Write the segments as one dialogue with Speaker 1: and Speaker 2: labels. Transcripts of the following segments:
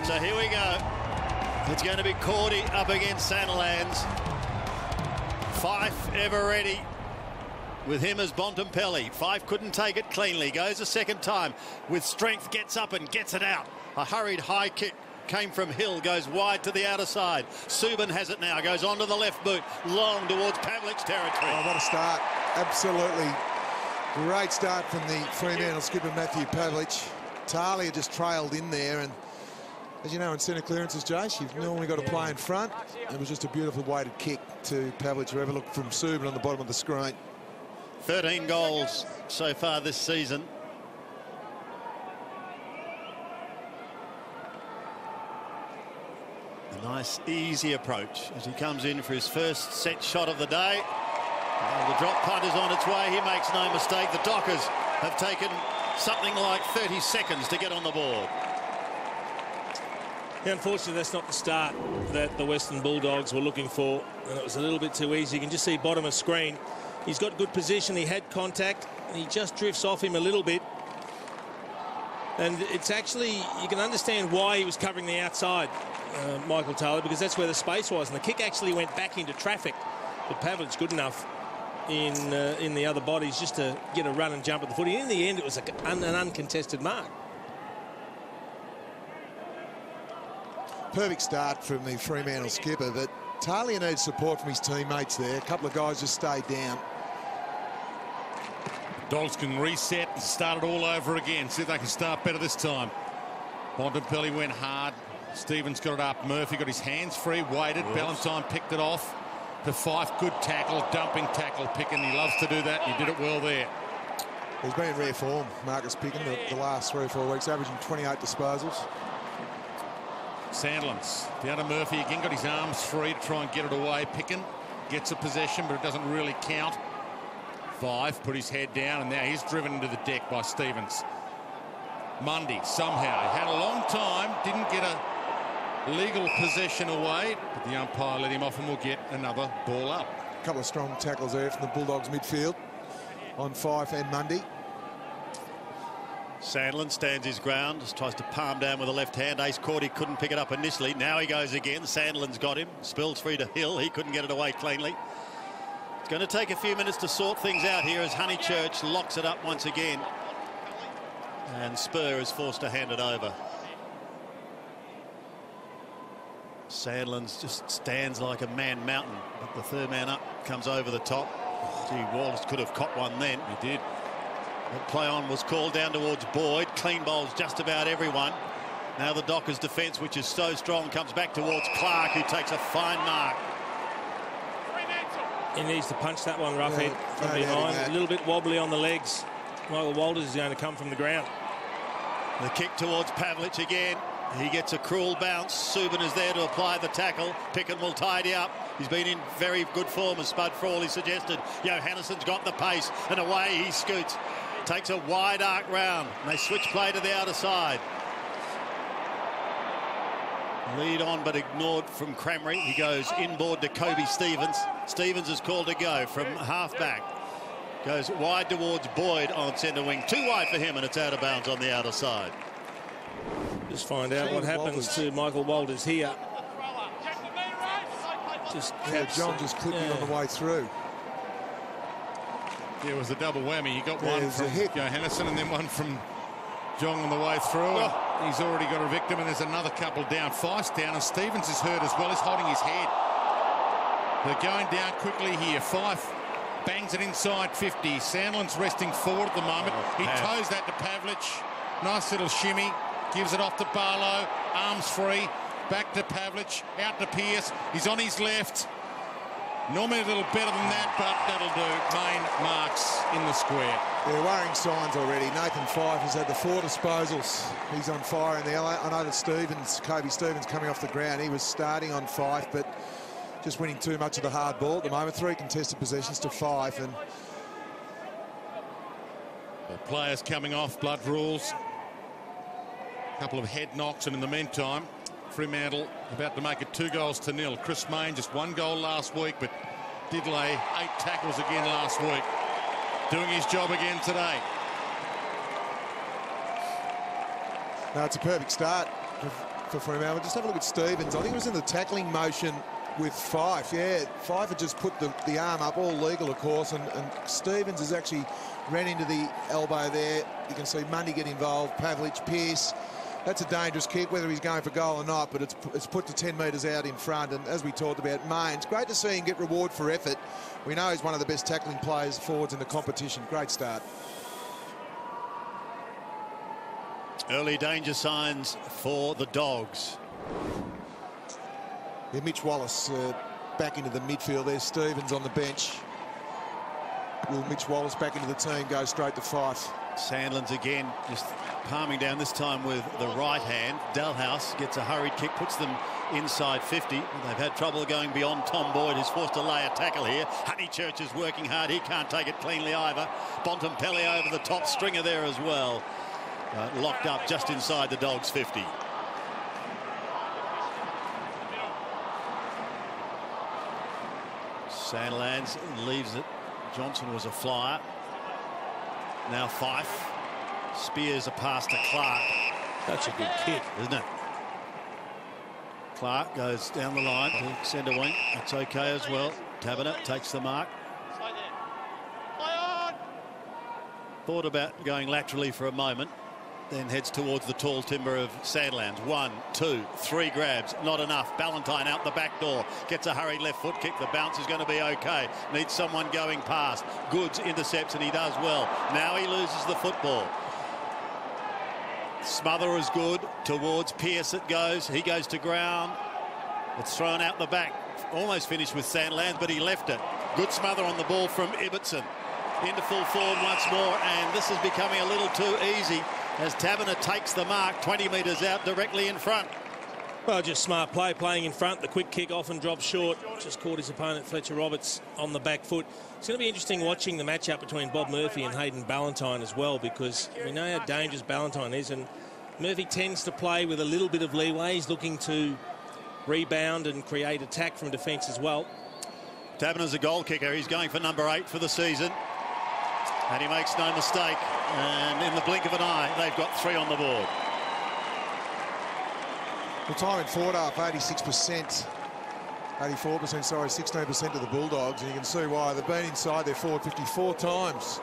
Speaker 1: So here we go. It's going to be Cordy up against Sandilands. Fife ever ready with him as Bontempelli. Fife couldn't take it cleanly. Goes a second time with strength, gets up and gets it out. A hurried high kick came from Hill, goes wide to the outer side. Subin has it now, goes onto the left boot, long towards Pavlich's territory.
Speaker 2: Oh, what a start. Absolutely great start from the Fremantle skipper, Matthew Pavlich. Talia just trailed in there, and as you know, in centre clearances, Jace, you've normally got to play in front. It was just a beautiful weighted kick to Pavlich, whoever looked from Subin on the bottom of the screen.
Speaker 1: 13 goals so far this season. A nice, easy approach as he comes in for his first set shot of the day. The drop punt is on its way. He makes no mistake. The Dockers have taken something like 30 seconds to get on the board.
Speaker 3: Yeah, unfortunately, that's not the start that the Western Bulldogs were looking for, and it was a little bit too easy. You can just see bottom of screen. He's got good position. He had contact, and he just drifts off him a little bit. And it's actually, you can understand why he was covering the outside, Michael Taylor, because that's where the space was. And the kick actually went back into traffic. But Pavlich's good enough in the other bodies just to get a run and jump at the footy. In the end, it was an uncontested mark.
Speaker 2: Perfect start from the Fremantle skipper, but Talia needs support from his teammates there. A couple of guys just stayed down.
Speaker 4: Dogs can reset and start it all over again. See if they can start better this time. Bontempelli went hard. Stevens got it up. Murphy got his hands free, waited. Ballantyne picked it off to Fife. Good tackle, dumping tackle. Picken, he loves to do that. He did it well there.
Speaker 2: He's been in rare form, Marcus Picken, the last 3 or 4 weeks, averaging 28 disposals.
Speaker 4: Sandlands down to Murphy again, got his arms free to try and get it away. Picken gets a possession, but it doesn't really count. Fife put his head down, and now he's driven into the deck by Stevens. Mundy somehow had a long time, didn't get a legal possession away, but the umpire let him off, and we'll get another ball up.
Speaker 2: A couple of strong tackles there from the Bulldogs midfield on Fife and Mundy.
Speaker 1: Sandland stands his ground, just tries to palm down with the left hand. Ace Cordy couldn't pick it up initially. Now he goes again. Sandland's got him. Spills free to Hill. He couldn't get it away cleanly. It's going to take a few minutes to sort things out here as Honeychurch locks it up once again. And Spur is forced to hand it over. Sandlands just stands like a man mountain. But the third man up comes over the top. Gee, Wallace could have caught one then.
Speaker 4: He did.
Speaker 1: The play on was called down towards Boyd. Clean bowls just about everyone. Now the Dockers' defence, which is so strong, comes back towards Clark, who takes a fine mark.
Speaker 3: He needs to punch that one roughhead from behind. A little bit wobbly on the legs. Michael Walters is going to come from the ground.
Speaker 1: The kick towards Pavlich again. He gets a cruel bounce. Subin is there to apply the tackle. Picken will tidy up. He's been in very good form, as Spud Frawley suggested. Johannesson's got the pace, and away he scoots. Takes a wide arc round, and they switch play to the outer side. Lead on, but ignored from Cramry. He goes inboard to Kobe Stevens. Stevens is called to go from half-back. Goes wide towards Boyd on centre wing. Too wide for him, and it's out of bounds on the outer side.
Speaker 3: Just find out what happens to Michael Walters here. Just
Speaker 2: John just clipping on the way through.
Speaker 4: Yeah, it was a double whammy. He got one from Johannesson and then one from Jong on the way through. And he's already got a victim, and there's another couple down. Fife's down, and Stevens is hurt as well. He's holding his head. They're going down quickly here. Fife bangs it inside 50. Sandland's resting forward at the moment. He toes that to Pavlich. Nice little shimmy. Gives it off to Barlow. Arms free. Back to Pavlich. Out to Pearce. He's on his left. Normally a little better than that, but that'll do. Main marks in the square.
Speaker 2: Yeah, worrying signs already. Nathan Fife has had the 4 disposals. He's on fire in the LA. I know that Kobe Stevens coming off the ground. He was starting on Fife, but just winning too much of the hard ball at the moment. 3 contested possessions to Fife. And
Speaker 4: the players coming off, blood rules. A couple of head knocks, and in the meantime, Fremantle about to make it 2-0. Chris Mayne just 1 goal last week, but did lay 8 tackles again last week. Doing his job again today.
Speaker 2: No, it's a perfect start for Fremantle. Just have a look at Stevens. I think it was in the tackling motion with Fife. Yeah, Fife had just put the arm up, all legal, of course, and Stevens has actually ran into the elbow there. You can see Mundy get involved, Pavlich, Pearce. That's a dangerous kick, whether he's going for goal or not, but it's put to 10 metres out in front. And as we talked about, Mains, great to see him get reward for effort. We know he's one of the best tackling players forwards in the competition. Great start.
Speaker 1: Early danger signs for the Dogs.
Speaker 2: Yeah, Mitch Wallace back into the midfield. There's Stevens on the bench. Will Mitch Wallace back into the team go straight to Fife?
Speaker 1: Sandlands again just palming down, this time with the right hand. Dalhouse gets a hurried kick, puts them inside 50. They've had trouble going beyond Tom Boyd, who's forced to lay a tackle here. Honeychurch is working hard. He can't take it cleanly either. Bontempelli over the top, Stringer there as well. Locked up just inside the Dogs' 50. Sandlands leaves it. Johnson was a flyer. Now Fife. Spears a pass to Clark.
Speaker 3: That's a good kick,
Speaker 1: isn't it? Clark goes down the line to centre wing. That's okay as well. Taberner takes the mark. Thought about going laterally for a moment, then heads towards the tall timber of Sandlands. 1, 2, 3 grabs, not enough. Ballantyne out the back door, gets a hurried left foot kick. The bounce is going to be okay. Needs someone going past. Goods intercepts, and he does well. Now he loses the football. Smother is good. Towards Pearce it goes. He goes to ground. It's thrown out the back. Almost finished with Sandlands, but he left it. Good smother on the ball from Ibbotson. Into full forward once more, and this is becoming a little too easy as Taberner takes the mark 20 metres out directly in front.
Speaker 3: Well, just smart play, playing in front. The quick kick often drops short. Just caught his opponent, Fletcher Roberts, on the back foot. It's going to be interesting watching the matchup between Bob Murphy and Hayden Ballantyne as well, because we know how dangerous Ballantyne is, and Murphy tends to play with a little bit of leeway. He's looking to rebound and create attack from defence as well.
Speaker 1: Taberner's a goal kicker. He's going for number 8 for the season. And he makes no mistake. And in the blink of an eye, they've got 3 on the board.
Speaker 2: The time in forward half, 86%. 84%, sorry, 16% of the Bulldogs. And you can see why. They've been inside their forward 54 times.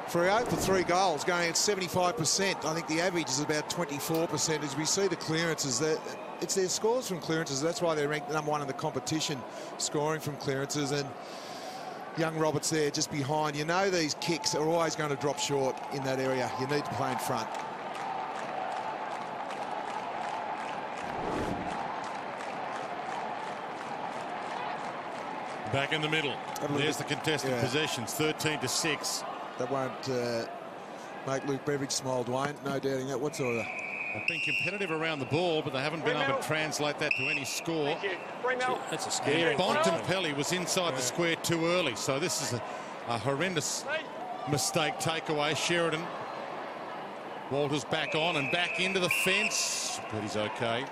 Speaker 2: Freo for 3 goals, going at 75%. I think the average is about 24%. As we see the clearances, it's their scores from clearances. That's why they're ranked number 1 in the competition, scoring from clearances. And young Roberts there just behind. You know these kicks are always going to drop short in that area. You need to play in front.
Speaker 4: Back in the middle. There's the contested possessions, 13-6.
Speaker 2: That won't make Luke Beveridge smile, Dwayne. No doubting that whatsoever.
Speaker 4: They've been competitive around the ball, but they haven't been able to translate that to any score.
Speaker 3: That's a scary.
Speaker 4: Bontempelli was inside the square too early, so this is a horrendous mistake takeaway. Sheridan. Walters back on and back into the fence, but he's okay.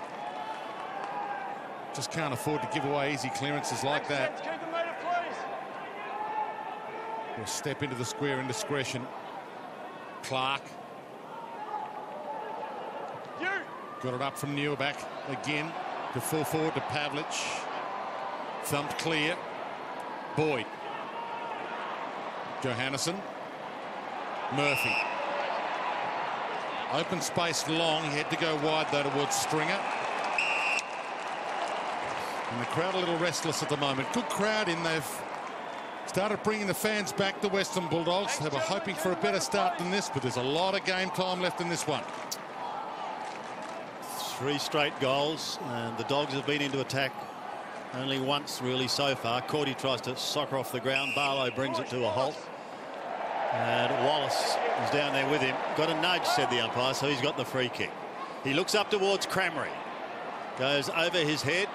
Speaker 4: Just can't afford to give away easy clearances like that. We'll step into the square in discretion. Clark. Got it up from Neuerbach again to full forward to Pavlich. Thumped clear. Boyd. Johannesson. Murphy. Open space long. He had to go wide though towards Stringer. And the crowd a little restless at the moment. Good crowd in. They've started bringing the fans back, the Western Bulldogs. They were hoping for a better start than this, but there's a lot of game time left in this one.
Speaker 1: 3 straight goals, and the Dogs have been into attack only once really so far. Cordy tries to soccer off the ground. Barlow brings it to a halt. And Wallace is down there with him. Got a nudge, said the umpire, so he's got the free kick. He looks up towards Crameri. Goes over his head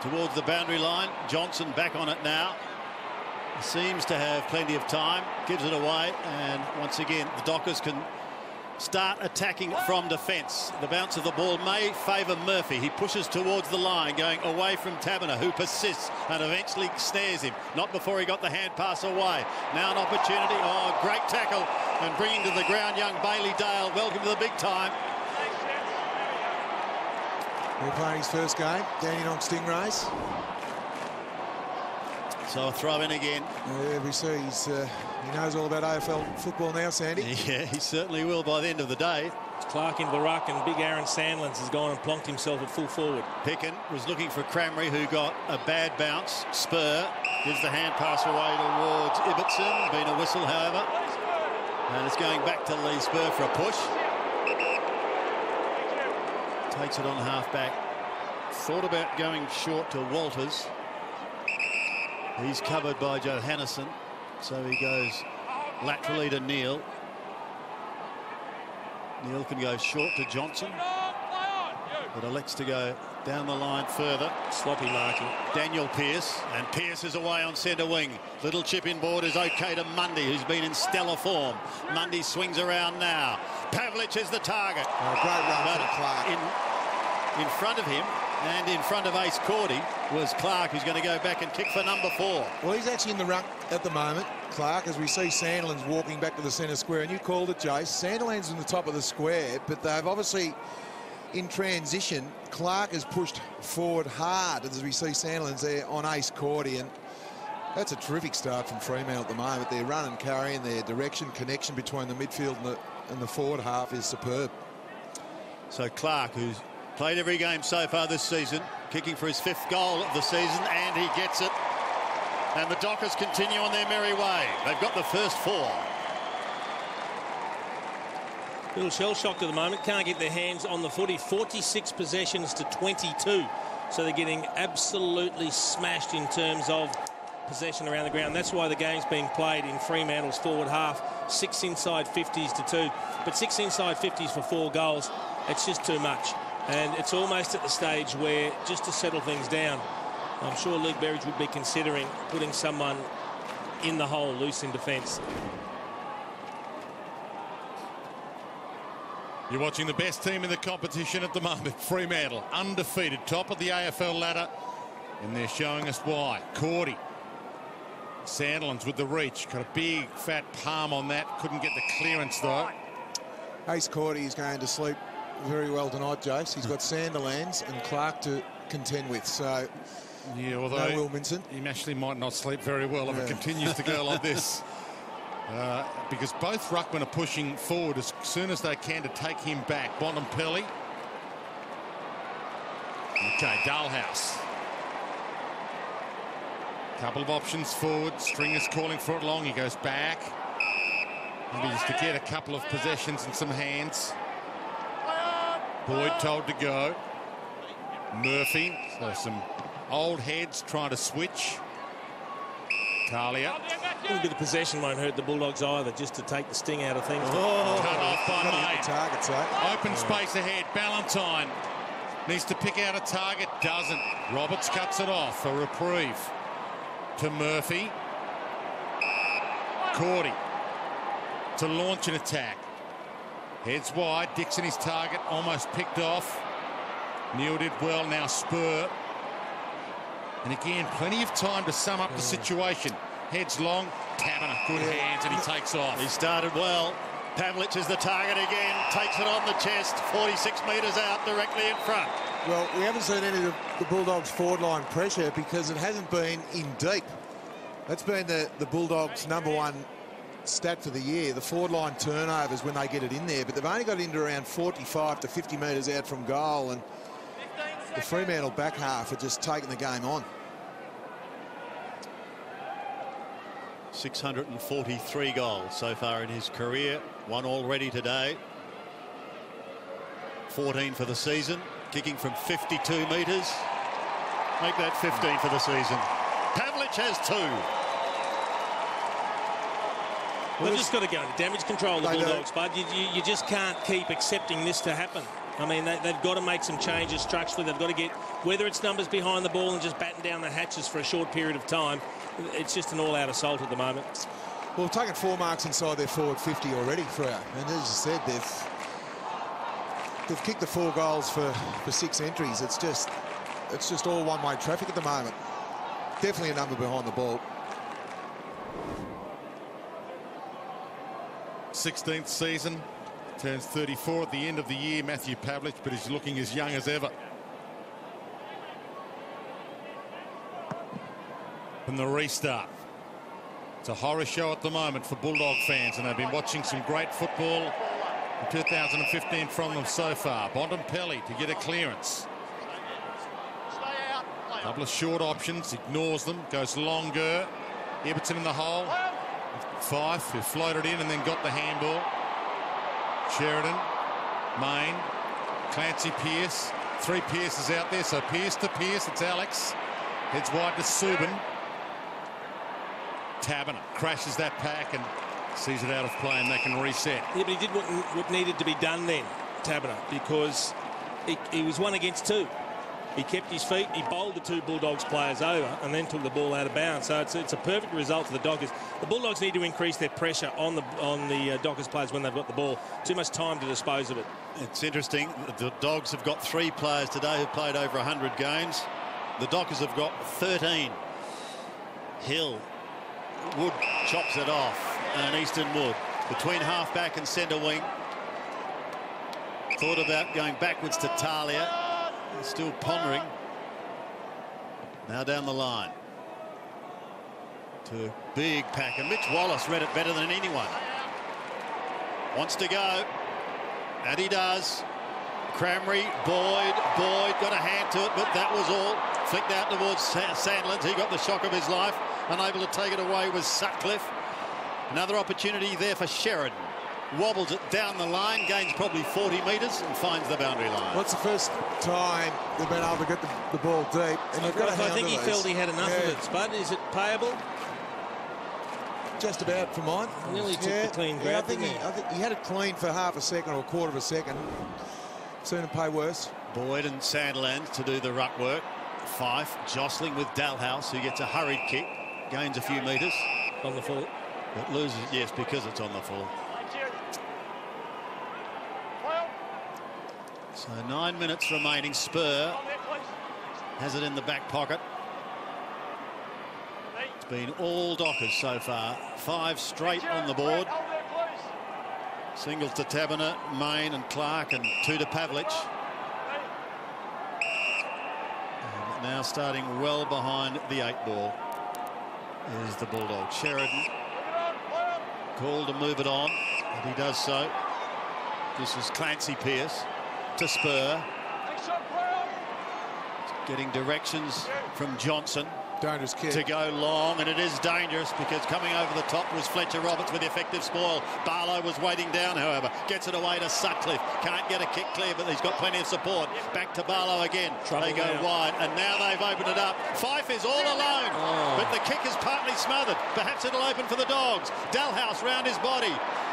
Speaker 1: towards the boundary line. Johnson back on it now. Seems to have plenty of time. Gives it away, and once again, the Dockers can start attacking from defence. The bounce of the ball may favour Murphy. He pushes towards the line, going away from Taberner, who persists and eventually snares him. Not before he got the hand pass away. Now an opportunity. Oh, great tackle. And bringing to the ground young Bailey Dale. Welcome to the big time.
Speaker 2: They're playing his first game, Dandenong Stingrays.
Speaker 1: So a throw in again.
Speaker 2: Yeah, we see he knows all about AFL football now, Sandy.
Speaker 1: Yeah, he certainly will by the end of the day.
Speaker 3: Clark into the ruck, and big Aaron Sandlands has gone and plonked himself at full forward.
Speaker 1: Picken was looking for Cramry, who got a bad bounce. Spur gives the hand pass away towards Ibbotson. Been a whistle, however. And it's going back to Lee Spur for a push. Takes it on half-back. Thought about going short to Walters. He's covered by Johannesson, so he goes laterally to Neal. Neal can go short to Johnson, but elects to go down the line further.
Speaker 3: Sloppy marking.
Speaker 1: Daniel Pearce, and Pearce is away on centre wing. Little chip inboard is okay to Mundy, who's been in stellar form. Mundy swings around now. Pavlich is the target.
Speaker 2: Great run
Speaker 1: But
Speaker 2: from Clark.
Speaker 1: in front of him and in front of Ace Cordy was Clark, who's going to go back and kick for number 4.
Speaker 2: Well, he's actually in the ruck at the moment, Clark, as we see Sandilands walking back to the centre square. And you called it, Jace. Sandilands in the top of the square, but they've obviously, in transition, Clark has pushed forward hard, as we see Sandilands there on Ace Cordy. And that's a terrific start from Fremantle at the moment. Their run and carry and their direction connection between the midfield and the forward half is superb.
Speaker 1: So Clark, who's played every game so far this season, kicking for his 5th goal of the season, and he gets it. And the Dockers continue on their merry way. They've got the first 4.
Speaker 3: Little shell-shocked at the moment. Can't get their hands on the footy. 46 possessions to 22. So they're getting absolutely smashed in terms of possession around the ground. That's why the game's being played in Fremantle's forward half. 6 inside 50s to 2. But 6 inside 50s for 4 goals, it's just too much. And it's almost at the stage where, just to settle things down, I'm sure Luke Berridge would be considering putting someone in the hole loose in defence.
Speaker 4: You're watching the best team in the competition at the moment, Fremantle, undefeated, top of the AFL ladder, and they're showing us why. Cordy. Sandilands with the reach, got a big fat palm on that, couldn't get the clearance though.
Speaker 2: Ace Cordy is going to sleep very well tonight, Jace. He's got Sandilands and Clark to contend with, so
Speaker 4: yeah, although
Speaker 2: no Wilminson.
Speaker 4: He actually might not sleep very well if it continues to go like this. Because both ruckmen are pushing forward as soon as they can to take him back. Bontempelli. Okay, Dalhouse. Couple of options forward. Stringer's calling for it long. He goes back. Maybe just to get a couple of possessions and some hands. Boyd told to go. Murphy. So some old heads trying to switch. Talia.
Speaker 3: A little bit of possession won't hurt the Bulldogs either, just to take the sting out of things.
Speaker 4: Oh, cut off by May.
Speaker 2: Targets, eh?
Speaker 4: Open space ahead. Ballantyne needs to pick out a target. Doesn't. Roberts cuts it off. A reprieve to Murphy. Cordy to launch an attack. Heads wide. Dixon his target. Almost picked off. Neal did well. Now Spur. And again, plenty of time to sum up the situation. Heads long. Taberner, good hands, and he takes off.
Speaker 1: He started well. Pavlich is the target again. Takes it on the chest. 46 metres out, directly in front.
Speaker 2: Well, we haven't seen any of the Bulldogs' forward line pressure because it hasn't been in deep. That's been the Bulldogs' #1 stat for the year, the forward line turnovers when they get it in there. But they've only got it into around 45 to 50 metres out from goal. And the Fremantle back half are just taking the game on.
Speaker 1: 643 goals so far in his career. 1 already today. 14 for the season. Kicking from 52 metres. Make that 15 for the season. Pavlich has 2.
Speaker 3: They've just got to go into damage control, the Bulldogs, bud. You just can't keep accepting this to happen. I mean, they've got to make some changes structurally. They've got to get, whether it's numbers behind the ball and just batten down the hatches for a short period of time, it's just an all-out assault at the moment.
Speaker 2: Well, they've taken 4 marks inside their forward 50 already, Freo. And as you said, they've kicked the 4 goals for 6 entries. It's just all one-way traffic at the moment. Definitely a number behind the ball.
Speaker 4: 16th season. Turns 34 at the end of the year, Matthew Pavlich, but he's looking as young as ever. from the restart. It's a horror show at the moment for Bulldog fans, and they've been watching some great football in 2015 from them so far. Bontempelli to get a clearance. Couple of short options, ignores them, goes longer. Ibbotson in the hole. Fife, who floated in and then got the handball. Sheridan, Main, Clancy, Pearce. 3 Pearces out there, so Pearce to Pearce. It's Alex. Heads wide to Subin. Taberner crashes that pack and sees it out of play, and they can reset.
Speaker 3: Yeah, but he did what needed to be done then, Taberner, because he was 1 against 2. He kept his feet, he bowled the 2 Bulldogs players over and then took the ball out of bounds. So it's a perfect result for the Dockers. The Bulldogs need to increase their pressure on the Dockers players when they've got the ball. Too much time to dispose of it.
Speaker 1: It's interesting. The Dogs have got 3 players today who've played over 100 games. The Dockers have got 13. Hill, Wood chops it off, and Easton Wood between half-back and centre wing. Thought about going backwards to Talia. Still pondering. Now down the line to big pack, and Mitch Wallace read it better than anyone. Wants to go, and he does. Cramry, Boyd got a hand to it, but that was all. Flicked out towards Sandlands. He got the shock of his life. Unable to take it away was Sutcliffe. Another opportunity there for Sheridan. Wobbles it down the line, gains probably 40 metres and finds the boundary line.
Speaker 2: Well, it's the first time they've been able to get the ball deep. And you've got to
Speaker 3: I think he felt he had enough of it, Spud. Is it payable?
Speaker 2: Just about for mine.
Speaker 3: Nearly took the clean grab.
Speaker 2: I think he had it clean for half a second or a quarter of a second. Seen him pay worse.
Speaker 1: Boyd and Sandlands to do the ruck work. Fife jostling with Dalhouse, who gets a hurried kick, gains a few metres.
Speaker 3: On the full.
Speaker 1: But loses, yes, because it's on the full. So 9 minutes remaining. Spur has it in the back pocket. It's been all Dockers so far. 5 straight on the board. Singles to Taberner, Main and Clark, and 2 to Pavlich. And now starting well behind the 8 ball is the Bulldogs. Sheridan called to move it on, and he does so. This is Clancy Pearce to Spur. Getting directions from Johnson.
Speaker 2: Dangerous kick.
Speaker 1: To go long, and it is dangerous because coming over the top was Fletcher Roberts with effective spoil. Barlow was waiting down, however. Gets it away to Sutcliffe. Can't get a kick clear, but he's got plenty of support. Back to Barlow again. They go wide, and now they've opened it up. Fife is all alone, but the kick is partly smothered. Perhaps it'll open for the Dogs. Dalhouse round his body.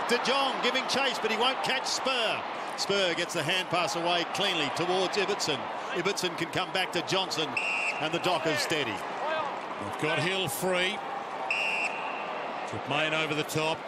Speaker 1: De Jong giving chase, but he won't catch Spur. Spur gets the hand pass away cleanly towards Ibbotson. Ibbotson can come back to Johnson, and the Dockers steady.
Speaker 4: They've got Hill free. Put Main over the top.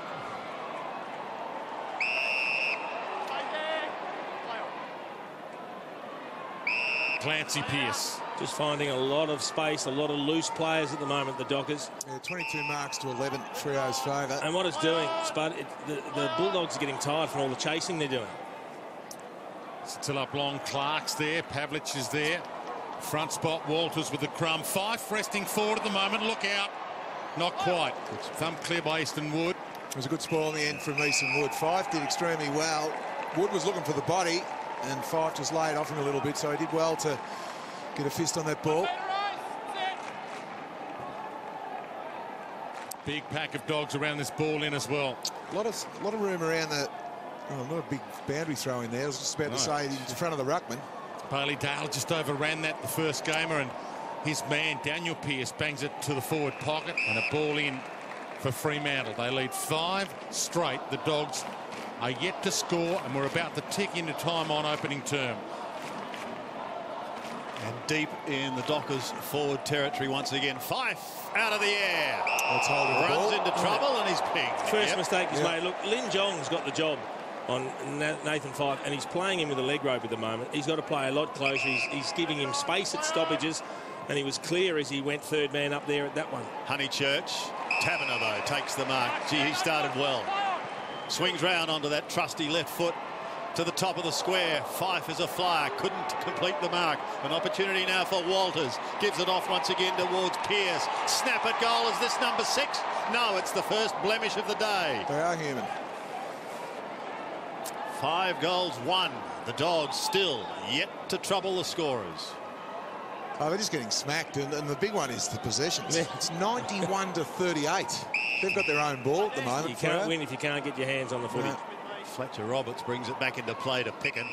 Speaker 4: Clancy Pearce.
Speaker 3: Just finding a lot of space, a lot of loose players at the moment, the Dockers.
Speaker 2: Yeah, 22 marks to 11, Freo's favour.
Speaker 3: And what it's doing, Spud, the Bulldogs are getting tired from all the chasing they're doing.
Speaker 4: Still up long, Clark's there, Pavlich is there. Front spot, Walters with the crumb. Fife resting forward at the moment, look out. Not quite. Thumb clear by Easton Wood.
Speaker 2: It was a good spoil in the end from Easton Wood. Fife did extremely well. Wood was looking for the body, and Fife just laid off him a little bit, so he did well to get a fist on that ball.
Speaker 4: Big pack of Dogs around this ball in as well.
Speaker 2: A lot of room around the... Oh, not a big boundary throw in there. I was just about to say he's in front of the ruckman.
Speaker 4: Bailey Dale just overran that the first gamer, and his man Daniel Pearce bangs it to the forward pocket, and a ball in for Fremantle. They lead 5 straight. The Dogs are yet to score, and we're about to tick into time on opening term.
Speaker 1: And deep in the Dockers forward territory once again. Fife out of the air. Runs into trouble, and he's pinged.
Speaker 3: First mistake he's made. Look, Lin Jong's got the job on Nathan Fife, and he's playing him with a leg rope at the moment. He's got to play a lot closer. He's giving him space at stoppages, and he was clear as he went third man up there at that one.
Speaker 1: Honeychurch. Taberner, though, takes the mark. Gee, he started well. Swings round onto that trusty left foot to the top of the square. Fife is a flyer, couldn't complete the mark. An opportunity now for Walters. Gives it off once again towards Pearce. Snap at goal. Is this number 6? No, it's the first blemish of the day.
Speaker 2: They are human.
Speaker 1: 5 goals, 1. The Dogs still yet to trouble the scorers.
Speaker 2: Oh, they're just getting smacked, and the big one is the possessions. It's 91 to 38. They've got their own ball at the moment.
Speaker 3: You can't win if you can't get your hands on the footy.
Speaker 1: Fletcher Roberts brings it back into play to Picken.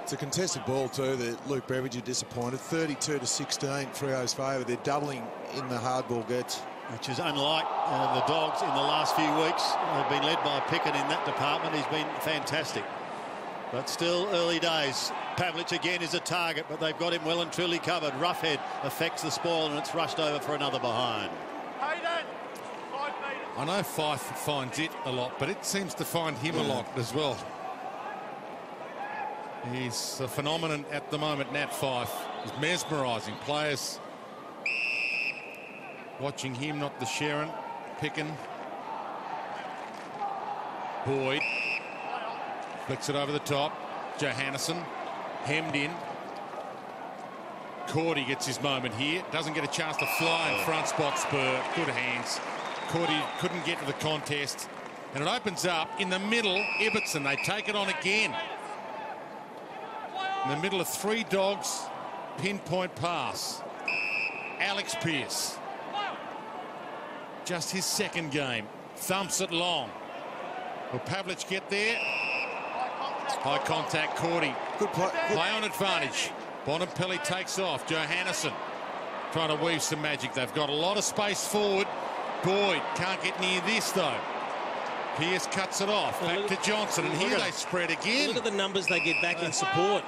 Speaker 2: It's a contested ball too that Luke Beveridge are disappointed. 32 to 16, Freo's favour. They're doubling in the hardball gets.
Speaker 1: Which is unlike the Dogs in the last few weeks. They've been led by Picken in that department. He's been fantastic. But still early days. Pavlich again is a target, but they've got him well and truly covered. Roughhead affects the spoil, and it's rushed over for another behind.
Speaker 4: I know Fife finds it a lot, but it seems to find him a lot as well. He's a phenomenon at the moment, Nat Fife. He's mesmerising players. Watching him, not the Sharon. Picken. Boyd. Flicks it over the top. Johannesson. Hemmed in. Cordy gets his moment here. Doesn't get a chance to fly in front. Spot Spur. Good hands. Cordy couldn't get to the contest. And it opens up in the middle. Ibbotson. They take it on again. In the middle of 3 Dogs. Pinpoint pass. Alex Pearce. Just his second game. Thumps it long. Will Pavlich get there? High contact, Cordy.
Speaker 2: Good play.
Speaker 4: Play on advantage. Bonampelli takes off. Johannesson trying to weave some magic. They've got a lot of space forward. Boyd can't get near this, though. Pearce cuts it off. Back to Johnson, and here they spread again.
Speaker 3: Look at the numbers they get back in support.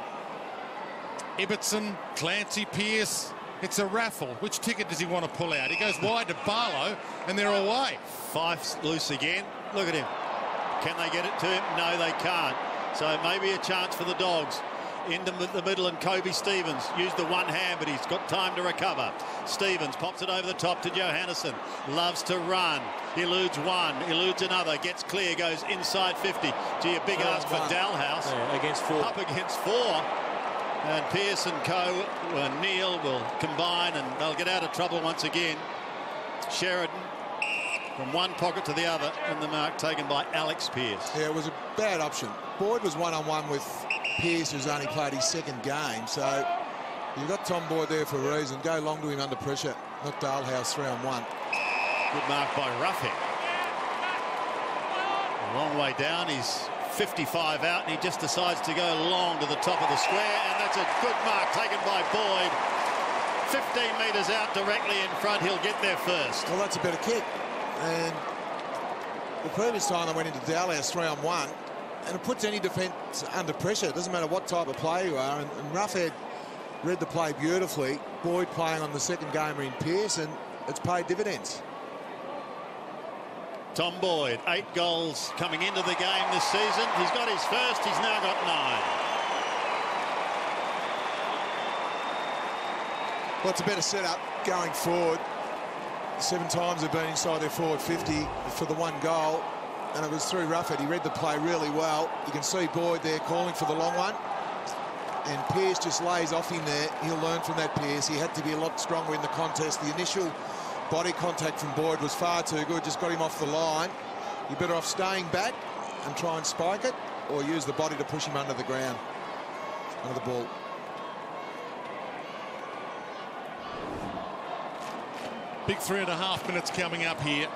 Speaker 4: Ibbotson, Clancy, Pearce. It's a raffle. Which ticket does he want to pull out? He goes wide to Barlow, and they're away.
Speaker 1: Fife's loose again. Look at him. Can they get it to him? No, they can't. So maybe a chance for the Dogs. Into the middle, and Kobe Stevens used the one hand, but he's got time to recover. Stevens pops it over the top to Johannesson. Loves to run. Eludes one, eludes another, gets clear, goes inside 50. Gee, a big ask for Dalhouse.
Speaker 3: Yeah, against 4.
Speaker 1: Up against 4. And Pearce and Neil will combine, and they'll get out of trouble once again. Sheridan from one pocket to the other, and the mark taken by Alex Pearce.
Speaker 2: Yeah, it was a bad option. Boyd was one-on-one with Pearce, who's only played his second game, so you've got Tom Boyd there for a reason. Go long to him under pressure, not Dalhouse 3-on-1.
Speaker 1: Good mark by Roughhead. A long way down. He's 55 out, and he just decides to go long to the top of the square, and that's a good mark taken by Boyd. 15 metres out directly in front. He'll get there first.
Speaker 2: Well, that's a better kick. And the previous time they went into Dalhouse 3-on-1, and it puts any defence under pressure. It doesn't matter what type of player you are. And Roughhead read the play beautifully. Boyd playing on the second gamer in Pearce, and it's paid dividends.
Speaker 1: Tom Boyd, 8 goals coming into the game this season. He's got his first. He's now got 9.
Speaker 2: Well, it's a better setup going forward. 7 times they've been inside their forward 50 for the 1 goal. And it was through Roughhead. He read the play really well. You can see Boyd there calling for the long one. And Pearce just lays off him there. He'll learn from that, Pearce. He had to be a lot stronger in the contest. The initial body contact from Boyd was far too good. Just got him off the line. You're better off staying back and try and spike it, or use the body to push him under the ground, under the ball.
Speaker 4: Big 3.5 minutes coming up here.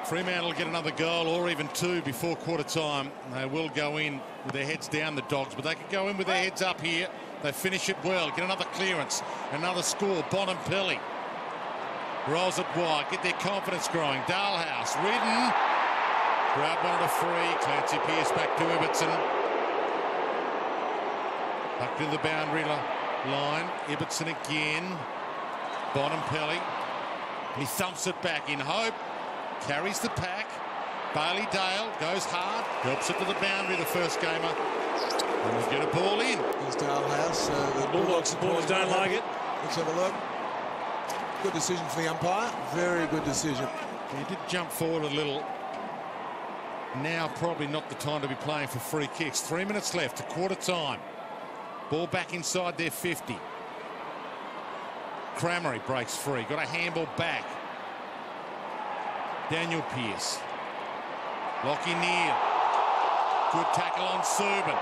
Speaker 4: Fremantle get another goal or even 2 before quarter time. They will go in with their heads down, the Dogs, but they could go in with their heads up here. They finish it well, get another clearance, another score. Bonampelli rolls it wide, get their confidence growing. Dalhouse, ridden. Grab one at a free. Clancy Pearce back to Ibbotson. Back to the boundary line. Ibbotson again. Bonampelli. He thumps it back in hope. Carries the pack. Bailey Dale goes hard. Helps it to the boundary, the first gamer. And we'll get a ball in.
Speaker 2: Here's Dalhouse.
Speaker 3: The Bulldogs supporters don't like it.
Speaker 2: Let's have a look. Good decision for the umpire. Very good decision.
Speaker 4: He did jump forward a little. Now probably not the time to be playing for free kicks. 3 minutes left to quarter time. Ball back inside their 50. Crameri breaks free. Got a handball back. Daniel Pearce. Lockie Neal. Good tackle on Subban.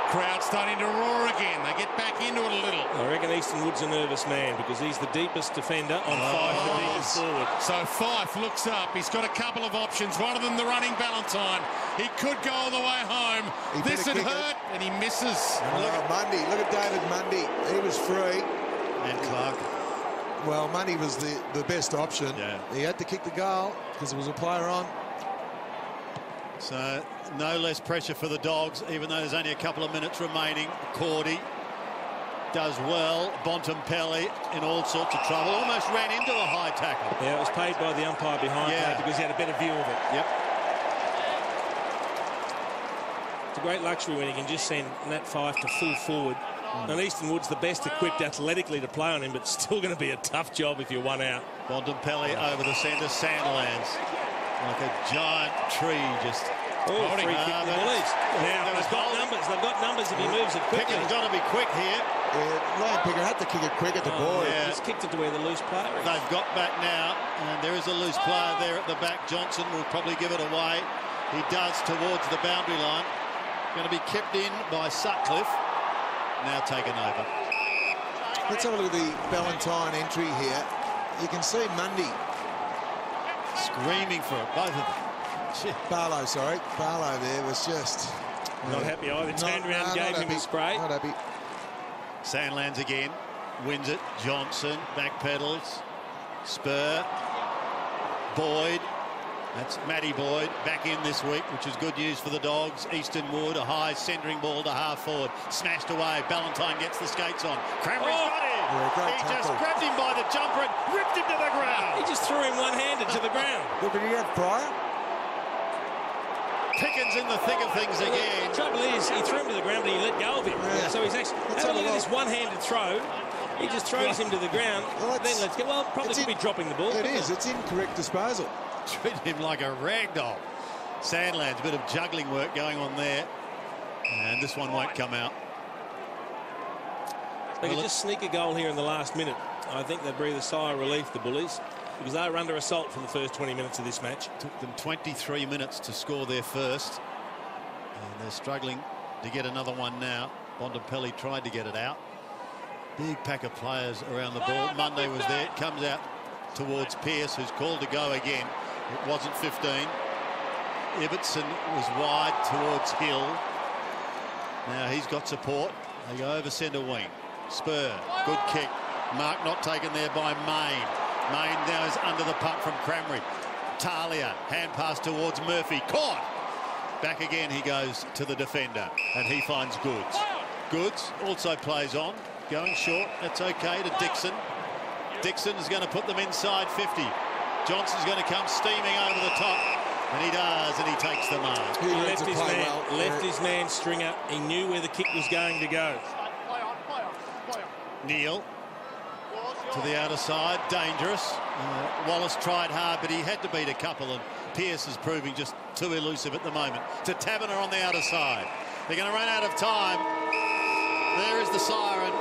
Speaker 4: Crowd starting to roar again. They get back into it a little.
Speaker 3: I reckon Easton Wood's a nervous man because he's the deepest defender on Fife, the deepest forward.
Speaker 4: So Fife looks up. He's got a couple of options. One of them, the running Ballantyne. He could go all the way home. This would hurt, and he misses.
Speaker 2: Mundy. Look at David Mundy. He was free.
Speaker 1: And Clark.
Speaker 2: Well, Mundy was the best option.
Speaker 1: Yeah.
Speaker 2: He had to kick the goal because there was a player on.
Speaker 1: So no less pressure for the Dogs, even though there's only a couple of minutes remaining. Cordy does well. Bontempelli in all sorts of trouble. Almost ran into a high tackle.
Speaker 3: Yeah, it was paid by the umpire behind that because he had a better view of it.
Speaker 1: Yep.
Speaker 3: It's a great luxury when you can just send Nat Fife to full forward. And Easton Wood's the best equipped athletically to play on him, but it's still going to be a tough job if you're one out.
Speaker 1: Bontempelli over the centre. Sandlands like a giant tree just
Speaker 3: free kick to the Bullies. Now, they've got numbers. They've got numbers if he moves it quickly.
Speaker 1: Pickett's got to be quick here.
Speaker 2: Ryan Pickett had to kick it quick at the boy.
Speaker 1: Yeah.
Speaker 3: He's kicked it to where the loose player is.
Speaker 1: They've got back now, and there is a loose player there at the back. Johnson will probably give it away. He does towards the boundary line. Going to be kept in by Sutcliffe. Now taken over.
Speaker 2: Let's have a look at the Ballantyne entry here. You can see Mundy
Speaker 1: screaming for it, both of them.
Speaker 2: Barlow, sorry. Barlow there was just...
Speaker 3: Not happy either. Turned around and gave him a spray.
Speaker 2: Not happy.
Speaker 1: Sandlands again. Wins it. Johnson backpedals. Spur. Boyd. That's Matty Boyd back in this week, which is good news for the Dogs. Easton Wood, a high centering ball to half forward. Smashed away. Ballantyne gets the skates on. Crameri's got him.
Speaker 2: Yeah,
Speaker 1: he just grabbed him by the jumper and ripped him to the ground.
Speaker 3: He just threw him one-handed to the ground.
Speaker 2: Look, did he have prior?
Speaker 1: Pickens in the thick of things again.
Speaker 3: The trouble is, he threw him to the ground, but he let go of him.
Speaker 2: Yeah.
Speaker 3: So he's actually... Have a look at this one-handed throw. He just throws him to the ground.
Speaker 2: Well,
Speaker 3: then let's get... Well, probably could be dropping the ball.
Speaker 2: It is. It's incorrect disposal.
Speaker 1: Treat him like a rag doll. Sandlands, a bit of juggling work going on there. And this one won't come out.
Speaker 3: They could just sneak a goal here in the last minute. I think they'd breathe a sigh of relief, the Bullies, because they were under assault for the first 20 minutes of this match.
Speaker 1: Took them 23 minutes to score their first. And they're struggling to get another one now. Bontempelli tried to get it out. Big pack of players around the ball. Monday was there. It comes out towards Pearce, who's called to go again. It wasn't 15. Ibbotson was wide towards Hill. Now he's got support. They go over centre wing. Spur, good kick. Mark not taken there by Main. Main now is under the punt from Crameri. Talia, hand pass towards Murphy. Caught! Back again he goes to the defender, and he finds Goods. Goods also plays on. Going short, that's okay to Dixon. Dixon is going to put them inside 50. Johnson's going to come steaming over the top, and he does, and he takes the mark.
Speaker 3: He left his man Stringer. He knew where the kick was going to go.
Speaker 1: Neal to the outer side, dangerous. Wallace tried hard, but he had to beat a couple, and Pearce is proving just too elusive at the moment. To Taberner on the outer side. They're going to run out of time. There is the siren,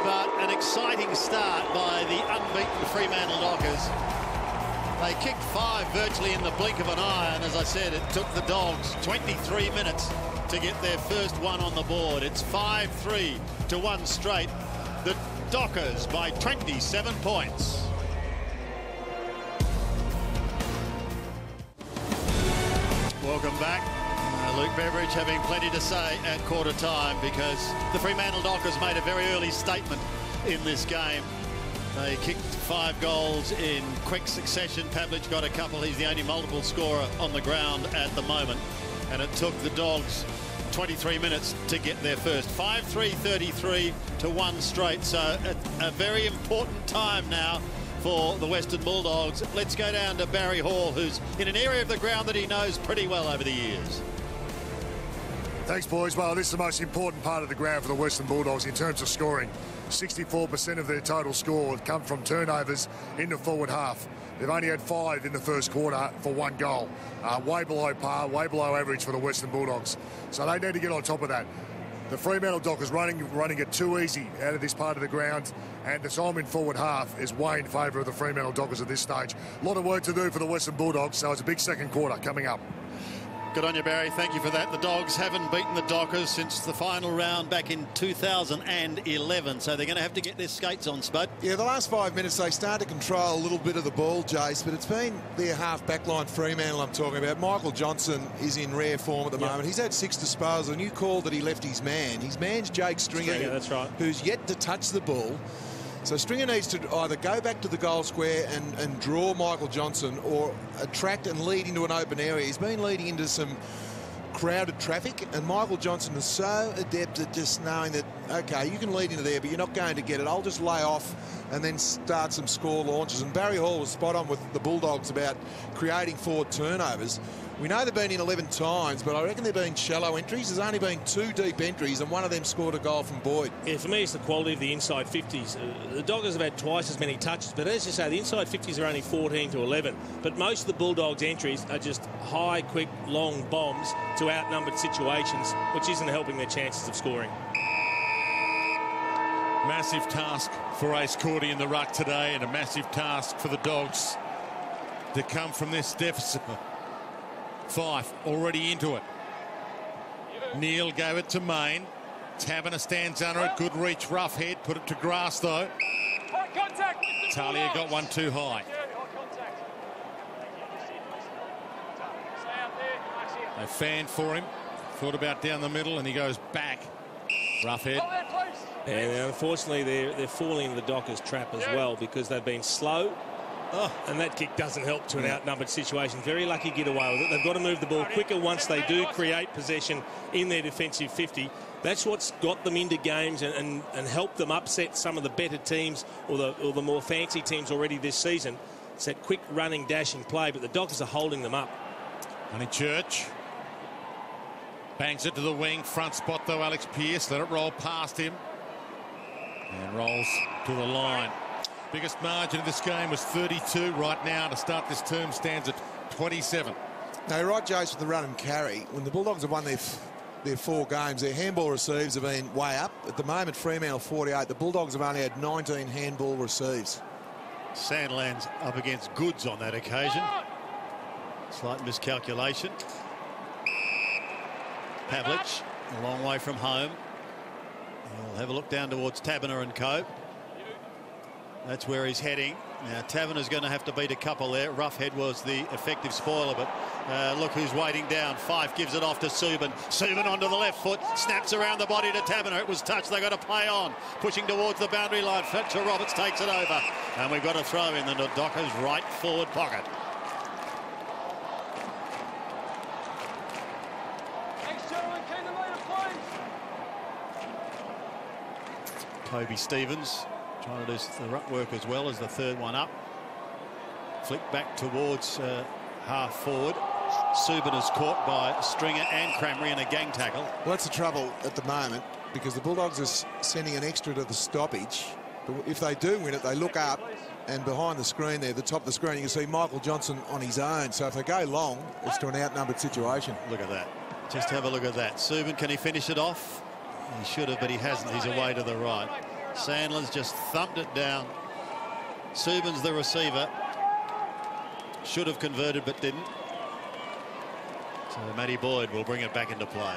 Speaker 1: but an exciting start by the unbeaten Fremantle Dockers. They kicked 5 virtually in the blink of an eye, and as I said, it took the Dogs 23 minutes to get their first one on the board. It's 5-3 to 1 straight. The Dockers by 27 points. Welcome back. Luke Beveridge having plenty to say at quarter time, because the Fremantle Dockers made a very early statement in this game. They kicked 5 goals in quick succession. Pavlich got a couple. He's the only multiple scorer on the ground at the moment. And it took the Dogs 23 minutes to get their first. 5-3, 33 to 1 straight. So a very important time now for the Western Bulldogs. Let's go down to Barry Hall, who's in an area of the ground that he knows pretty well over the years.
Speaker 5: Thanks, boys. Well, this is the most important part of the ground for the Western Bulldogs in terms of scoring. 64% of their total score have come from turnovers in the forward half. They've only had 5 in the first quarter for 1 goal. Way below par, way below average for the Western Bulldogs. So they need to get on top of that. The Fremantle Dockers running it too easy out of this part of the ground, and the time in forward half is way in favour of the Fremantle Dockers at this stage. A lot of work to do for the Western Bulldogs, so it's a big second quarter coming up.
Speaker 1: Good on you, Barry. Thank you for that. The Dogs haven't beaten the Dockers since the final round back in 2011, so they're going to have to get their skates on, Spud.
Speaker 2: Yeah, the last 5 minutes they start to control a little bit of the ball, Jace, but it's been their half-backline Fremantle I'm talking about. Michael Johnson is in rare form at the moment. He's had 6 disposals, and you called that he left his man. His man's Jake Stringer,
Speaker 3: that's right,
Speaker 2: who's yet to touch the ball. So Stringer needs to either go back to the goal square and draw Michael Johnson, or attract and lead into an open area. He's been leading into some crowded traffic, and Michael Johnson is so adept at just knowing that, OK, you can lead into there, but you're not going to get it. I'll just lay off and then start some score launches. And Barry Hall was spot on with the Bulldogs about creating forward turnovers. We know they've been in 11 times, but I reckon they've been shallow entries. There's only been 2 deep entries, and one of them scored a goal from Boyd.
Speaker 3: Yeah, for me, it's the quality of the inside 50s. The Doggers have had twice as many touches, but as you say, the inside 50s are only 14 to 11. But most of the Bulldogs' entries are just high, quick, long bombs to outnumbered situations, which isn't helping their chances of scoring.
Speaker 4: Massive task for Ace Cordy in the ruck today, and a massive task for the Dogs to come from this deficit. Fife already into it. Neal gave it to Main. Taberner stands under it. Good reach, rough head. Put it to grass, though. Talia got one too high. They fanned for him. Thought about down the middle, and he goes back. Rough head.
Speaker 3: And unfortunately, they're falling in the Dockers' trap as well, because they've been slow. And that kick doesn't help to an outnumbered situation. Very lucky get away with it. They've got to move the ball quicker once they do create possession in their defensive 50. That's what's got them into games and helped them upset some of the better teams or the more fancy teams already this season. It's that quick running, dashing play, but the Dockers are holding them up.
Speaker 4: Honeychurch bangs it to the wing. Front spot, though, Alex Pearce. Let it roll past him. And rolls to the line. Biggest margin of this game was 32. Right now, to start this term, stands at 27.
Speaker 2: Now, you're right, Jace, with the run and carry. When the Bulldogs have won their 4 games, their handball receives have been way up. At the moment, Fremantle 48. The Bulldogs have only had 19 handball receives.
Speaker 1: Sandland's up against goods on that occasion. Slight miscalculation. Pavlich, a long way from home. We'll have a look down towards Taberner and co. That's where he's heading. Now, Taverner's going to have to beat a couple there. Roughhead was the effective spoiler, but look who's waiting down. Fife gives it off to Subin. Subin onto the left foot, snaps around the body to Taberner. It was touched. They've got to play on. Pushing towards the boundary line. Fletcher Roberts takes it over. And we've got to throw in the Dockers' right forward pocket. Kobe Stevens trying to do the ruck work as well as the third one up. Flick back towards half forward. Subin is caught by Stringer and Cramry in a gang tackle.
Speaker 2: Well, that's the trouble at the moment, because the Bulldogs are sending an extra to the stoppage. But if they do win it, they look up, and behind the screen there, the top of the screen, you can see Michael Johnson on his own. So if they go long, it's to an outnumbered situation.
Speaker 1: Look at that. Just have a look at that. Subin, can he finish it off? He should have, but he hasn't. He's away to the right. Sandler's just thumped it down. Subin's the receiver. Should have converted, but didn't. So Matty Boyd will bring it back into play.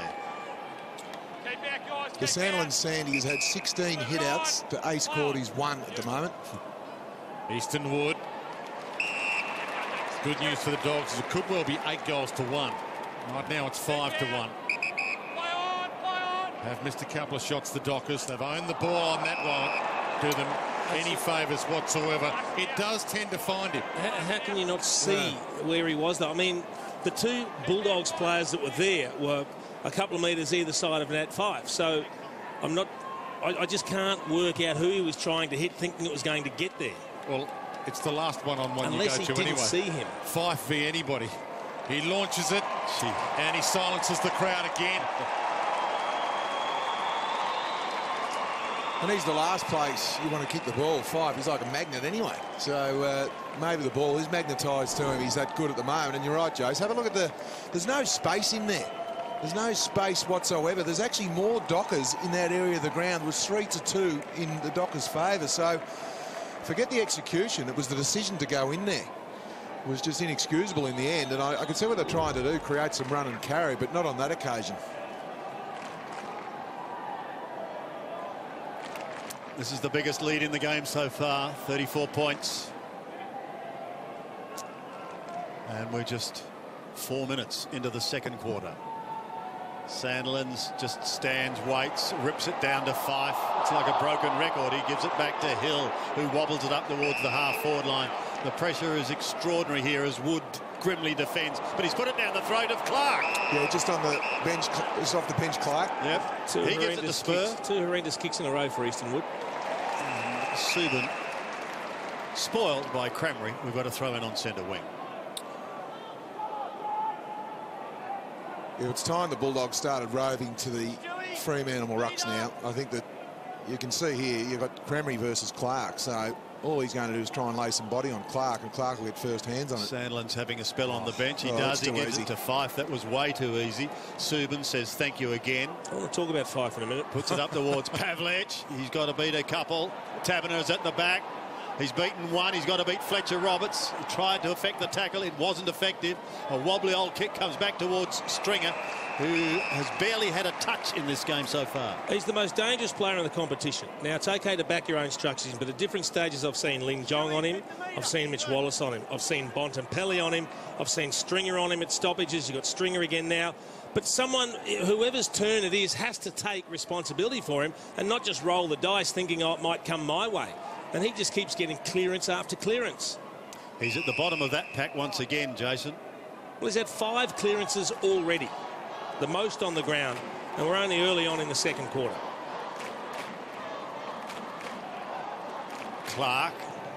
Speaker 2: The Sandland Sandy has had 16 hit-outs to Ace Cordy's 1 at the moment.
Speaker 4: Easton Wood. Good news for the Dogs, it could well be 8 goals to 1. Right now it's 5 to 1. Have missed a couple of shots, the Dockers. They've owned the ball, and that won't do them any favours whatsoever. It does tend to find him.
Speaker 3: How can you not see where he was, though? I mean, the 2 Bulldogs players that were there were a couple of metres either side of Nat 5. So I just can't work out who he was trying to hit, thinking it was going to get there.
Speaker 4: Well, it's the last one-on-one you go to anyway.
Speaker 3: Unless he didn't see him.
Speaker 4: Fife v anybody. He launches it, and he silences the crowd again.
Speaker 2: And he's the last place you want to kick the ball, 5. He's like a magnet anyway. So maybe the ball is magnetised to him. He's that good at the moment. And you're right, Jace. Have a look at there's no space in there. There's no space whatsoever. There's actually more Dockers in that area of the ground. It was 3-2 in the Dockers' favour. So forget the execution. It was the decision to go in there. It was just inexcusable in the end. And I can see what they're trying to do, create some run and carry, but not on that occasion.
Speaker 1: This is the biggest lead in the game so far, 34 points. And we're just 4 minutes into the second quarter. Sandilands just stands, waits, rips it down to Fife. It's like a broken record. He gives it back to Hill, who wobbles it up towards the half-forward line. The pressure is extraordinary here as Wood grimly defends, but he's put it down the throat of Clark.
Speaker 2: Yeah, just on the bench, just off the bench, Clark.
Speaker 1: Yep, he gives it to Spur.
Speaker 3: 2 horrendous kicks in a row for Eastern Wood.
Speaker 1: Subin spoiled by Crameri. We've got to throw in on centre wing.
Speaker 2: Yeah, it's time the Bulldogs started roving to the Fremantle rucks now. I think that you can see here you've got Crameri versus Clark, so all he's going to do is try and lay some body on Clark, and Clark will get first hands on it.
Speaker 1: Sandland's having a spell on the bench. He does. He gives it to Fife. That was way too easy. Subin says thank you again.
Speaker 3: I want to talk about Fife in a minute.
Speaker 1: Puts it up towards Pavlich. He's got to beat a couple. Taberner's at the back. He's beaten one. He's got to beat Fletcher Roberts. He tried to affect the tackle. It wasn't effective. A wobbly old kick comes back towards Stringer, who has barely had a touch in this game so far.
Speaker 3: He's the most dangerous player in the competition. Now, it's okay to back your own instructions, but at different stages I've seen Ling Jong on him, I've seen Mitch Wallace on him, I've seen Bontempelli on him, I've seen Stringer on him at stoppages. You've got Stringer again now. But someone, whoever's turn it is, has to take responsibility for him and not just roll the dice thinking, oh, it might come my way. And he just keeps getting clearance after clearance.
Speaker 1: He's at the bottom of that pack once again, Jason.
Speaker 3: Well, he's had 5 clearances already, the most on the ground, and we're only early on in the second quarter.
Speaker 1: Clark,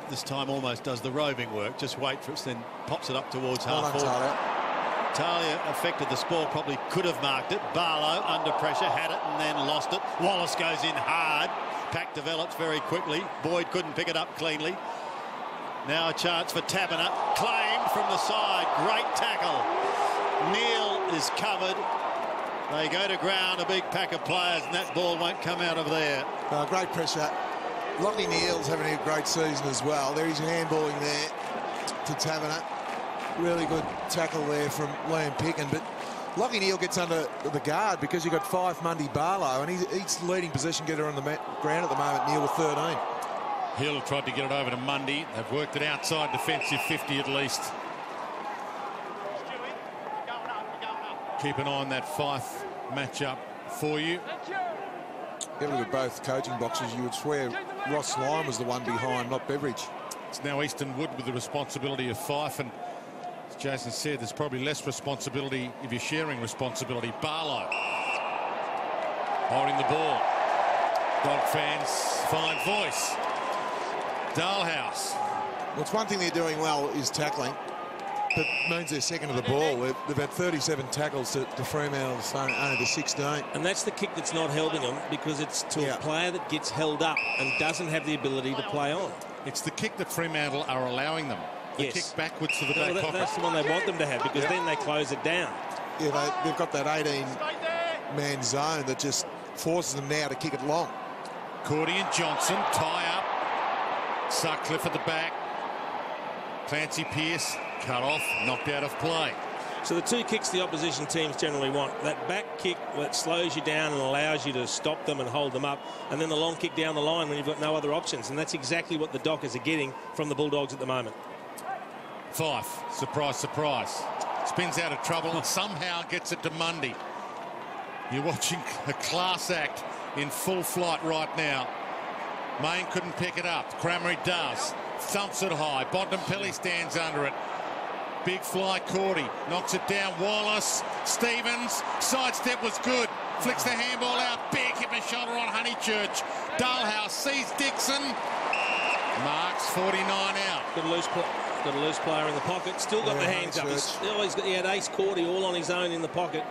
Speaker 1: this time almost does the roving work. Just wait for it, then pops it up towards half-forward. Talia affected the spoil, probably could have marked it. Barlow under pressure, had it and then lost it. Wallace goes in hard. Pack develops very quickly. Boyd couldn't pick it up cleanly. Now a chance for Taberner. Claimed from the side. Great tackle. Neal is covered. They go to ground, a big pack of players, and that ball won't come out of there.
Speaker 2: Great pressure. Lockie Neal's having a great season as well. There he's handballing there to Taberner. Really good tackle there from Liam Picken, but Lockie Neal gets under the guard because you've got Fife, Mundy, Barlow, and he's leading position getter on the ground at the moment, Neal with 13.
Speaker 4: Hill tried to get it over to Mundy. They've worked it outside defensive 50 at least. Keep an eye on that Fife matchup for you.
Speaker 2: Get a look at both coaching boxes. You would swear Ross Lyon was the one behind, not Beveridge.
Speaker 4: It's now Eastern Wood with the responsibility of Fife, and as Jason said, there's probably less responsibility if you're sharing responsibility. Barlow holding the ball. Dog fans find voice. Dalhouse.
Speaker 2: Well, it's one thing they're doing well is tackling. That means they're second to the ball. They've had 37 tackles to Fremantle, only to 16.
Speaker 3: And that's the kick that's not helping them, because it's to a player that gets held up and doesn't have the ability to play on.
Speaker 4: It's the kick that Fremantle are allowing them. The kick backwards to the back pocket.
Speaker 3: That's the one they want them to have, because then they close it down.
Speaker 2: Yeah, they've got that 18-man zone that just forces them now to kick it long.
Speaker 4: Cordy and Johnson tie up. Sutcliffe at the back. Clancy Pearce cut off, knocked out of play.
Speaker 3: So the 2 kicks the opposition teams generally want. That back kick that slows you down and allows you to stop them and hold them up, and then the long kick down the line when you've got no other options. And that's exactly what the Dockers are getting from the Bulldogs at the moment.
Speaker 4: Fife, surprise, surprise. Spins out of trouble and somehow gets it to Mundy. You're watching a class act in full flight right now. Main couldn't pick it up. Crameri does. Thumps it high. Bontempelli stands under it. Big fly, Cordy. Knocks it down. Wallace. Stevens. Sidestep was good. Flicks the handball out. Big hip and shoulder on Honeychurch. Dalhouse sees Dixon. Marks 49 out.
Speaker 3: Got a loose player in the pocket. Still got the hands up. He had Ace Cordy all on his own in the pocket.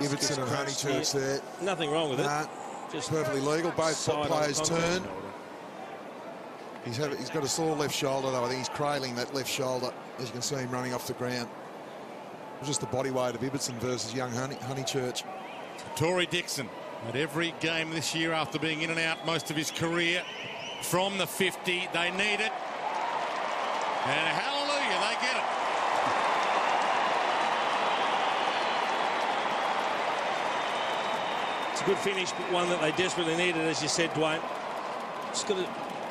Speaker 2: Ibbotson and Honeychurch there.
Speaker 3: Nothing wrong with it.
Speaker 2: Just perfectly legal. Both players turn. He's got a sore left shoulder, though. I think he's cradling that left shoulder, as you can see him running off the ground. It was just the body weight of Ibbotson versus young Honeychurch.
Speaker 4: Tory Dixon at every game this year after being in and out most of his career from the 50. They need it. And hallelujah, they get it.
Speaker 3: It's a good finish, but one that they desperately needed, as you said, Dwayne. Just got to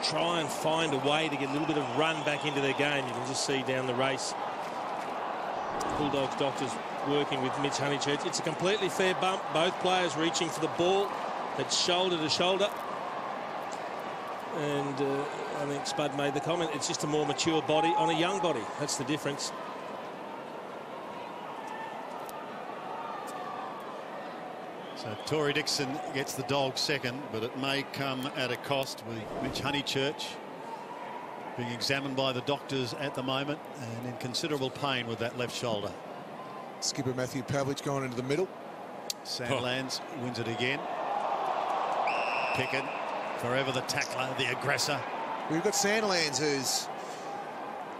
Speaker 3: try and find a way to get a little bit of run back into their game. You can just see down the race. Bulldogs doctors working with Mitch Honeychurch. It's a completely fair bump. Both players reaching for the ball. It's shoulder to shoulder. And I think Spud made the comment, it's just a more mature body on a young body. That's the difference.
Speaker 1: So Tory Dixon gets the Dogs second, but it may come at a cost, with Mitch Honeychurch being examined by the doctors at the moment and in considerable pain with that left shoulder.
Speaker 2: Skipper Matthew Pavlich going into the middle.
Speaker 1: Sandlands wins it again. Pickett, forever the tackler, the aggressor.
Speaker 2: We've got Sandlands, who's,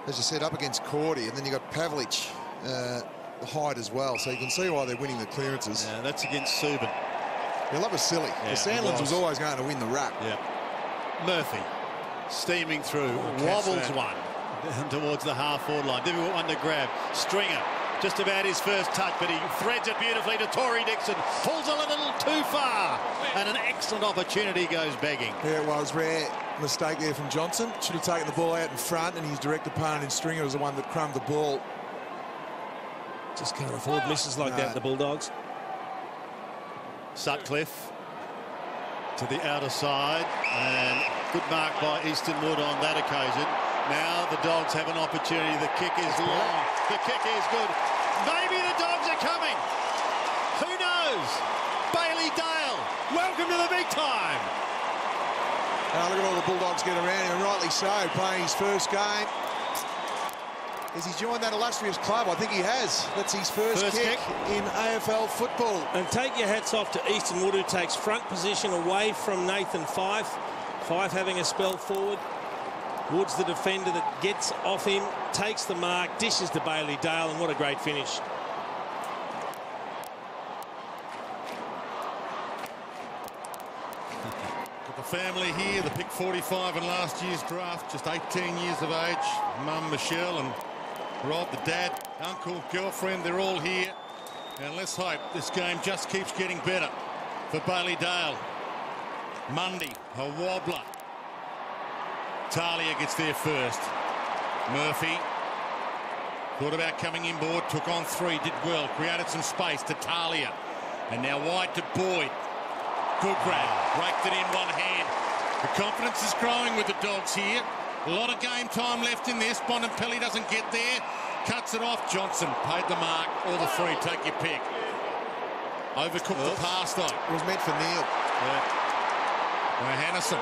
Speaker 2: as you said, up against Cordy, and then you've got Pavlich, the height as well, so you can see why they're winning the clearances.
Speaker 1: Yeah, that's against Subin.
Speaker 2: Yeah, that was silly.
Speaker 1: Yeah,
Speaker 2: Sandlands was always going to win the wrap.
Speaker 1: Yeah. Murphy steaming through, wobbles one down towards the half-forward line. Difficult one to grab. Stringer, just about his first touch, but he threads it beautifully to Tory Dixon. Pulls a little too far, and an excellent opportunity goes begging.
Speaker 2: Yeah, it was rare mistake there from Johnson. Should have taken the ball out in front, and his direct opponent in Stringer was the one that crumbed the ball.
Speaker 3: Just can't afford misses like that, the Bulldogs.
Speaker 1: Sutcliffe to the outer side, and good mark by Easton Wood on that occasion. Now the Dogs have an opportunity. The kick is long. The kick is good. Maybe the Dogs are coming. Who knows? Bailey Dale, welcome to the big time.
Speaker 2: Look at all the Bulldogs get around him, and rightly so, playing his first game. Has he joined that illustrious club? I think he has. That's his first kick in AFL football.
Speaker 3: And take your hats off to Easton Wood, who takes front position away from Nathan Fyfe. Fyfe having a spell forward. Wood's the defender that gets off him, takes the mark, dishes to Bailey Dale, and what a great finish.
Speaker 4: Got the family here, the pick 45 in last year's draft, just 18 years of age. Mum Michelle and Rod, the dad, uncle, girlfriend, they're all here. And let's hope this game just keeps getting better for Bailey Dale. Mundy, a wobbler. Talia gets there first. Murphy thought about coming inboard, took on three, did well, created some space to Talia. And now wide to Boyd. Good grab, raked it in one hand. The confidence is growing with the Dogs here. A lot of game time left in this. Bontempelli doesn't get there. Cuts it off. Johnson paid the mark. Or the free. Take your pick. Overcooked the pass, though.
Speaker 2: It was meant for Neil.
Speaker 4: Yeah. Now Hannison.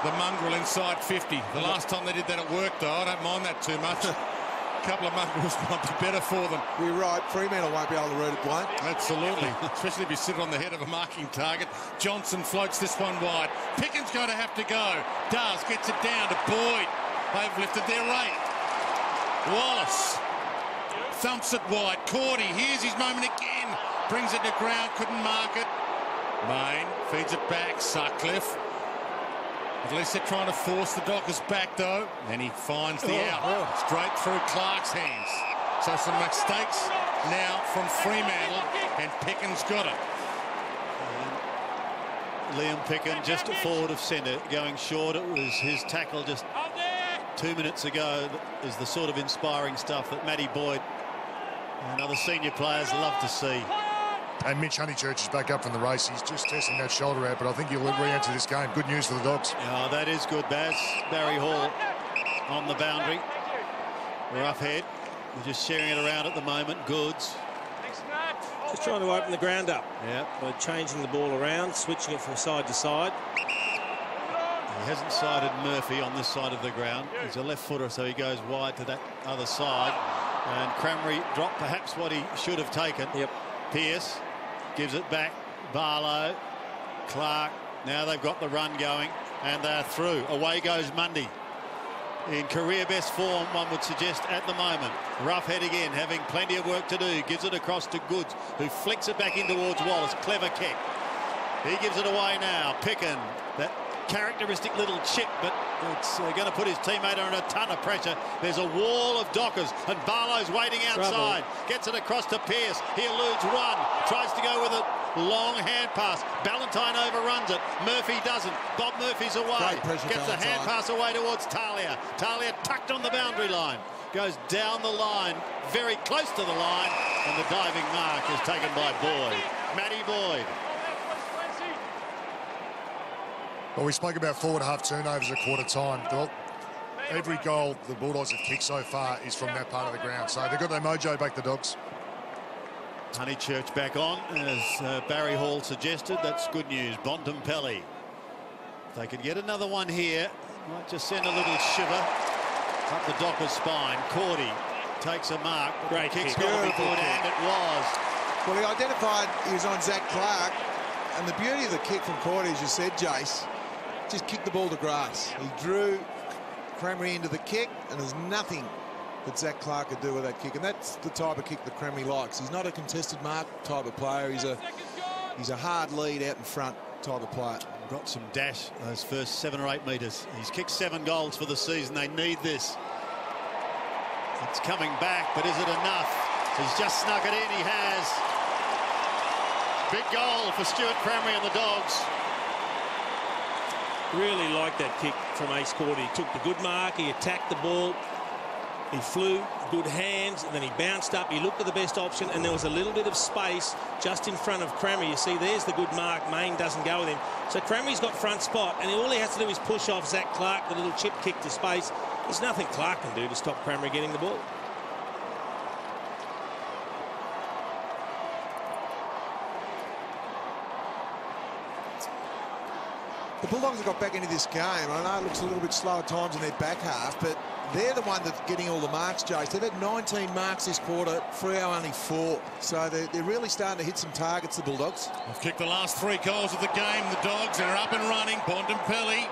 Speaker 4: The mongrel inside 50. The last time they did that, it worked, though. I don't mind that too much. A couple of mongrels might be better for them.
Speaker 2: You're right. Fremantle won't be able to read it, Dwayne.
Speaker 4: Absolutely. Especially if you sit on the head of a marking target. Johnson floats this one wide. Picken's going to have to go. Does. Gets it down to Boyd. They've lifted their rate. Wallace thumps it wide. Cordy, here's his moment again. Brings it to ground. Couldn't mark it. Main feeds it back. Sutcliffe. At least they're trying to force the Dockers back, though. And he finds the out. Straight through Clark's hands. So some mistakes now from Fremantle, and Picken's got it.
Speaker 1: Liam Picken just forward of centre, going short. It was his tackle just 2 minutes ago. Is the sort of inspiring stuff that Matty Boyd and other senior players love to see.
Speaker 5: And Mitch Honeychurch is back up from the race. He's just testing that shoulder out, but I think he'll re-enter this game. Good news for the Dogs.
Speaker 1: Oh, that is good, Baz. Barry Hall on the boundary. Rough head. We're just sharing it around at the moment. Goods.
Speaker 3: Just trying to open the ground up.
Speaker 1: Yeah.
Speaker 3: By changing the ball around, switching it from side to side.
Speaker 1: He hasn't sided Murphy on this side of the ground. He's a left footer, so he goes wide to that other side. And Crameri dropped perhaps what he should have taken.
Speaker 3: Yep.
Speaker 1: Pearce gives it back. Barlow, Clark. Now they've got the run going, and they're through. Away goes Mundy. In career best form, one would suggest at the moment. Roughhead again, having plenty of work to do. Gives it across to Goods, who flicks it back in towards Wallace. Clever kick. He gives it away now. Picken, that characteristic little chip, but it's going to put his teammate under a ton of pressure. There's a wall of Dockers, and Barlow's waiting outside. Gets it across to Pearce. He eludes one. Tries to go with it. Long hand pass. Ballantyne overruns it. Murphy doesn't. Bob Murphy's away. Gets the hand pass away towards Talia. Talia tucked on the boundary line. Goes down the line, very close to the line, and the diving mark is taken by Boyd. Matty Boyd.
Speaker 5: Well, we spoke about 4.5 turnovers at quarter time. Every goal the Bulldogs have kicked so far is from that part of the ground. So they've got their mojo back, the Dogs.
Speaker 1: Honeychurch back on, as Barry Hall suggested. That's good news. Bontempelli. If they could get another one here, might just send a little shiver up the Dockers' spine. Cordy takes a mark.
Speaker 3: Great
Speaker 1: kick's
Speaker 3: kick.
Speaker 1: got to be good, and it was.
Speaker 2: Well, he identified he was on Zach Clark, and the beauty of the kick from Cordy, as you said, Jace, just kicked the ball to grass. He drew Crameri into the kick, and there's nothing that Zach Clark could do with that kick, and that's the type of kick that Crameri likes. He's not a contested mark type of player. He's a hard lead out in front type of player.
Speaker 1: Got some dash those first 7 or 8 metres. He's kicked 7 goals for the season. They need this. It's coming back, but is it enough? He's just snuck it in. He has. Big goal for Stuart Crameri and the Dogs.
Speaker 3: Really liked that kick from Ace Cordy. He took the good mark, he attacked the ball, he flew, good hands, and then he bounced up, he looked at the best option, and there was a little bit of space just in front of Crameri. You see, there's the good mark. Main doesn't go with him. So Crameri's got front spot, and all he has to do is push off Zach Clark, the little chip kick to space. There's nothing Clark can do to stop Crameri getting the ball.
Speaker 2: The Bulldogs have got back into this game. I know it looks a little bit slow at times in their back half, but they're the one that's getting all the marks, Jace. They've had 19 marks this quarter, Freo only 4. So they're really starting to hit some targets, the Bulldogs.
Speaker 4: They've kicked the last 3 goals of the game. The Dogs are up and running. Bontempelli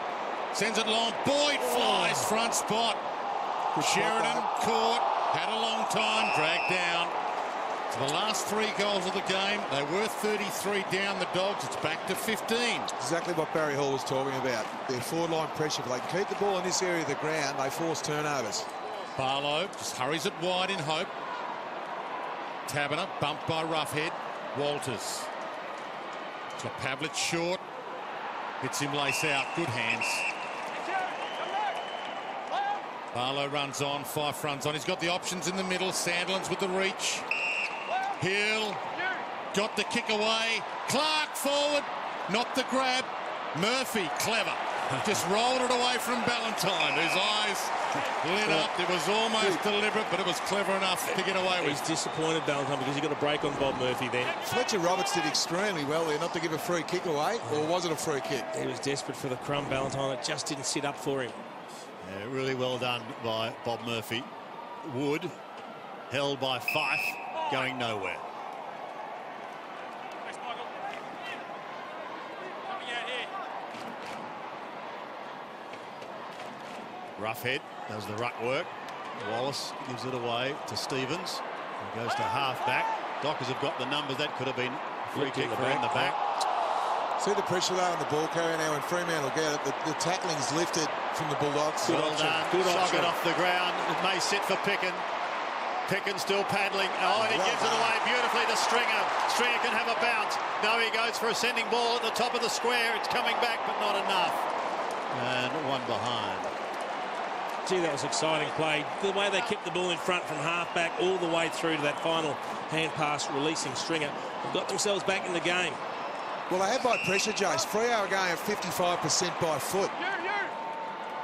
Speaker 4: sends it long. Boyd flies front spot. Sheridan caught, had a long time, dragged down. The last 3 goals of the game, they were 33 down, the Dogs. It's back to 15.
Speaker 2: Exactly what Barry Hall was talking about. Their forward-line pressure. If they can keep the ball in this area of the ground, they force turnovers.
Speaker 4: Barlow just hurries it wide in hope. Taberner bumped by Roughhead. Walters. So Pavlich short. Hits him lace out. Good hands. Barlow runs on. Fife runs on. He's got the options in the middle. Sandlin's with the reach. Hill got the kick away. Clark forward, not the grab. Murphy, clever. Just rolled it away from Ballantyne, whose eyes lit up. It was almost deliberate, but it was clever enough to get away with.
Speaker 3: He's disappointed, Ballantyne, because he got a break on Bob Murphy then.
Speaker 2: Fletcher Roberts did extremely well there not to give a free kick away, or was it a free kick?
Speaker 3: He was desperate for the crumb, Ballantyne. It just didn't sit up for him.
Speaker 1: Yeah, really well done by Bob Murphy. Wood held by Fife. Going nowhere. Roughhead does the ruck work. Wallace gives it away to Stevens. He goes to half-back. Dockers have got the numbers. That could have been a free kick for in the back.
Speaker 2: See the pressure though on the ball carrier now, and Fremantle get it. The tackling's lifted from the Bulldogs.
Speaker 1: Well done. Good option. Off the ground. It may sit for Picken. Picken still paddling. Oh, and he gives it away beautifully to Stringer. Stringer can have a bounce. No, he goes for a sending ball at the top of the square. It's coming back, but not enough. And one behind.
Speaker 3: Gee, that was exciting play. The way they kept the ball in front from half-back all the way through to that final hand pass, releasing Stringer. They've got themselves back in the game.
Speaker 2: Well, they have by pressure, Jace. Freo are going at 55% by foot.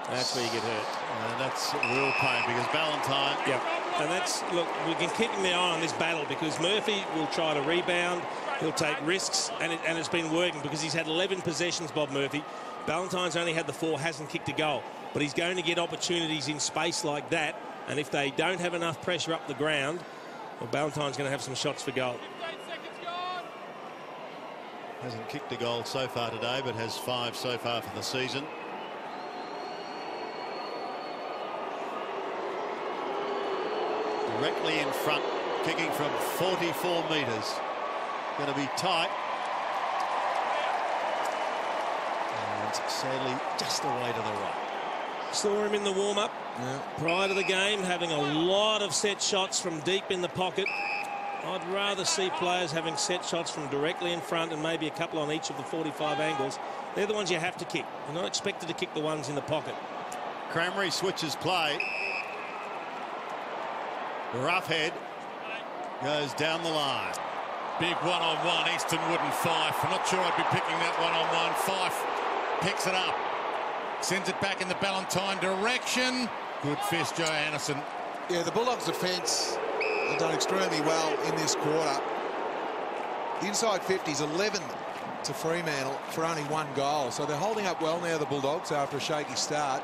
Speaker 3: That's where you get hurt.
Speaker 1: And that's real pain because Ballantyne...
Speaker 3: Yeah. And that's, look, we can keep the eye on this battle because Murphy will try to rebound. He'll take risks, and it's been working because he's had 11 possessions, Bob Murphy. Ballantyne's only had the 4, hasn't kicked a goal. But he's going to get opportunities in space like that, and if they don't have enough pressure up the ground, well, Ballantyne's going to have some shots for goal.
Speaker 1: Hasn't kicked a goal so far today, but has 5 so far for the season. Directly in front, kicking from 44 metres. Going to be tight. And sadly, just away to the right.
Speaker 3: Saw him in the warm-up prior to the game, having a lot of set shots from deep in the pocket. I'd rather see players having set shots from directly in front and maybe a couple on each of the 45 angles. They're the ones you have to kick. You're not expected to kick the ones in the pocket.
Speaker 1: Cranberry switches play. Roughhead goes down the line.
Speaker 4: Big one-on-one, Easton Wood and Fife. I'm not sure I'd be picking that one-on-one. Fife picks it up. Sends it back in the Ballantyne direction. Good fist, Johannesson.
Speaker 2: Yeah, the Bulldogs' defence have done extremely well in this quarter. The inside 50s, 11 to Fremantle for only 1 goal. So they're holding up well now, the Bulldogs, after a shaky start.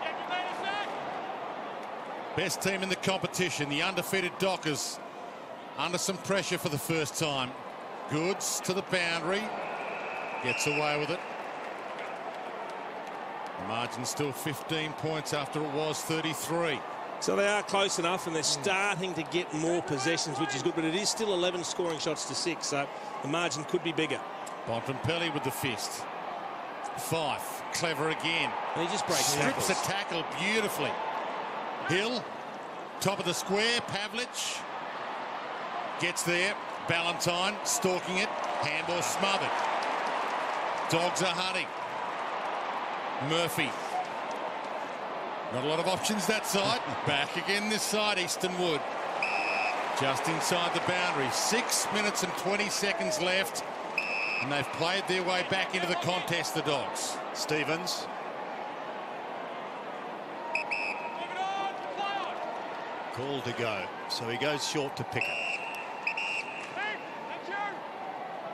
Speaker 4: Best team in the competition, the undefeated Dockers, under some pressure for the first time. Goods to the boundary. Gets away with it. The margin's still 15 points after it was 33.
Speaker 3: So they are close enough, and they're starting to get more possessions, which is good, but it is still 11 scoring shots to 6, so the margin could be bigger.
Speaker 4: Bontempelli with the fist. Fife, clever again.
Speaker 3: And he just breaks
Speaker 4: Strips a tackle beautifully. Hill, top of the square, Pavlich gets there. Ballantyne stalking it. Handball smothered. Dogs are hunting. Murphy. Not a lot of options that side. Back again this side, Easton Wood. Just inside the boundary. 6 minutes and 20 seconds left. And they've played their way back into the contest, the Dogs.
Speaker 1: Stevens. Call to go. So he goes short to Pickett.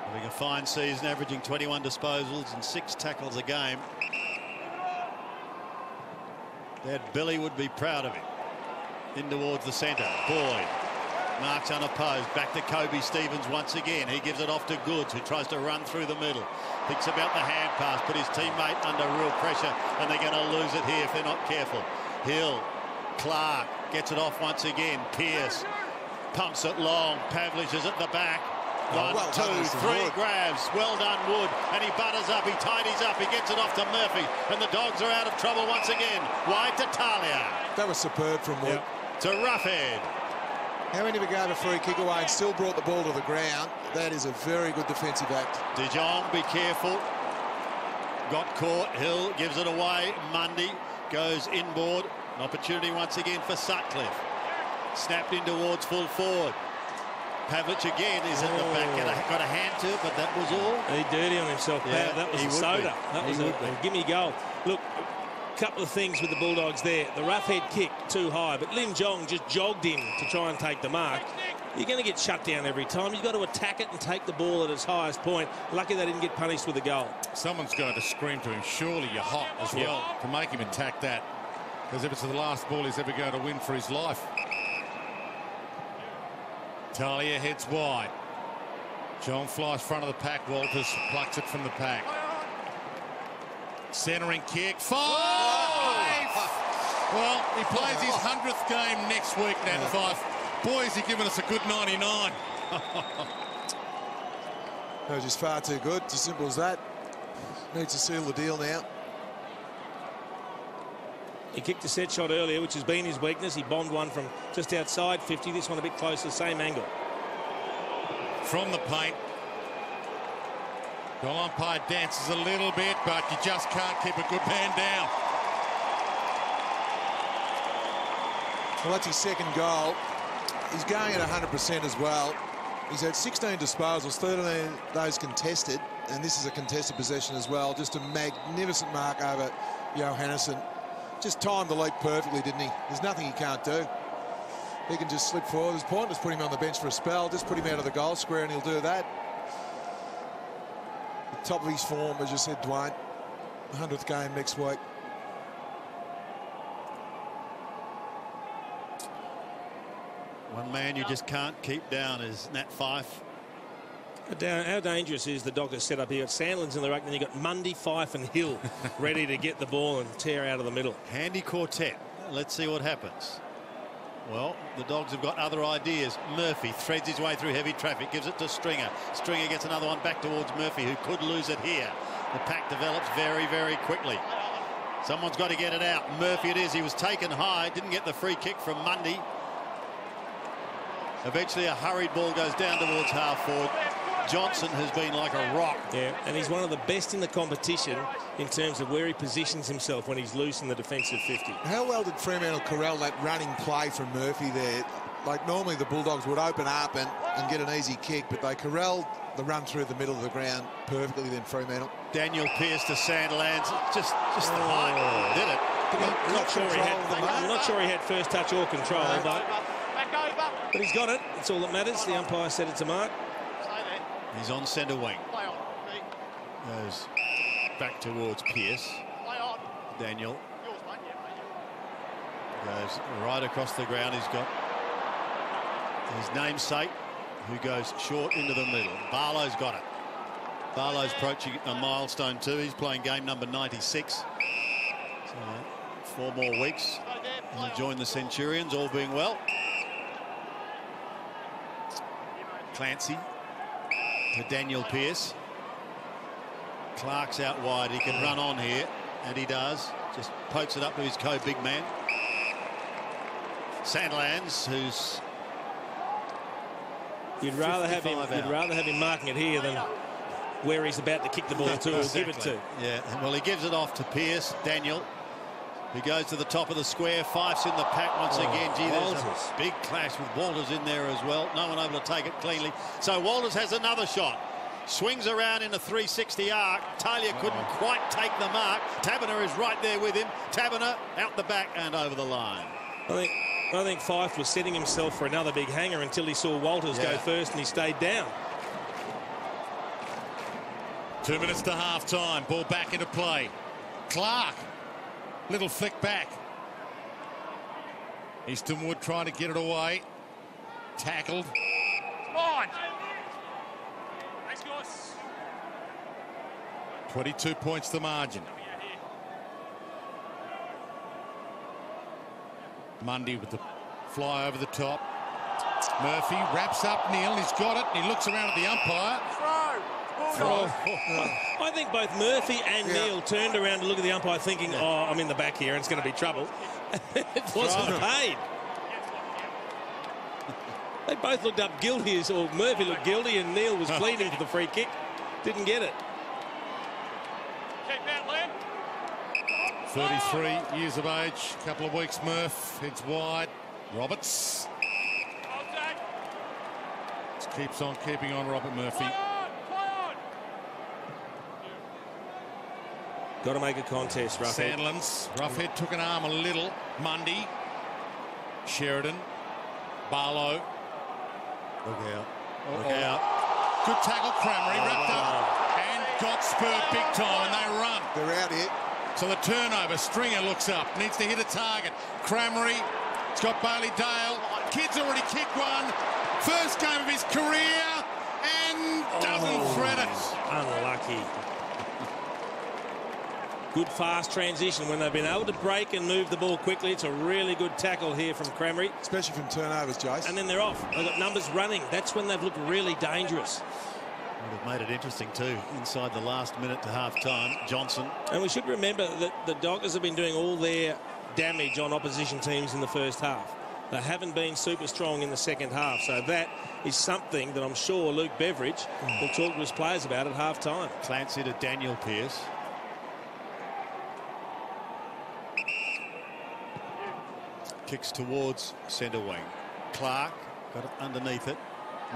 Speaker 1: Having a fine season, averaging 21 disposals and 6 tackles a game. That Billy would be proud of him. In towards the centre. Boyd marks unopposed. Back to Kobe Stevens once again. He gives it off to Goods, who tries to run through the middle. Thinks about the hand pass, put his teammate under real pressure, and they're going to lose it here if they're not careful. Hill, Clark gets it off once again. Pearce pumps it long. Pavlich is at the back. 1, 2, 3 grabs. Well done, Wood. And he butters up. He tidies up. He gets it off to Murphy. And the Dogs are out of trouble once again. Wide to Talia.
Speaker 2: That was superb from Wood.
Speaker 1: To Roughhead.
Speaker 2: How many of gave a free kick away and still brought the ball to the ground? That is a very good defensive act.
Speaker 1: De Jong, be careful. Got caught. Hill gives it away. Mundy goes inboard. An opportunity once again for Sutcliffe. Snapped in towards full forward. Pavlich again is at the back. Got a hand to it, but that was all.
Speaker 3: He dirty on himself.
Speaker 1: Yeah,
Speaker 3: that was a soda. That was a gimme goal. Look, a couple of things with the Bulldogs there. The Roughhead kick too high, but Lin Jong just jogged in to try and take the mark. You're going to get shut down every time. You've got to attack it and take the ball at its highest point. Lucky they didn't get punished with a goal.
Speaker 4: Someone's going to scream to him, surely you're hot as well, to make him attack that. Because if it's the last ball he's ever going to win for his life. Talia heads wide. John flies front of the pack. Walters plucks it from the pack. Centering kick. Fife! Well, he plays his 100th game next week, Nat Fife. Boy, is he giving us a good 99.
Speaker 2: That was just far too good. It's as simple as that. Needs to seal the deal now.
Speaker 3: He kicked a set shot earlier, which has been his weakness. He bombed one from just outside 50. This one a bit closer, same angle.
Speaker 4: From the paint. Goal umpire dances a little bit, but you just can't keep a good man down.
Speaker 2: Well, that's his second goal. He's going at 100% as well. He's had 16 disposals, 13 of those contested, and this is a contested possession as well. Just a magnificent mark over Johannesson. Just timed the leap perfectly, didn't he? There's nothing he can't do. He can just slip forward. There's pointless putting him on the bench for a spell. Just put him out of the goal square and he'll do that. The top of his form, as you said, Dwayne. 100th game next week.
Speaker 1: One man you just can't keep down is Nat Fife.
Speaker 3: How dangerous is the Dockers set up here? Sandlin's in the ruck, and then you've got Mundy, Fife and Hill ready to get the ball and tear out of the middle.
Speaker 1: Handy quartet. Let's see what happens. Well, the Dogs have got other ideas. Murphy threads his way through heavy traffic, gives it to Stringer. Stringer gets another one back towards Murphy, who could lose it here. The pack develops very, very quickly. Someone's got to get it out. Murphy it is. He was taken high, didn't get the free kick from Mundy. Eventually a hurried ball goes down towards half forward. Johnson has been like a rock.
Speaker 3: Yeah, and he's one of the best in the competition in terms of where he positions himself when he's loose in the defensive 50.
Speaker 2: How well did Fremantle corral that running play from Murphy there? Like, normally the Bulldogs would open up and get an easy kick, but they corralled the run through the middle of the ground perfectly then, Fremantle.
Speaker 1: Daniel Pearce to Sandlands. Just the height did it.
Speaker 3: I'm not sure he had first touch or control, but he's got it. That's all that matters. The umpire said it's a mark.
Speaker 1: He's on centre wing. Goes back towards Pearce. Daniel goes right across the ground. He's got his namesake, who goes short into the middle. Barlow's got it. Barlow's approaching a milestone too. He's playing game number 96. So 4 more weeks. He'll join the Centurions, all being well. Clancy to Daniel Pearce. Clark's out wide. He can run on here, and he does. Just pokes it up to his co-big man. Sandlands, who's
Speaker 3: you'd rather have him marking it here than where he's about to kick the ball to or give it to.
Speaker 1: Yeah, well, he gives it off to Pearce, Daniel, who goes to the top of the square. Fife's in the pack once again. Gee, there's a big clash with Walters in there as well. No one able to take it cleanly. So Walters has another shot. Swings around in a 360 arc. Talia couldn't quite take the mark. Taberner is right there with him. Taberner out the back and over the line.
Speaker 3: I think Fife was setting himself for another big hanger until he saw Walters go first and he stayed down.
Speaker 4: 2 minutes to half time. Ball back into play. Clark. Little flick back. Eastonwood trying to get it away. Tackled. On. 22 points the margin. Mundy with the fly over the top. Murphy wraps up Neil. He's got it. And he looks around at the umpire.
Speaker 3: I think both Murphy and Neil turned around to look at the umpire thinking, oh, I'm in the back here and it's going to be trouble. It wasn't paid. They both looked up guilty, or Murphy looked guilty and Neil was pleading for the free kick. Didn't get it.
Speaker 4: 33 years of age, couple of weeks. Murph heads wide. Roberts just keeps on keeping on. Robert Murphy.
Speaker 3: Got to make a contest, Roughhead.
Speaker 4: Sandlands. Roughhead took an arm a little. Mundy. Sheridan. Barlow.
Speaker 1: Look out. Look out.
Speaker 4: Good tackle, Crammery. Wrapped up and got spurred big time, and they run.
Speaker 2: They're out here.
Speaker 4: So the turnover. Stringer looks up. Needs to hit a target. Crammery. It's got Bailey Dale. Kid's already kicked one. First game of his career. And doesn't thread it.
Speaker 3: Unlucky. Good fast transition when they've been able to break and move the ball quickly. It's a really good tackle here from Crammery.
Speaker 2: Especially from turnovers, Jace.
Speaker 3: And then they're off. They've got numbers running. That's when they've looked really dangerous.
Speaker 1: Would have made it interesting too inside the last minute to half time. Johnson.
Speaker 3: And we should remember that the Dockers have been doing all their damage on opposition teams in the first half. They haven't been super strong in the second half. So that is something that I'm sure Luke Beveridge will talk to his players about at half time.
Speaker 1: Clancy to Daniel Pearce. Kicks towards centre wing. Clark got it underneath it.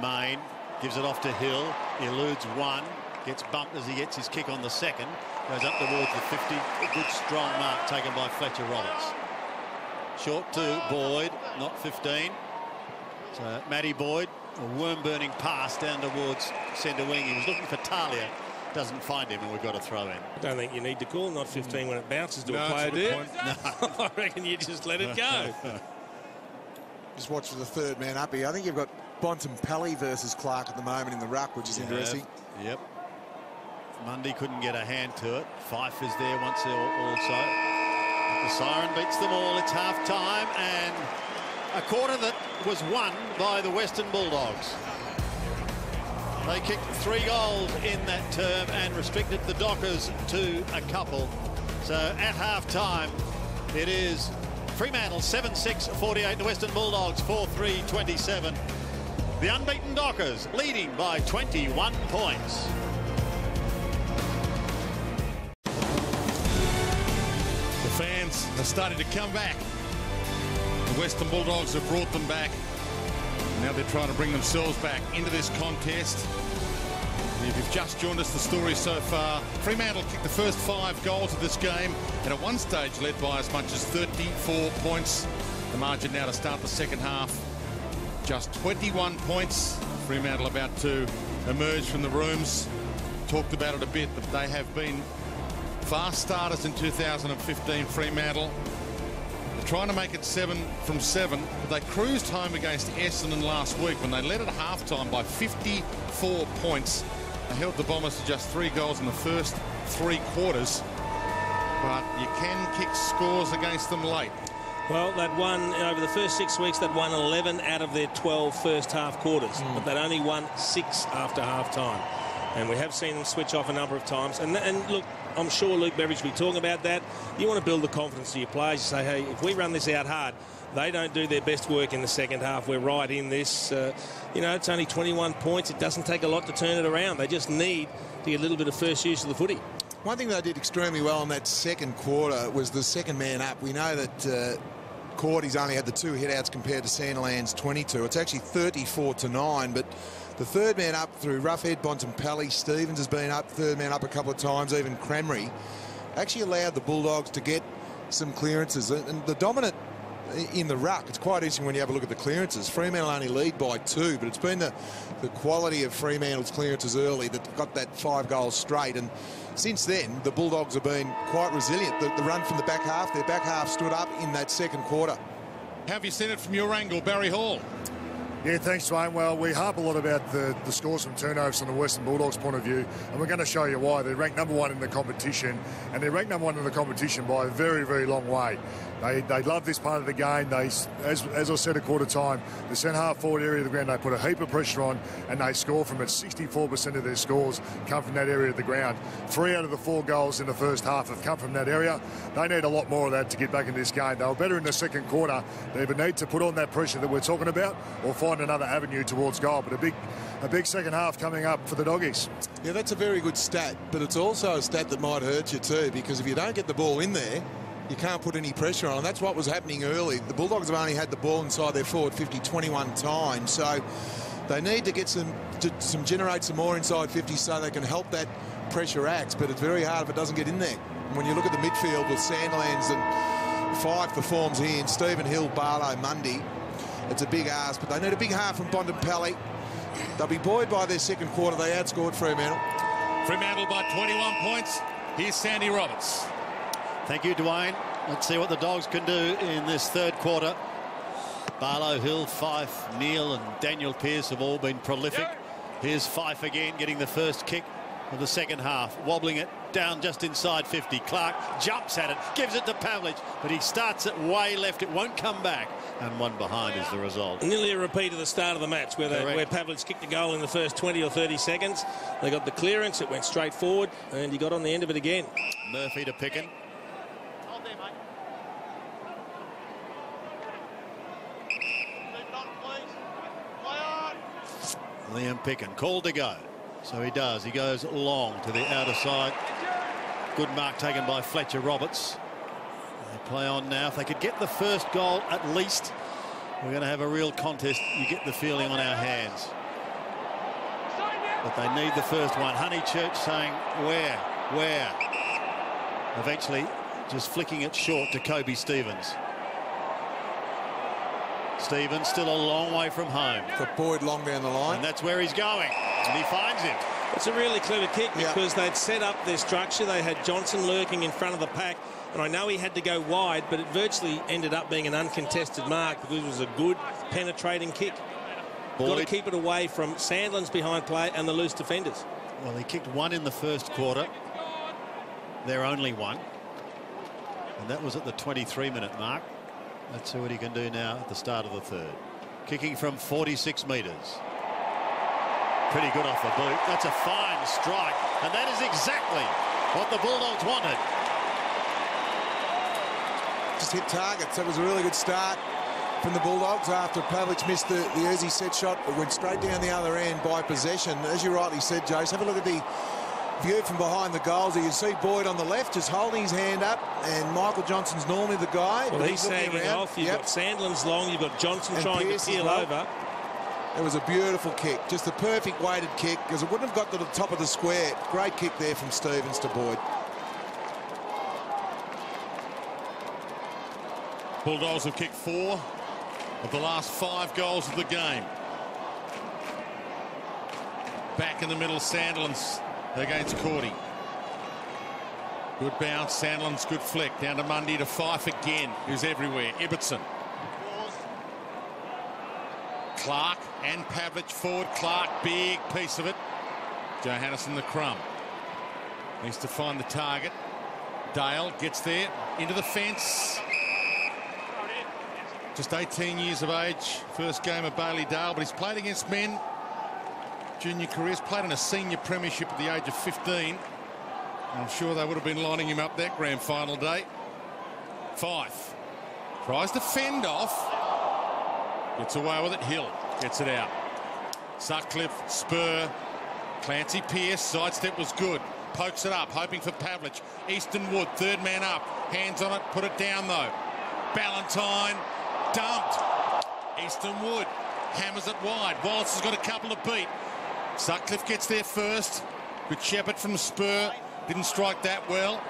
Speaker 1: Main gives it off to Hill. He eludes one. Gets bumped as he gets his kick on the second. Goes up towards the 50. A good strong mark taken by Fletcher Roberts. Short to Boyd. Not 15. So Matty Boyd. A worm-burning pass down towards centre wing. He was looking for Talia. Doesn't find him, and we've got to throw in.
Speaker 3: I don't think you need to call not 15 when it bounces to a player, do you? No. I reckon you just let it go.
Speaker 2: Just watch for the third man up here. I think you've got Bontempelli versus Clark at the moment in the ruck, which is interesting.
Speaker 1: Yep. Mundy couldn't get a hand to it. Fife is there once also. The siren beats them all. It's half-time and a quarter that was won by the Western Bulldogs. They kicked 3 goals in that term and restricted the Dockers to a couple. So at half-time, it is Fremantle 7-6-48. The Western Bulldogs 4-3-27. The unbeaten Dockers leading by 21 points.
Speaker 4: The fans are starting to come back. The Western Bulldogs have brought them back. Now they're trying to bring themselves back into this contest. If you've just joined us, the story so far, Fremantle kicked the first 5 goals of this game and at one stage led by as much as 34 points. The margin now to start the second half, just 21 points. Fremantle about to emerge from the rooms. Talked about it a bit, but they have been fast starters in 2015, Fremantle. They're trying to make it 7 from 7, but they cruised home against Essendon last week when they led at half-time by 54 points. They held the Bombers to just 3 goals in the first 3 quarters, but you can kick scores against them late.
Speaker 3: Well, they'd won over the first 6 weeks. They'd won 11 out of their 12 first half quarters, but they'd only won 6 after half-time. And we have seen them switch off a number of times. And look, I'm sure Luke Beveridge will be talking about that. You want to build the confidence of your players. You say, hey, if we run this out hard, they don't do their best work in the second half. We're right in this. You know, it's only 21 points. It doesn't take a lot to turn it around. They just need to get a little bit of first use of the footy.
Speaker 2: One thing they did extremely well in that second quarter was the second man up. We know that Cordy's only had the 2 hit-outs compared to Sandiland's 22. It's actually 34-9, but the third man up through Roughhead, Bontempelli, Stevens has been up, third man up a couple of times, even Cranmery, actually allowed the Bulldogs to get some clearances. And the dominant in the ruck, it's quite interesting when you have a look at the clearances. Fremantle only lead by 2, but it's been the quality of Fremantle's clearances early that got that 5 goals straight. And since then, the Bulldogs have been quite resilient. The run from the back half, their back half stood up in that second quarter.
Speaker 4: How have you seen it from your angle, Barry Hall?
Speaker 5: Yeah, thanks, Wayne. Well, we harp a lot about the scores from turnovers from the Western Bulldogs' point of view, and we're going to show you why. They're ranked #1 in the competition, and they're ranked #1 in the competition by a very, very long way. They love this part of the game. They, as I said a quarter time, the centre half forward area of the ground, they put a heap of pressure on, and they score from it. 64% of their scores come from that area of the ground. 3 out of the 4 goals in the first half have come from that area. They need a lot more of that to get back in this game. They were better in the second quarter. They either need to put on that pressure that we're talking about or find another avenue towards goal. But a big second half coming up for the Doggies.
Speaker 2: Yeah, that's a very good stat, but it's also a stat that might hurt you too, because if you don't get the ball in there, you can't put any pressure on. And that's what was happening early. The Bulldogs have only had the ball inside their forward 50 21 times, so they need to get generate some more inside 50 so they can help that pressure act, but it's very hard if it doesn't get in there. And when you look at the midfield with Sandilands and 5 performs here in Stephen Hill, Barlow, Mundy, it's a big ask, but they need a big half from Bontempelli. They'll be buoyed by their second quarter. They outscored Fremantle.
Speaker 4: Fremantle by 21 points. Here's Sandy Roberts.
Speaker 1: Thank you, Dwayne. Let's see what the Dogs can do in this third quarter. Barlow, Hill, Fife, Neal and Daniel Pearce have all been prolific. Here's Fife again getting the first kick of the second half, wobbling it down just inside 50. Clark jumps at it, gives it to Pavlich, but he starts it way left. It won't come back, and 1 behind is the result.
Speaker 3: Nearly a repeat of the start of the match where Pavlich kicked a goal in the first 20 or 30 seconds. They got the clearance, it went straight forward, and he got on the end of it again.
Speaker 1: Murphy to Picken. Liam Picken called to go, so he does. He goes long to the outer side. Good mark taken by Fletcher Roberts. They play on now. If they could get the first goal at least, we're going to have a real contest. You get the feeling on our hands. But they need the first one. Honeychurch saying where? Eventually just flicking it short to Kobe Stevens. Stevens still a long way from home.
Speaker 2: For Boyd long down the line.
Speaker 1: And that's where he's going. And he finds him.
Speaker 3: It's a really clever kick because they'd set up their structure. They had Johnson lurking in front of the pack. And I know he had to go wide, but it virtually ended up being an uncontested mark because it was a good penetrating kick. Got to keep it away from Sandlin's behind play and the loose defenders.
Speaker 1: Well, he kicked one in the first quarter. They're only one. And that was at the 23-minute mark. Let's see what he can do now at the start of the third. Kicking from 46 metres. Pretty good off the boot. That's a fine strike. And that is exactly what the Bulldogs wanted.
Speaker 2: Just hit targets. That was a really good start from the Bulldogs after Pavlich missed the easy set shot. It went straight down the other end by possession. As you rightly said, Jace, have a look at the view from behind the goals. You see Boyd on the left just holding his hand up, and Michael Johnson's normally the guy.
Speaker 3: Well, he's sagging off. You've got Sandlin's long. You've got Johnson and trying Pierce to peel over.
Speaker 2: It was a beautiful kick, just a perfect weighted kick, because it wouldn't have got to the top of the square. Great kick there from Stevens to Boyd.
Speaker 4: Bulldogs have kicked 4 of the last 5 goals of the game. Back in the middle, Sandlin's against Cordy. Good bounce, Sandlin's good flick. Down to Mundy to Fife again, who's everywhere. Ibbotson. Clark and Pavlich forward. Clark, big piece of it. Johannisen the crumb. Needs to find the target. Dale gets there, into the fence. Just 18 years of age, first game of Bailey Dale, but he's played against men. Junior careers, played in a senior premiership at the age of 15. I'm sure they would have been lining him up that grand final day. Fife tries to fend off. Gets away with it. Hill gets it out. Sutcliffe, Spur. Clancy Pearce, sidestep was good. Pokes it up, hoping for Pavlich. Easton Wood, third man up. Hands on it, put it down though. Ballantyne, dumped. Easton Wood hammers it wide. Wallace has got a couple to beat. Sutcliffe gets there first. Good shepherd from Spur. Didn't strike that well.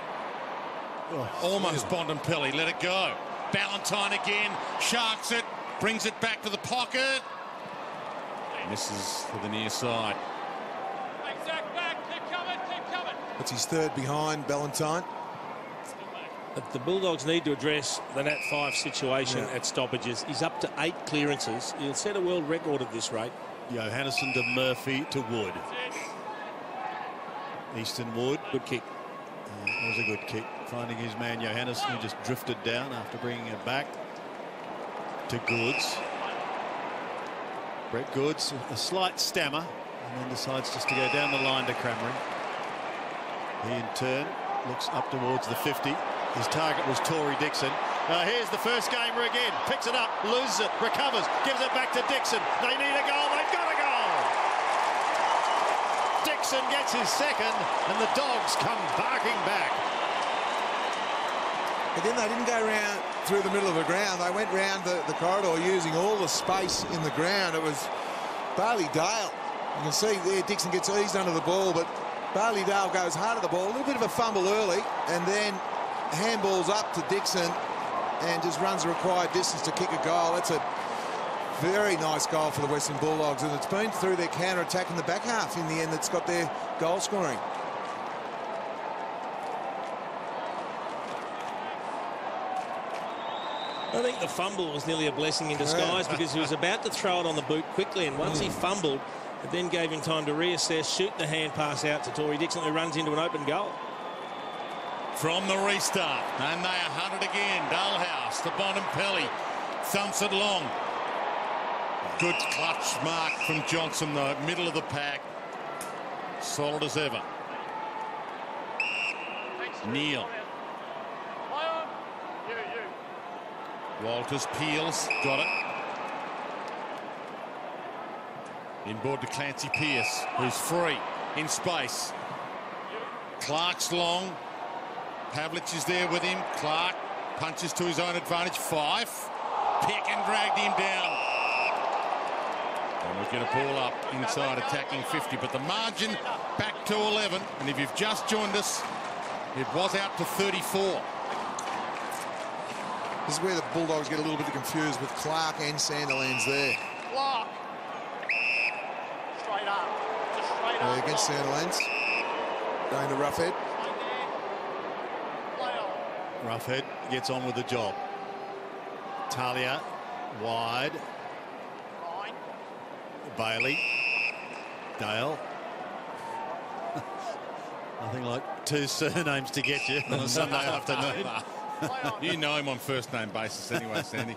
Speaker 4: Almost Bontempelli let it go. Ballantyne again, sharks it, brings it back to the pocket. Misses to the near side.
Speaker 2: That's his third behind Ballantyne.
Speaker 3: The Bulldogs need to address the Nat 5 situation at stoppages. He's up to 8 clearances. He'll set a world record at this rate.
Speaker 1: Johannisen to Murphy to Wood. Easton Wood.
Speaker 3: Good kick.
Speaker 1: That was a good kick. Finding his man Johannisen, who just drifted down after bringing it back to Goods. Brett Goods, a slight stammer, and then decides just to go down the line to Crameri. He in turn looks up towards the 50. His target was Tory Dixon. Here's the first gamer again. Picks it up, loses it, recovers, gives it back to Dixon. They need a goal. They've got a goal. Dixon gets his second, and the Dogs come barking back.
Speaker 2: Again, they didn't go round through the middle of the ground. They went round the corridor using all the space in the ground. It was Bailey Dale. You can see there Dixon gets eased under the ball, but Bailey Dale goes hard at the ball. A little bit of a fumble early, and then handballs up to Dixon and just runs the required distance to kick a goal. That's a very nice goal for the Western Bulldogs, and it's been through their counter-attack in the back half in the end that's got their goal scoring.
Speaker 3: I think the fumble was nearly a blessing in disguise because he was about to throw it on the boot quickly, and once he fumbled, it then gave him time to reassess, shoot the hand pass out to Tory Dixon, who runs into an open goal.
Speaker 4: From the restart, and they are hunted again. Dalehouse to Bontempelli, thumps it long. Good clutch mark from Johnson, though, middle of the pack. Solid as ever. Neal. Walters peels, got it. Inboard to Clancy Pearce, who's free, in space. Clark's long. Pavlich is there with him. Clark punches to his own advantage. Fife. Pick and dragged him down. And we're going to pull up inside attacking 50. But the margin back to 11. And if you've just joined us, it was out to 34.
Speaker 2: This is where the Bulldogs get a little bit confused with Clark and Sandilands there.
Speaker 6: Clark. Straight up. Just straight up.
Speaker 2: Against Sandilands. Going to Roughhead.
Speaker 1: Roughhead gets on with the job. Talia wide. Bailey. Dale. Nothing like two surnames to get you on a Sunday afternoon.
Speaker 4: You know him on first name basis anyway, Sandy.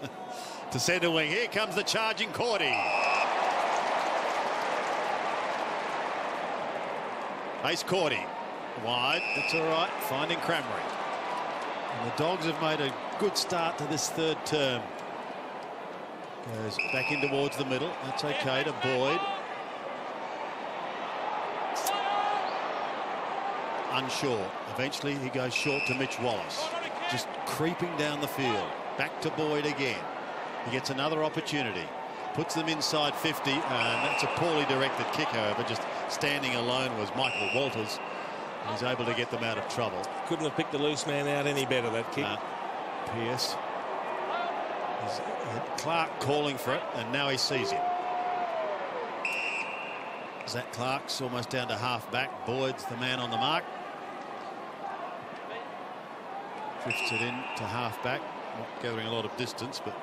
Speaker 1: To centre wing. Here comes the charging Cordy. Ace Cordy. Wide. It's all right. Finding Cranberry. And the Dogs have made a good start to this third term. Goes back in towards the middle. That's okay to Boyd. Unsure. Eventually he goes short to Mitch Wallace. Just creeping down the field. Back to Boyd again. He gets another opportunity. Puts them inside 50, and that's a poorly directed kick, however. Just standing alone was Michael Walters. He's able to get them out of trouble.
Speaker 3: Couldn't have picked the loose man out any better, that kick.
Speaker 1: Pearce. Clark calling for it, and now he sees him. Zach Clark's almost down to half back. Boyd's the man on the mark. Drifts it in to half back. Not gathering a lot of distance, but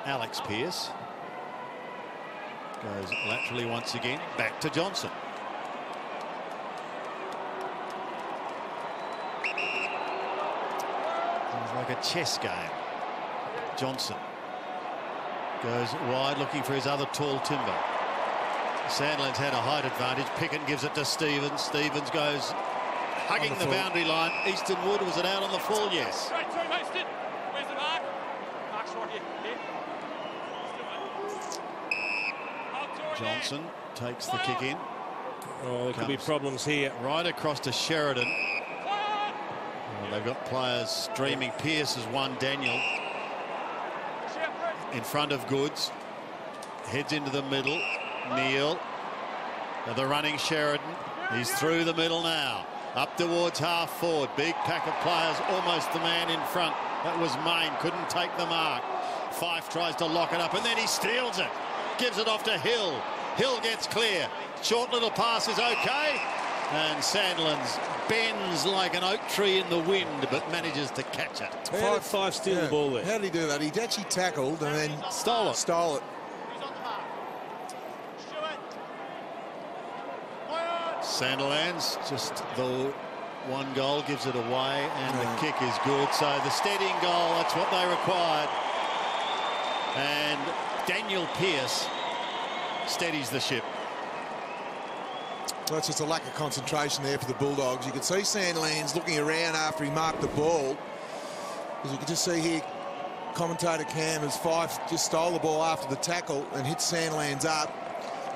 Speaker 1: Alex Pearce goes laterally once again. Back to Johnson. It's like a chess game. Johnson goes wide looking for his other tall timber. Sandlin's had a height advantage. Pickett gives it to Stevens. Stevens goes hugging the boundary line. Easton Wood, was it out on the full? Yes.
Speaker 6: Right through, Easton. Where's the mark? Mark's right here.
Speaker 1: Johnson takes the kick in.
Speaker 3: Oh, there could be problems here.
Speaker 1: Right across to Sheridan. Oh, they've got players streaming. Pearce has won. Daniel in front of Goods. Heads into the middle. Neal. The running Sheridan. He's through the middle now. Up towards half forward. Big pack of players. Almost the man in front. That was Main. Couldn't take the mark. Fife tries to lock it up, and then he steals it. Gives it off to Hill. Hill gets clear. Short little pass is okay. And Sandlands bends like an oak tree in the wind, but manages to catch it.
Speaker 3: Fife steal the ball there.
Speaker 2: How did he do that? He'd actually tackled and then
Speaker 1: Stole it.
Speaker 2: Stole it.
Speaker 1: Sandilands, just the one goal gives it away, and the kick is good. So the steadying goal, that's what they required. And Daniel Pearce steadies the ship.
Speaker 2: Well, that's just a lack of concentration there for the Bulldogs. You could see Sandlands looking around after he marked the ball. As you can just see here, commentator Cam, as Fife just stole the ball after the tackle and hit Sandlands up.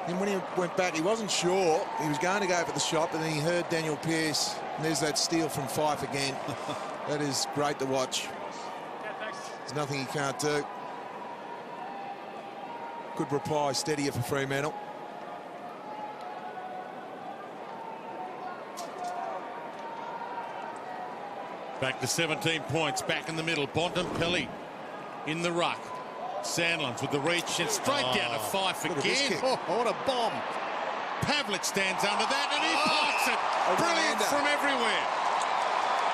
Speaker 2: And when he went back, he wasn't sure. He was going to go for the shot, but then he heard Daniel Pearce. And there's that steal from Fife again. That is great to watch. There's nothing he can't do. Good reply, steadier for Fremantle.
Speaker 4: Back to 17 points, back in the middle. Bontempelli in the ruck. Sandlands with the reach and straight down to Fife again.
Speaker 1: Oh, what a bomb.
Speaker 4: Pavlich stands under that and he parks it. Brilliant from everywhere.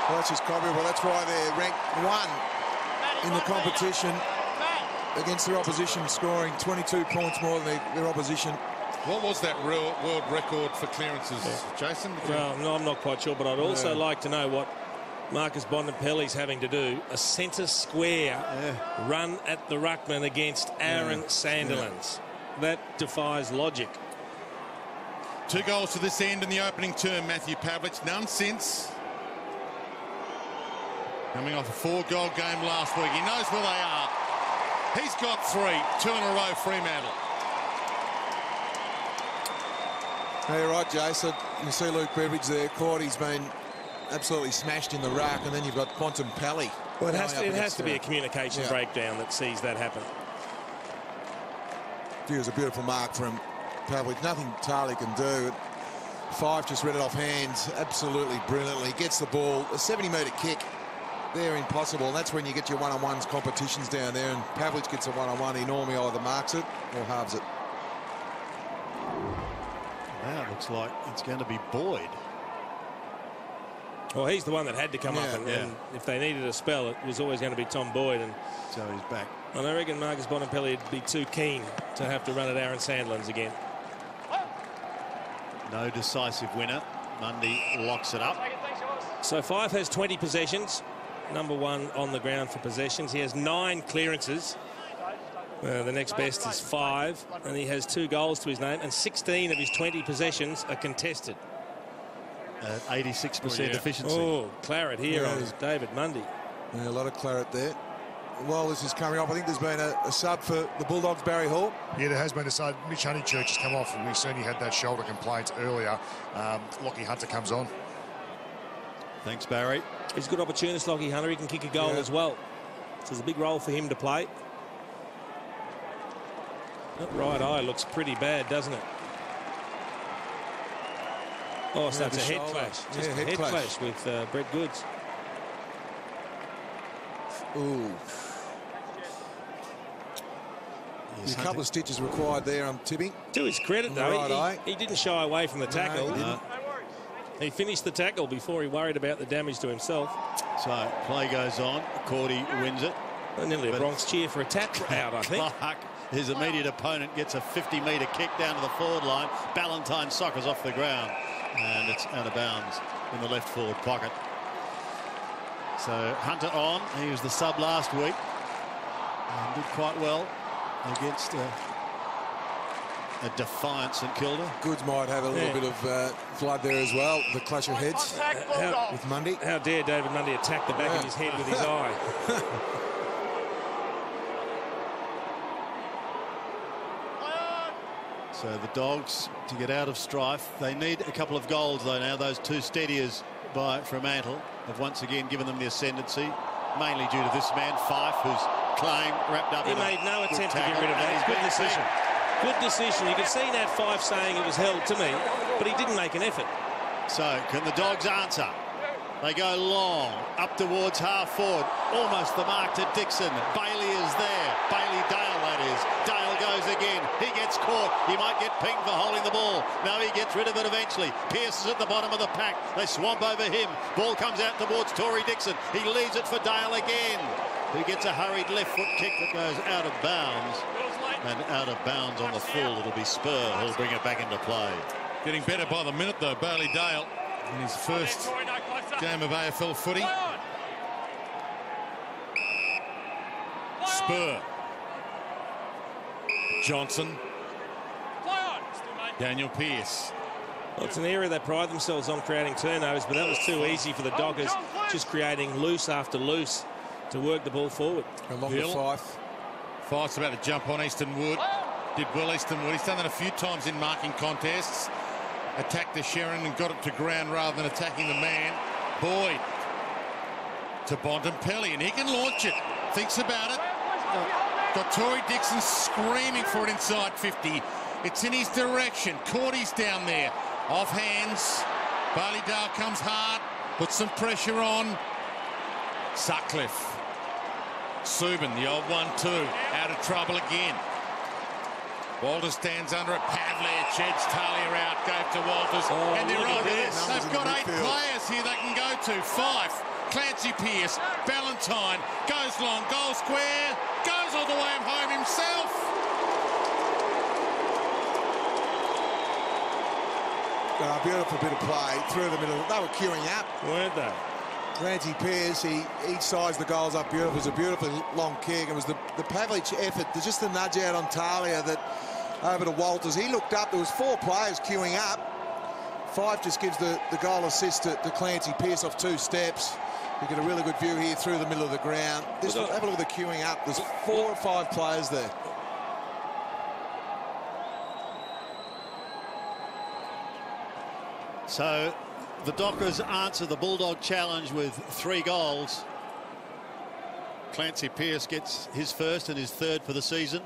Speaker 2: Well, that's just copy. Well, that's why they're ranked 1 in the competition against their opposition, scoring 22 points more than their opposition.
Speaker 4: What was that world record for clearances, Jason?
Speaker 3: Well, no, I'm not quite sure, but I'd also like to know what Marcus Bontempelli's having to do. A centre square run at the ruckman against Aaron Sandilands. That defies logic.
Speaker 4: 2 goals to this end in the opening term, Matthew Pavlich. None since. Coming off a 4-goal game last week. He knows where they are. He's got 3. 2 in a row, Fremantle.
Speaker 2: Hey, you're right, Jason. You see Luke Beveridge there. Cordy's been absolutely smashed in the ruck, and then you've got Bontempelli.
Speaker 3: Well, it has to be a communication breakdown that sees that happen.
Speaker 2: It was a beautiful mark from Pavlich. Nothing Tarley can do. Fife just read it off hands absolutely brilliantly. Gets the ball. A 70-metre kick. They're impossible. And that's when you get your one-on-ones competitions down there. And Pavlich gets a one-on-one. He normally either marks it or halves it.
Speaker 1: Now it looks like it's going to be Boyd.
Speaker 3: Well, he's the one that had to come up, and if they needed a spell, it was always going to be Tom Boyd. And
Speaker 1: so he's back
Speaker 3: And I reckon Marcus Bontempelli would be too keen to have to run at Aaron Sandlin's again.
Speaker 1: No decisive winner. Mundy locks it up.
Speaker 3: So Fife has 20 possessions. Number 1 on the ground for possessions. He has 9 clearances. The next best is 5. And he has 2 goals to his name. And 16 of his 20 possessions are contested.
Speaker 1: 86% efficiency.
Speaker 3: Oh, claret here on David Mundy.
Speaker 2: Yeah, a lot of claret there. While this is coming off, I think there's been a sub for the Bulldogs, Barry Hall.
Speaker 5: Yeah, there has been a sub. Mitch Honeychurch has come off, and we've seen he had that shoulder complaint earlier. Lockie Hunter comes on.
Speaker 1: Thanks, Barry.
Speaker 3: He's a good opportunist, Lockie Hunter. He can kick a goal as well. So there's a big role for him to play. That right eye looks pretty bad, doesn't it? Oh, so that's a head clash. Just a head clash with Brett Goods.
Speaker 2: Ooh. Yes, a couple of stitches required there, I'm tipping.
Speaker 3: To his credit, though, he didn't shy away from the tackle.
Speaker 2: No,
Speaker 3: he finished the tackle before he worried about the damage to himself.
Speaker 1: So play goes on. Cordy wins it.
Speaker 3: Nearly a Bronx cheer for a tap out, I think.
Speaker 1: Clark, his immediate opponent, gets a 50-metre kick down to the forward line. Ballantyne soccers off the ground, and it's out of bounds in the left forward pocket. So Hunter on. He was the sub last week and did quite well against a defiant St Kilda.
Speaker 2: Goods might have a little bit of flood there as well. The clash of heads with Mundy.
Speaker 3: How dare David Mundy attack the back of his head with his eye?
Speaker 1: So the Dogs, to get out of strife, they need a couple of goals though now. Those 2 steadiers by Fremantle have once again given them the ascendancy, mainly due to this man, Fife, whose claim wrapped up in
Speaker 3: made no attempt to get rid of that. Good decision. Good decision. You could see Nat Fife saying it was held to me, but he didn't make an effort.
Speaker 1: So can the Dogs answer? They go long, up towards half forward, almost the mark to Dixon. Bailey is there. Bailey Dale, that is. Dale goes again. He gets caught. He might get pinged for holding the ball. No, he gets rid of it eventually. Pearce is at the bottom of the pack. They swamp over him. Ball comes out towards Tory Dixon. He leaves it for Dale again, who gets a hurried left foot kick that goes out of bounds. And out of bounds on the full. It'll be Spur who'll bring it back into play.
Speaker 4: Getting better by the minute, though, Bailey Dale, in his first game of AFL footy. Spur. Johnson. Daniel Pearce.
Speaker 3: Well, it's an area they pride themselves on creating turnovers, but that was too easy for the Dockers, just creating loose after loose to work the ball forward.
Speaker 2: Along with Fife.
Speaker 4: Fife's about to jump on Easton Wood. Did well, Easton Wood. He's done that a few times in marking contests. Attacked the Sherrin and got it to ground rather than attacking the man. Boyd to Bontempelli, and he can launch it. Thinks about it. Got Tory Dixon screaming for it inside 50. It's in his direction. Cordy's down there. Off hands. Bailey Dale comes hard. Puts some pressure on. Sutcliffe. Subin, the old 1-2, out of trouble again. Walters stands under it. Pavley sheds Talia out. Goes to Walters. And they're on. They've got 8 players here they can go to. Fife, Clancy Pearce, Ballantyne, goes long, goal square, goes all the way home himself.
Speaker 2: Beautiful bit of play through the middle. They were queuing up,
Speaker 3: weren't they?
Speaker 2: Clancy Pearce, he sized the goals up beautiful. It was a beautifully long kick. It was the Pavlich effort, just the nudge out on Talia that over to Walters. He looked up. There was 4 players queuing up. Fife just gives the goal assist to Clancy Pearce off 2 steps. You get a really good view here through the middle of the ground. Have a look at the queuing up. There's 4 or 5 players there.
Speaker 1: So the Dockers answer the Bulldog challenge with 3 goals. Clancy Pearce gets his first and his 3rd for the season.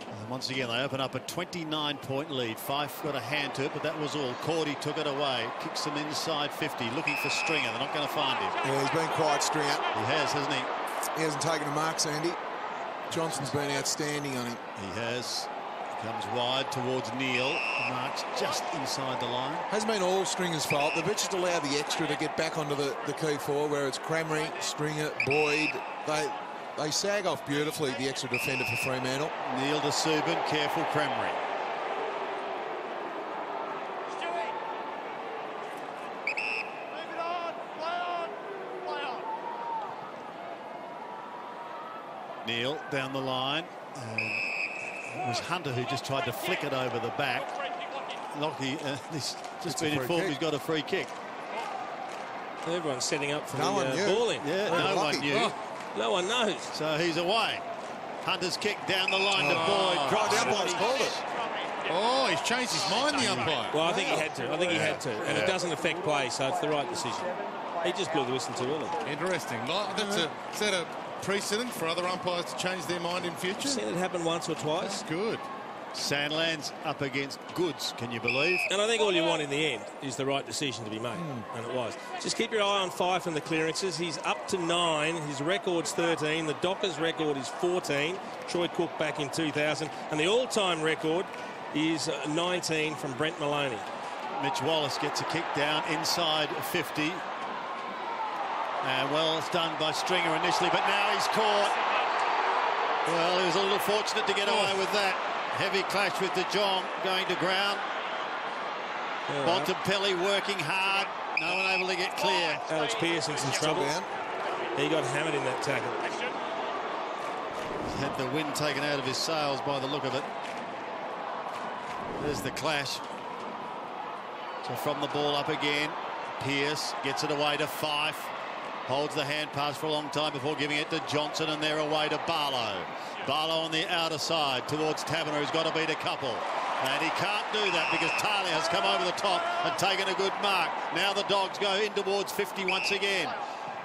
Speaker 1: And once again, they open up a 29-point lead. Fife got a hand to it, but that was all. Cordy took it away. Kicks them inside 50, looking for Stringer. They're not going to find him.
Speaker 2: Yeah, he's been quiet, Stringer.
Speaker 1: He has, hasn't he?
Speaker 2: He hasn't taken a mark, Sandy. Johnson's been outstanding on him.
Speaker 1: He has. Comes wide towards Neil. Marks just inside the line.
Speaker 2: Hasn't been all Stringer's fault. They've just allowed the extra to get back onto the key 4, where it's Cramry, Stringer, Boyd, They sag off beautifully, the extra defender for Fremantle.
Speaker 1: Neil de Subin, careful Cramry. Neil down the line. It was Hunter who just tried to flick it over the back. Lockie, he's just been informed he's got a free kick.
Speaker 3: Everyone's setting up for
Speaker 2: the
Speaker 3: balling.
Speaker 1: Yeah, no one knew.
Speaker 3: Oh, no one knows.
Speaker 1: So he's away. Hunter's kick down the line to Boyd.
Speaker 2: The umpire's called it.
Speaker 4: Oh, he's changed his mind, the umpire.
Speaker 3: Well, I think he had to. I think he had to. And it doesn't affect play, so it's the right decision. He just blew the whistle too early.
Speaker 4: Interesting. Is that a precedent for other umpires to change their mind in future?
Speaker 3: I've seen it happen once or twice.
Speaker 4: That's good.
Speaker 1: Sandlands up against Goods, can you believe?
Speaker 3: And I think all you want in the end is the right decision to be made, and it was. Just keep your eye on Fife and the clearances. He's up to 9. His record's 13. The Dockers' record is 14. Troy Cook back in 2000. And the all-time record is 19 from Brent Maloney.
Speaker 1: Mitch Wallace gets a kick down inside 50. And well, it's done by Stringer initially, but now he's caught. Well, he was a little fortunate to get away with that. Heavy clash with De Jong going to ground. Bontempelli working hard. No one able to get clear.
Speaker 3: Alex Pearson's in trouble. He got hammered in that tackle.
Speaker 1: Had the wind taken out of his sails by the look of it. There's the clash. So from the ball up again, Pearce gets it away to Fife. Holds the hand pass for a long time before giving it to Johnson, and they're away to Barlow. Barlow on the outer side towards Taverner, who's got to beat a couple. And he can't do that because Talia has come over the top and taken a good mark. Now the Dogs go in towards 50 once again.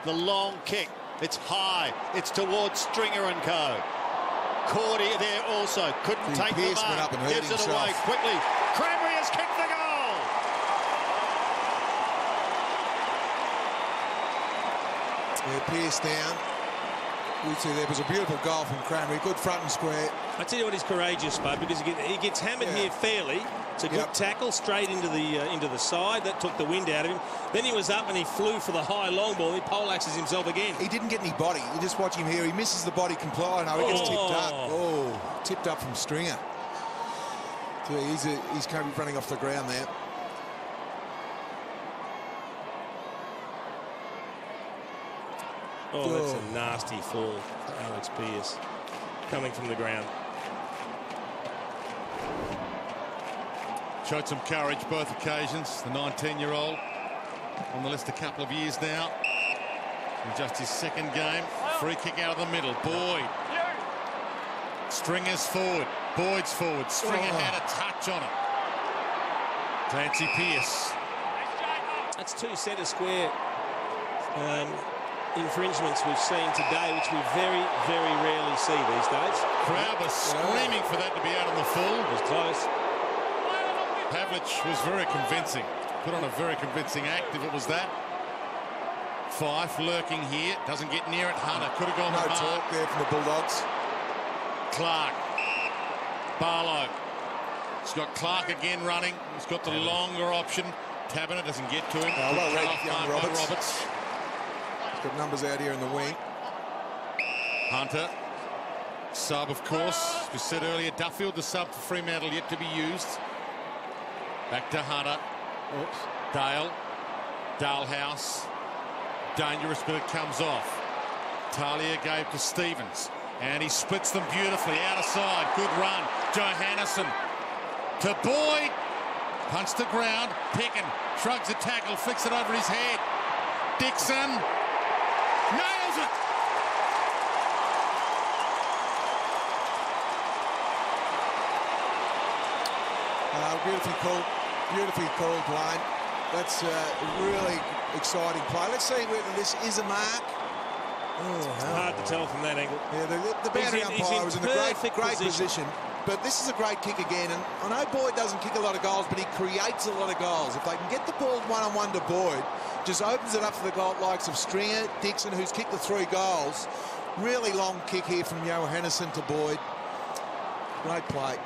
Speaker 1: The long kick. It's high. It's towards Stringer and co. Cordy there also. Couldn't take the mark. Gives it away quickly. Cranberry has kicked the goal.
Speaker 2: Yeah, Pearce down. We see there was a beautiful goal from Cranberry. Good front and square.
Speaker 3: I tell you what, he's courageous, Spud, because he gets hammered here fairly. It's a good tackle straight into the side. That took the wind out of him. Then he was up and he flew for the high long ball. He poleaxes himself again.
Speaker 2: He didn't get any body. You just watch him here. He misses the body completely. No, he gets tipped up. Oh, tipped up from Stringer. So he's running off the ground there.
Speaker 3: Oh, that's a nasty fall for Alex Pearce coming from the ground.
Speaker 4: Showed some courage both occasions. The 19-year-old on the list a couple of years now. In just his second game. Free kick out of the middle. Boyd. Stringer's forward. Boyd's forward. Stringer had a touch on it. Clancy Pearce.
Speaker 3: That's 2 centre square infringements we've seen today, which we very, very rarely see these days.
Speaker 4: Crowd was screaming for that to be out on the full.
Speaker 3: It was close.
Speaker 4: Pavlich was very convincing. Put on a very convincing act if it was that. Fife lurking here. Doesn't get near it. Hunter could have gone
Speaker 2: no talk there from the Bulldogs.
Speaker 4: Clark. Barlow. He's got Clark again running. He's got the longer option. Taberner doesn't get to him.
Speaker 2: Well read, young Roberts. Got numbers out here in the wing.
Speaker 4: Hunter. Sub, of course. We said earlier, Duffield, the sub for Fremantle, yet to be used. Back to Hunter.
Speaker 1: Oops.
Speaker 4: Dale. Dalehouse. Dangerous, but it comes off. Talia gave to Stevens. And he splits them beautifully. Out of side. Good run. Johannesson. To Boyd. Punch the ground. Pickin shrugs a tackle. Flicks it over his head. Dixon. Nails it!
Speaker 2: Beautifully called line. That's a really exciting play. Let's see whether this is a mark.
Speaker 3: It's hard to tell from that angle.
Speaker 2: Yeah, the boundary umpire was in a great position. But this is a great kick again. And I know Boyd doesn't kick a lot of goals, but he creates a lot of goals. If they can get the ball one-on-one to Boyd, just opens it up for the likes of Stringer, Dixon, who's kicked the 3 goals. Really long kick here from Johannesson to Boyd. Great play.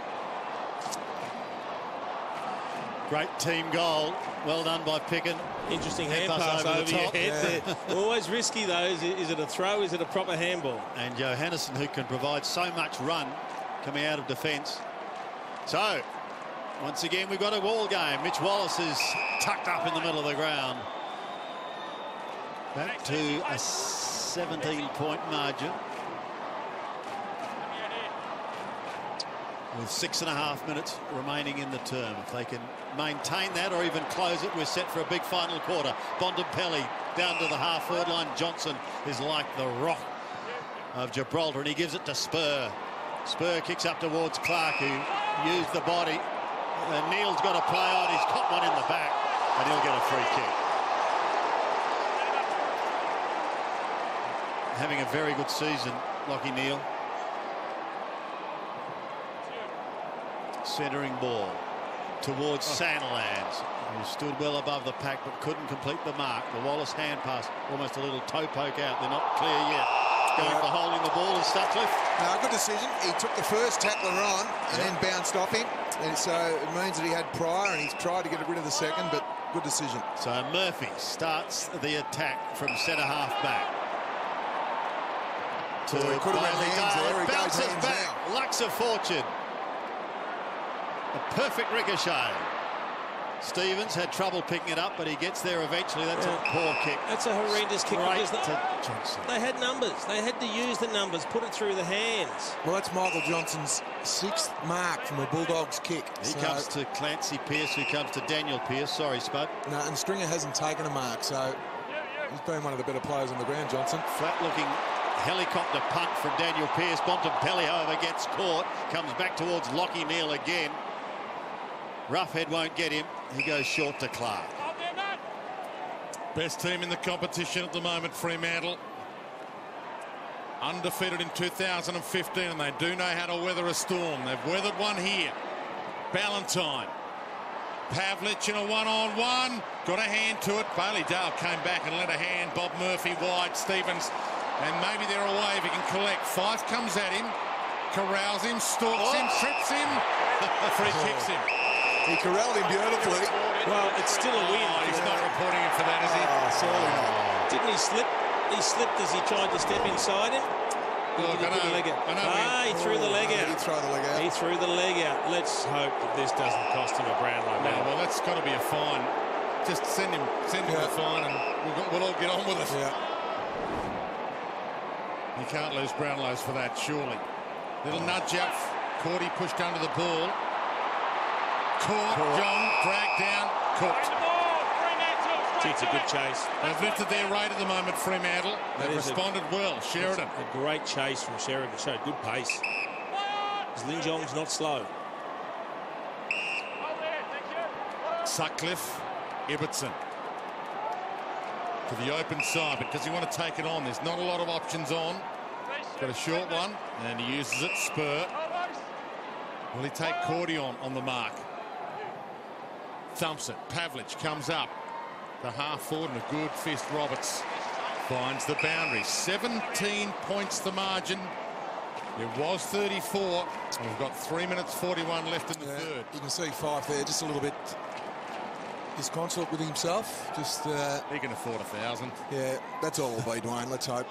Speaker 1: Great team goal. Well done by Picken.
Speaker 3: Interesting hand pass over your head there. Always risky, though. Is it a throw? Is it a proper handball?
Speaker 1: And Johannesson, who can provide so much run coming out of defence. So, once again, we've got a wall game. Mitch Wallace is tucked up in the middle of the ground. Back to a 17-point margin. With 6.5 minutes remaining in the term. If they can maintain that or even close it, we're set for a big final quarter. Bontempelli down to the half-forward line. Johnson is like the rock of Gibraltar, and he gives it to Spur. Spur kicks up towards Clark, who used the body. And Neil's got to play on. He's caught one in the back, and he'll get a free kick. Having a very good season, Lachie Neil. Centering ball towards Sandilands, who stood well above the pack but couldn't complete the mark. The Wallace hand pass, almost a little toe poke out. They're not clear yet. Going for holding the ball is Sutcliffe.
Speaker 2: No, good decision. He took the first tackler on and then bounced off him. And so it means that he had prior and he's tried to get rid of the second, but good decision.
Speaker 1: So Murphy starts the attack from centre half back.
Speaker 2: He could have went hands there. He
Speaker 1: bounces
Speaker 2: goes hands
Speaker 1: back.
Speaker 2: now.
Speaker 1: Lucks of fortune. A perfect ricochet. Stevens had trouble picking it up, but he gets there eventually. That's a poor kick.
Speaker 3: That's a horrendous kick.
Speaker 1: Right
Speaker 3: Because
Speaker 1: to Johnson.
Speaker 3: they had numbers. They had to use the numbers, put it through the hands.
Speaker 2: Well, that's Michael Johnson's 6th mark from a Bulldogs kick.
Speaker 1: He comes to Clancy Pearce, who comes to Daniel Pearce. Sorry, Spud.
Speaker 2: No, and Stringer hasn't taken a mark, so he's been one of the better players on the ground, Johnson.
Speaker 1: Flat-looking helicopter punt from Daniel Pearce. Bontempelli, however, gets caught. Comes back towards Lachie Neil again. Roughhead won't get him. He goes short to Clark.
Speaker 4: Best team in the competition at the moment, Fremantle. Undefeated in 2015, and they do know how to weather a storm. They've weathered one here. Ballantyne. Pavlich in a one-on-one. Got a hand to it. Bailey Dale came back and lent a hand. Bob Murphy wide. Stevens. And maybe they're away if he can collect. Fife comes at him. Corrals him. Stalks him. Trips him. Free kicks him.
Speaker 2: He corralled him beautifully.
Speaker 3: Well, it's still a win.
Speaker 4: He's not reporting him for that, is he?
Speaker 2: Sorry.
Speaker 3: Didn't he slip? He slipped as he tried to step inside him.
Speaker 4: Look,
Speaker 3: He threw the leg out.
Speaker 2: He threw the leg out.
Speaker 3: He threw the leg out. Let's hope that this doesn't cost him a Brownlow medal.
Speaker 4: Well, that's got to be a fine. Just send him a fine, and we'll all get on with it.
Speaker 2: Yeah.
Speaker 4: You can't lose Brownlows for that, surely. Little nudge up. Cordy pushed under the ball. Caught. John dragged down. Cooked.
Speaker 3: It's a good chase.
Speaker 4: They've lifted their rate at the moment, Fremantle. They've responded well. Sheridan.
Speaker 3: A great chase from Sheridan. Showed good pace. Lin Jong's not slow.
Speaker 4: Sutcliffe. Ibbotson. To the open side, but does he want to take it on? There's not a lot of options on. Got a short one, and he uses it. Spur. Will he take Cordy on the mark? Thumps it. Pavlich comes up. The half forward and a good fist. Roberts finds the boundary. 17 points the margin. It was 34. And we've got 3 minutes 41 left in the third.
Speaker 2: You can see Fife there just a little bit disconsolate with himself. Just
Speaker 4: he can afford 1,000.
Speaker 2: Yeah, that's all it'll be, Dwayne. Let's hope.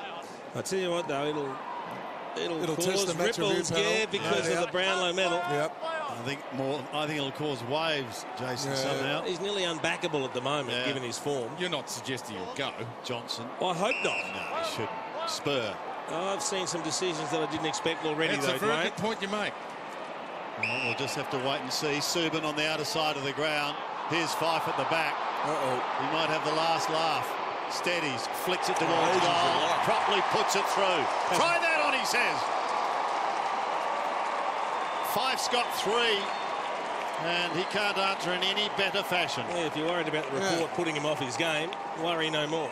Speaker 3: I tell you what, though, it'll
Speaker 2: test
Speaker 3: cause
Speaker 2: the match
Speaker 3: ripples,
Speaker 2: review
Speaker 3: because of the Brownlow medal.
Speaker 2: Yep.
Speaker 1: I think it'll cause waves, Jason, somehow.
Speaker 3: He's nearly unbackable at the moment, given his form.
Speaker 4: You're not suggesting he'll go.
Speaker 1: Johnson.
Speaker 3: I hope not.
Speaker 1: No, he shouldn't. Spur.
Speaker 3: I've seen some decisions that I didn't expect already,
Speaker 4: That's a very good point you make.
Speaker 1: Well, we'll just have to wait and see. Subin on the outer side of the ground. Here's Fife at the back. He might have the last laugh. Steadies, flicks it towards goal. Properly puts it through. Try that on, he says. Fife's got 3, and he can't answer in any better fashion.
Speaker 3: Yeah, if you're worried about the report putting him off his game, worry no more.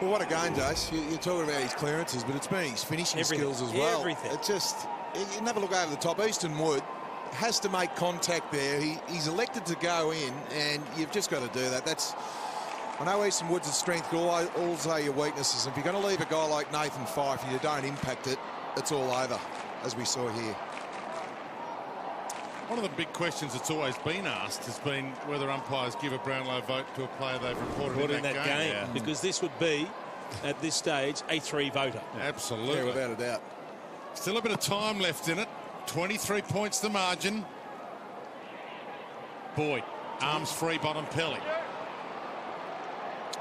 Speaker 2: Well, what a game, Jace. You're talking about his clearances, but it's been his finishing skills as well.
Speaker 3: Everything.
Speaker 2: It just, you never look over the top. Easton Wood has to make contact there. He's elected to go in, and you've just got to do that. I know Easton Wood's a strength, but also your weaknesses. If you're going to leave a guy like Nathan Fife and you don't impact it, it's all over, as we saw here.
Speaker 4: One of the big questions that's always been asked has been whether umpires give a Brownlow vote to a player they've reported in that game.
Speaker 3: Yeah. Because this would be, at this stage, a 3-voter.
Speaker 4: Absolutely.
Speaker 2: Yeah, without a doubt.
Speaker 4: Still a bit of time left in it. 23 points the margin. Boyd, arms free, bottom Pelly.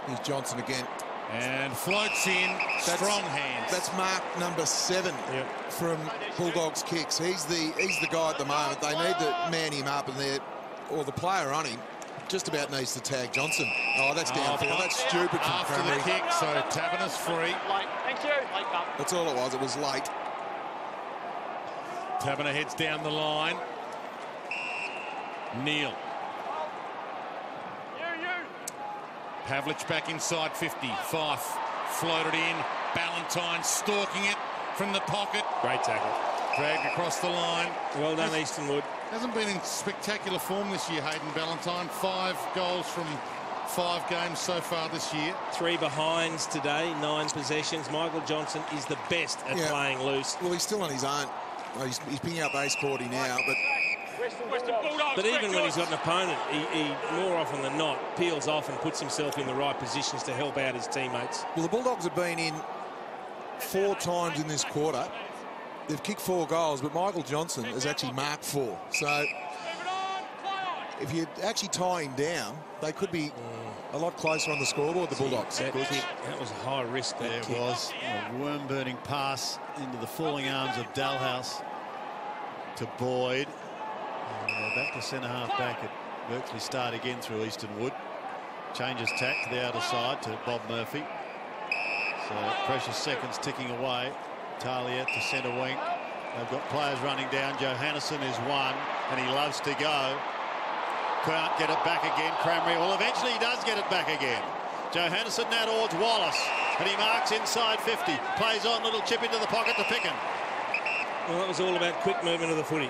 Speaker 2: Here's Johnson again.
Speaker 4: And floats in, strong hands.
Speaker 2: That's mark number 7 from Bulldogs kicks. He's the guy at the moment. They need to man him up, and the player on him just about needs to tag Johnson. Oh, that's downfield. That's stupid from
Speaker 4: after
Speaker 2: Cranberry.
Speaker 4: the kick, so Taberner's free.
Speaker 6: Thank you.
Speaker 2: That's all it was. It was late.
Speaker 4: Taberner heads down the line. Neal. Pavlich back inside 50. Fife floated in. Ballantyne stalking it from the pocket.
Speaker 3: Great tackle.
Speaker 4: Dragged across the line.
Speaker 3: Well done, Eastonwood.
Speaker 4: Hasn't been in spectacular form this year, Hayden Ballantyne. 5 goals from 5 games so far this year.
Speaker 3: 3 behinds today, 9 possessions. Michael Johnson is the best at playing loose.
Speaker 2: Well, he's still on his own. He's picking up ace 40 now,
Speaker 3: but even when he's got an opponent, he more often than not peels off and puts himself in the right positions to help out his teammates.
Speaker 2: Well, the Bulldogs have been in 4 times in this quarter. They've kicked 4 goals, but Michael Johnson has actually marked 4. So if you actually tie him down, they could be a lot closer on the scoreboard, the Bulldogs.
Speaker 3: That was a high risk, that kick.
Speaker 1: It was a worm-burning pass into the falling arms of Dalhouse to Boyd. And back to centre-half back at virtually start again through Eastonwood. Changes tack to the outer side to Bob Murphy. So precious seconds ticking away. Talia to centre wing. They've got players running down. Johannesson is one, and he loves to go. Can't get it back again. Cranberry, well, eventually he does get it back again. Johannesson now towards Wallace, and he marks inside 50. Plays on, little chip into the pocket to Picken.
Speaker 3: Well, that was all about quick movement of the footy.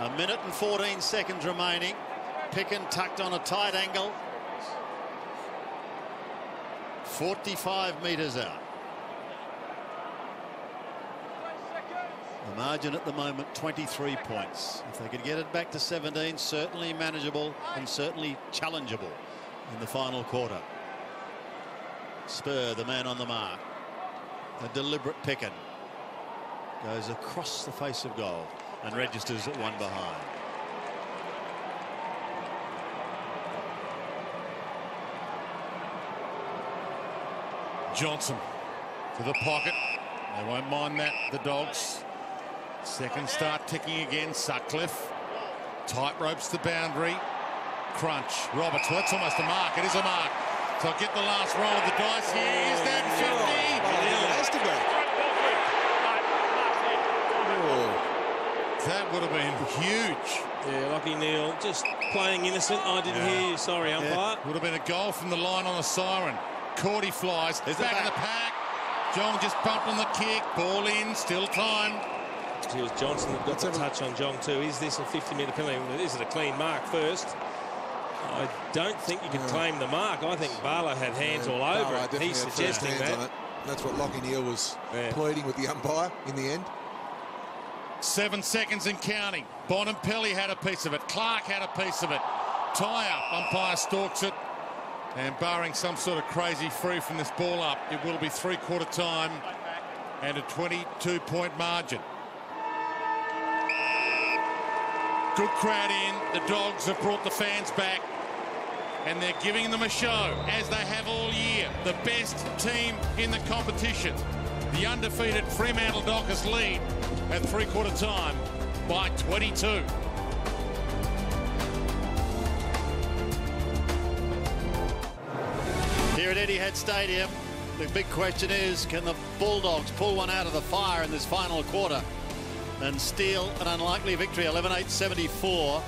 Speaker 1: 1 minute and 14 seconds remaining. Picken tucked on a tight angle. 45 metres out. The margin at the moment, 23 points. If they could get it back to 17, certainly manageable and certainly challengeable in the final quarter. Spur, the man on the mark. A deliberate Picken. Goes across the face of goal and registers at 1 behind.
Speaker 4: Johnson to the pocket. They won't mind that, the Dogs. Seconds start ticking again. Sutcliffe. Tight ropes the boundary. Crunch. Roberts. Well, that's almost a mark. It is a mark. So I'll get the last roll of the dice here. Is that 50? That would have been huge.
Speaker 3: Yeah, Lockie Neal just playing innocent. I didn't hear you. Sorry, umpire.
Speaker 4: Would have been a goal from the line on a siren. Cordy flies. Back in the pack. Jong just bumped on the kick. Ball in. Still time.
Speaker 3: It was Johnson that got the touch on Jong too. Is this a 50-metre penalty? Is it a clean mark first? I don't think you can claim the mark. I think Barlow had hands all over it. He's suggesting that.
Speaker 2: That's what Lockie Neal was pleading with the umpire in the end.
Speaker 4: 7 seconds and counting. Bonampelli had a piece of it. Clark had a piece of it. Tie up. Umpire stalks it. And barring some sort of crazy free from this ball up, it will be 3/4 time and a 22-point margin. Good crowd in. The Dogs have brought the fans back. And they're giving them a show, as they have all year. The best team in the competition. The undefeated Fremantle Dockers lead at 3/4 time by 22.
Speaker 1: Here at Etihad Stadium, the big question is, can the Bulldogs pull one out of the fire in this final quarter and steal an unlikely victory? 11-8-74.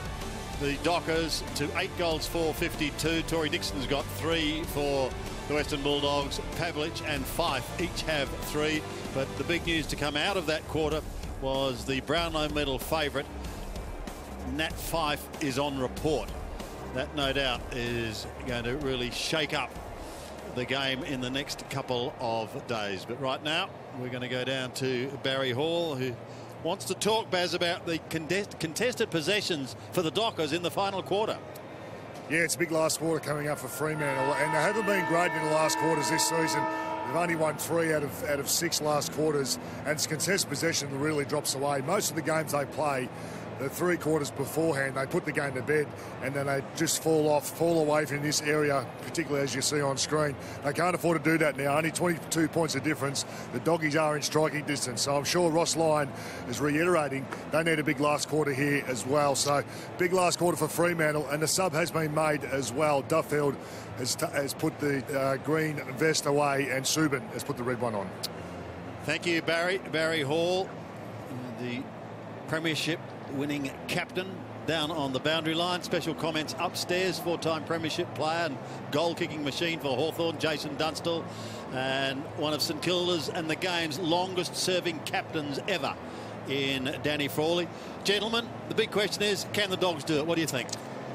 Speaker 1: The Dockers to 8 goals for 52. Tory Dixon's got 3 for the Western Bulldogs. Pavlich and Fife each have 3. But the big news to come out of that quarter was the Brownlow medal favourite, Nat Fife, is on report. That, no doubt, is going to really shake up the game in the next couple of days. But right now, we're going to go down to Barry Hall, who wants to talk, Baz, about the contested possessions for the Dockers in the final quarter.
Speaker 5: Yeah, it's a big last quarter coming up for Fremantle, and they haven't been great in the last quarters this season. They've only won 3 out of 6 last quarters, and its contested possession really drops away. Most of the games they play, the 3 quarters beforehand, they put the game to bed, and then they just fall away from this area, particularly as you see on screen. They can't afford to do that now. Only 22 points of difference. The Doggies are in striking distance, so I'm sure Ross Lyon is reiterating they need a big last quarter here as well. So big last quarter for Fremantle, and the sub has been made as well. Duffield has put the green vest away, and Subin has put the red one on.
Speaker 1: Thank you, Barry. Barry Hall, the Premiership winning captain, down on the boundary line. Special comments upstairs. 4-time Premiership player and goal-kicking machine for Hawthorn, Jason Dunstall, and one of St Kilda's and the game's longest-serving captains ever in Danny Frawley. Gentlemen, the big question is, can the Dogs do it? What do you think?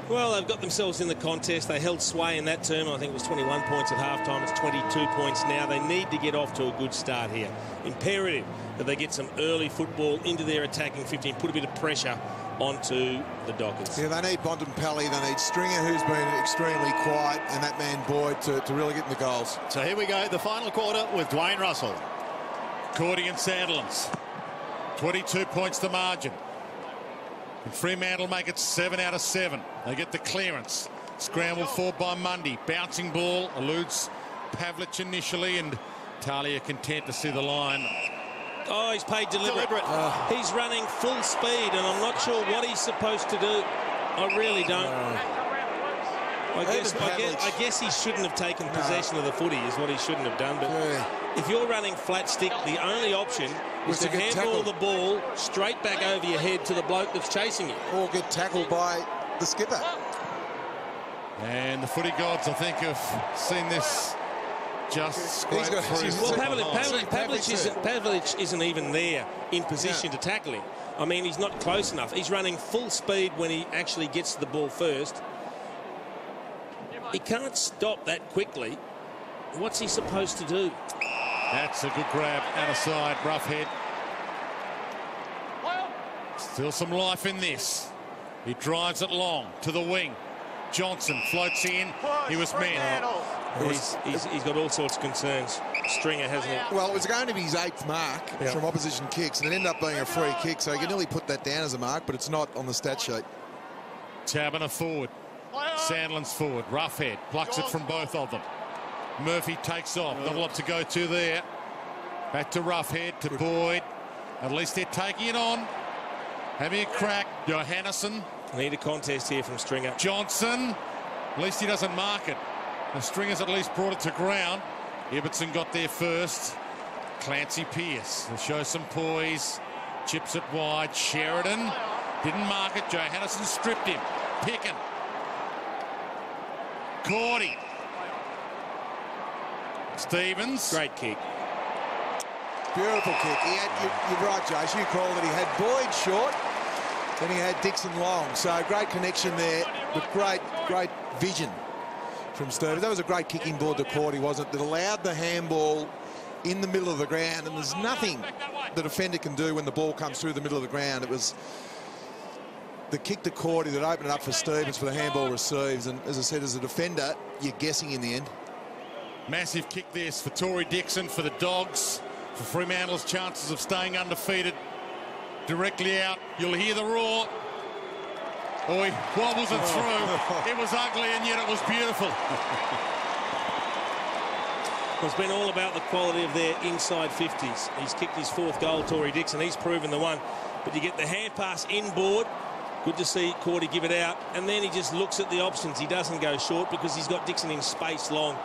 Speaker 3: Well, they've got themselves in the contest. They held sway in that term. I think it was 21 points at halftime. It's 22 points now. They need to get off to a good start here. Imperative that they get some early football into their attacking 15, put a bit of pressure onto the Dockers.
Speaker 2: Yeah, they need Bontempelli, they need Stringer, who's been extremely quiet, and that man Boyd to really get in the goals.
Speaker 1: So here we go, the final quarter with Dwayne Russell.
Speaker 4: Cordy and Sandilands. 22 points the margin. And Fremantle make it 7 out of 7. They get the clearance. Scrambled for by Mundy. Bouncing ball, eludes Pavlich initially, and Talia content to see the line.
Speaker 3: Oh, he's paid deliberate. He's running full speed, and I'm not sure what he's supposed to do. I really don't. I guess he shouldn't have taken possession of the footy, is what he shouldn't have done. But if you're running flat stick, the only option is to handball the ball straight back over your head to the bloke that's chasing you.
Speaker 2: Or get tackled by the skipper.
Speaker 4: And the footy gods, I think, have seen this just scrape through.
Speaker 3: Well, Pavlich isn't even there in position to tackle him. I mean, he's not close enough. He's running full speed when he actually gets to the ball first. He can't stop that quickly. What's he supposed to do?
Speaker 4: That's a good grab out of side, rough head. Still some life in this. He drives it long to the wing. Johnson floats in. He was man.
Speaker 3: He's got all sorts of concerns. Stringer, hasn't he?
Speaker 2: Well, it was going to be his 8th mark from opposition kicks, and it ended up being a free kick, so you can nearly put that down as a mark, but it's not on the stat sheet.
Speaker 4: Taberner forward. Sandlands forward. Rough head. Plucks it from both of them. Murphy takes off. Not a lot to go to there. Back to Roughhead, to Boyd. At least they're taking it on. Having a crack. Johannesson.
Speaker 3: Need a contest here from Stringer.
Speaker 4: Johnson. At least he doesn't mark it. The Stringer's at least brought it to ground. Ibbotson got there first. Clancy Pearce will show some poise. Chips it wide. Sheridan didn't mark it. Johannesson stripped him. Pickin. Cordy. Stevens.
Speaker 3: Great kick.
Speaker 2: Beautiful kick. You're right, Jace. You called it. He had Boyd short, then he had Dixon long. So great connection there, but great vision from Stevens. That was a great kicking ball to Cordy, wasn't it? That allowed the handball in the middle of the ground, and there's nothing the defender can do when the ball comes through the middle of the ground. It was the kick to Cordy that opened it up for Stevens for the handball receives. And as I said, as a defender, you're guessing in the end.
Speaker 4: Massive kick there for Tory Dixon for the Dogs. For Fremantle's chances of staying undefeated. Directly out. You'll hear the roar. Oh, he wobbles it through. It was ugly, and yet it was beautiful.
Speaker 3: It's been all about the quality of their inside 50s. He's kicked his 4th goal, Tory Dixon. He's proven the one. But you get the hand pass inboard. Good to see Cordy give it out. And then he just looks at the options. He doesn't go short because he's got Dixon in space long.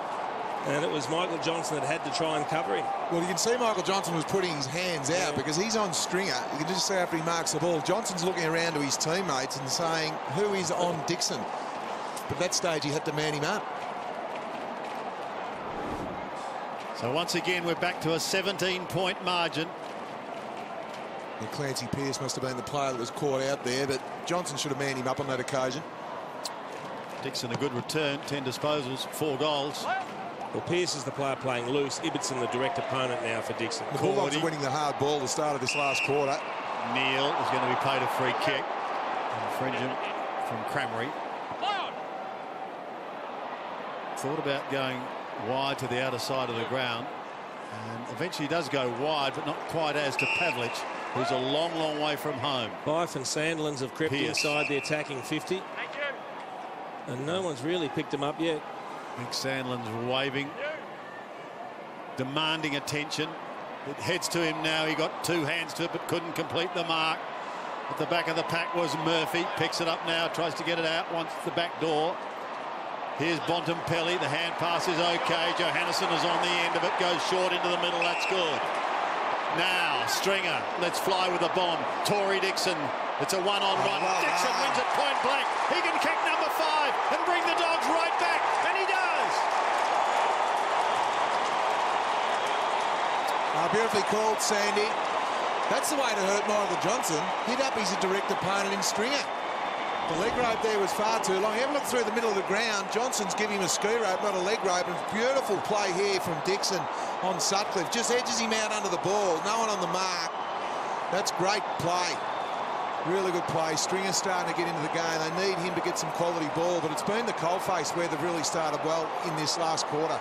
Speaker 3: And it was Michael Johnson that had to try and cover him.
Speaker 2: Well, you can see Michael Johnson was putting his hands out because he's on Stringer. You can just see after he marks the ball, Johnson's looking around to his teammates and saying, who is on Dixon? But at that stage, he had to man him up.
Speaker 1: So once again, we're back to a 17-point margin.
Speaker 2: And Clancy Pearce must have been the player that was caught out there, but Johnson should have manned him up on that occasion.
Speaker 1: Dixon, a good return, 10 disposals, 4 goals.
Speaker 3: Well, Pearce is the player playing loose. Ibbotson, the direct opponent now for Dixon.
Speaker 2: The Bulldogs are winning the hard ball at the start of this last quarter.
Speaker 1: Neal is going to be paid a free kick. Infringement from Crameri. Thought about going wide to the outer side of the ground, and eventually does go wide, but not quite as to Pavlich, who's a long, long way from home.
Speaker 3: Fife and Sandilands have crept inside the attacking 50. And no one's really picked him up yet.
Speaker 1: Nick Sandlin's waving, demanding attention. It heads to him now. He got two hands to it, but couldn't complete the mark. At the back of the pack was Murphy. Picks it up now, tries to get it out, wants the back door. Here's Bontempelli. The hand pass is OK. Johannesson is on the end of it, goes short into the middle. That's good. Now, Stringer, let's fly with the bomb. Tory Dixon, it's a one-on-one. Dixon wins it point blank. He can kick number 5 and bring the Dogs right back, and he does.
Speaker 2: Beautifully called, Sandy. That's the way to hurt Michael Johnson. Hit up his direct opponent in Stringer. The leg rope there was far too long. Have a look through the middle of the ground. Johnson's giving him a ski rope, not a leg rope. And beautiful play here from Dixon on Sutcliffe. Just edges him out under the ball. No one on the mark. That's great play. Really good play. Stringer's starting to get into the game. They need him to get some quality ball, but it's been the coalface where they've really started well in this last quarter.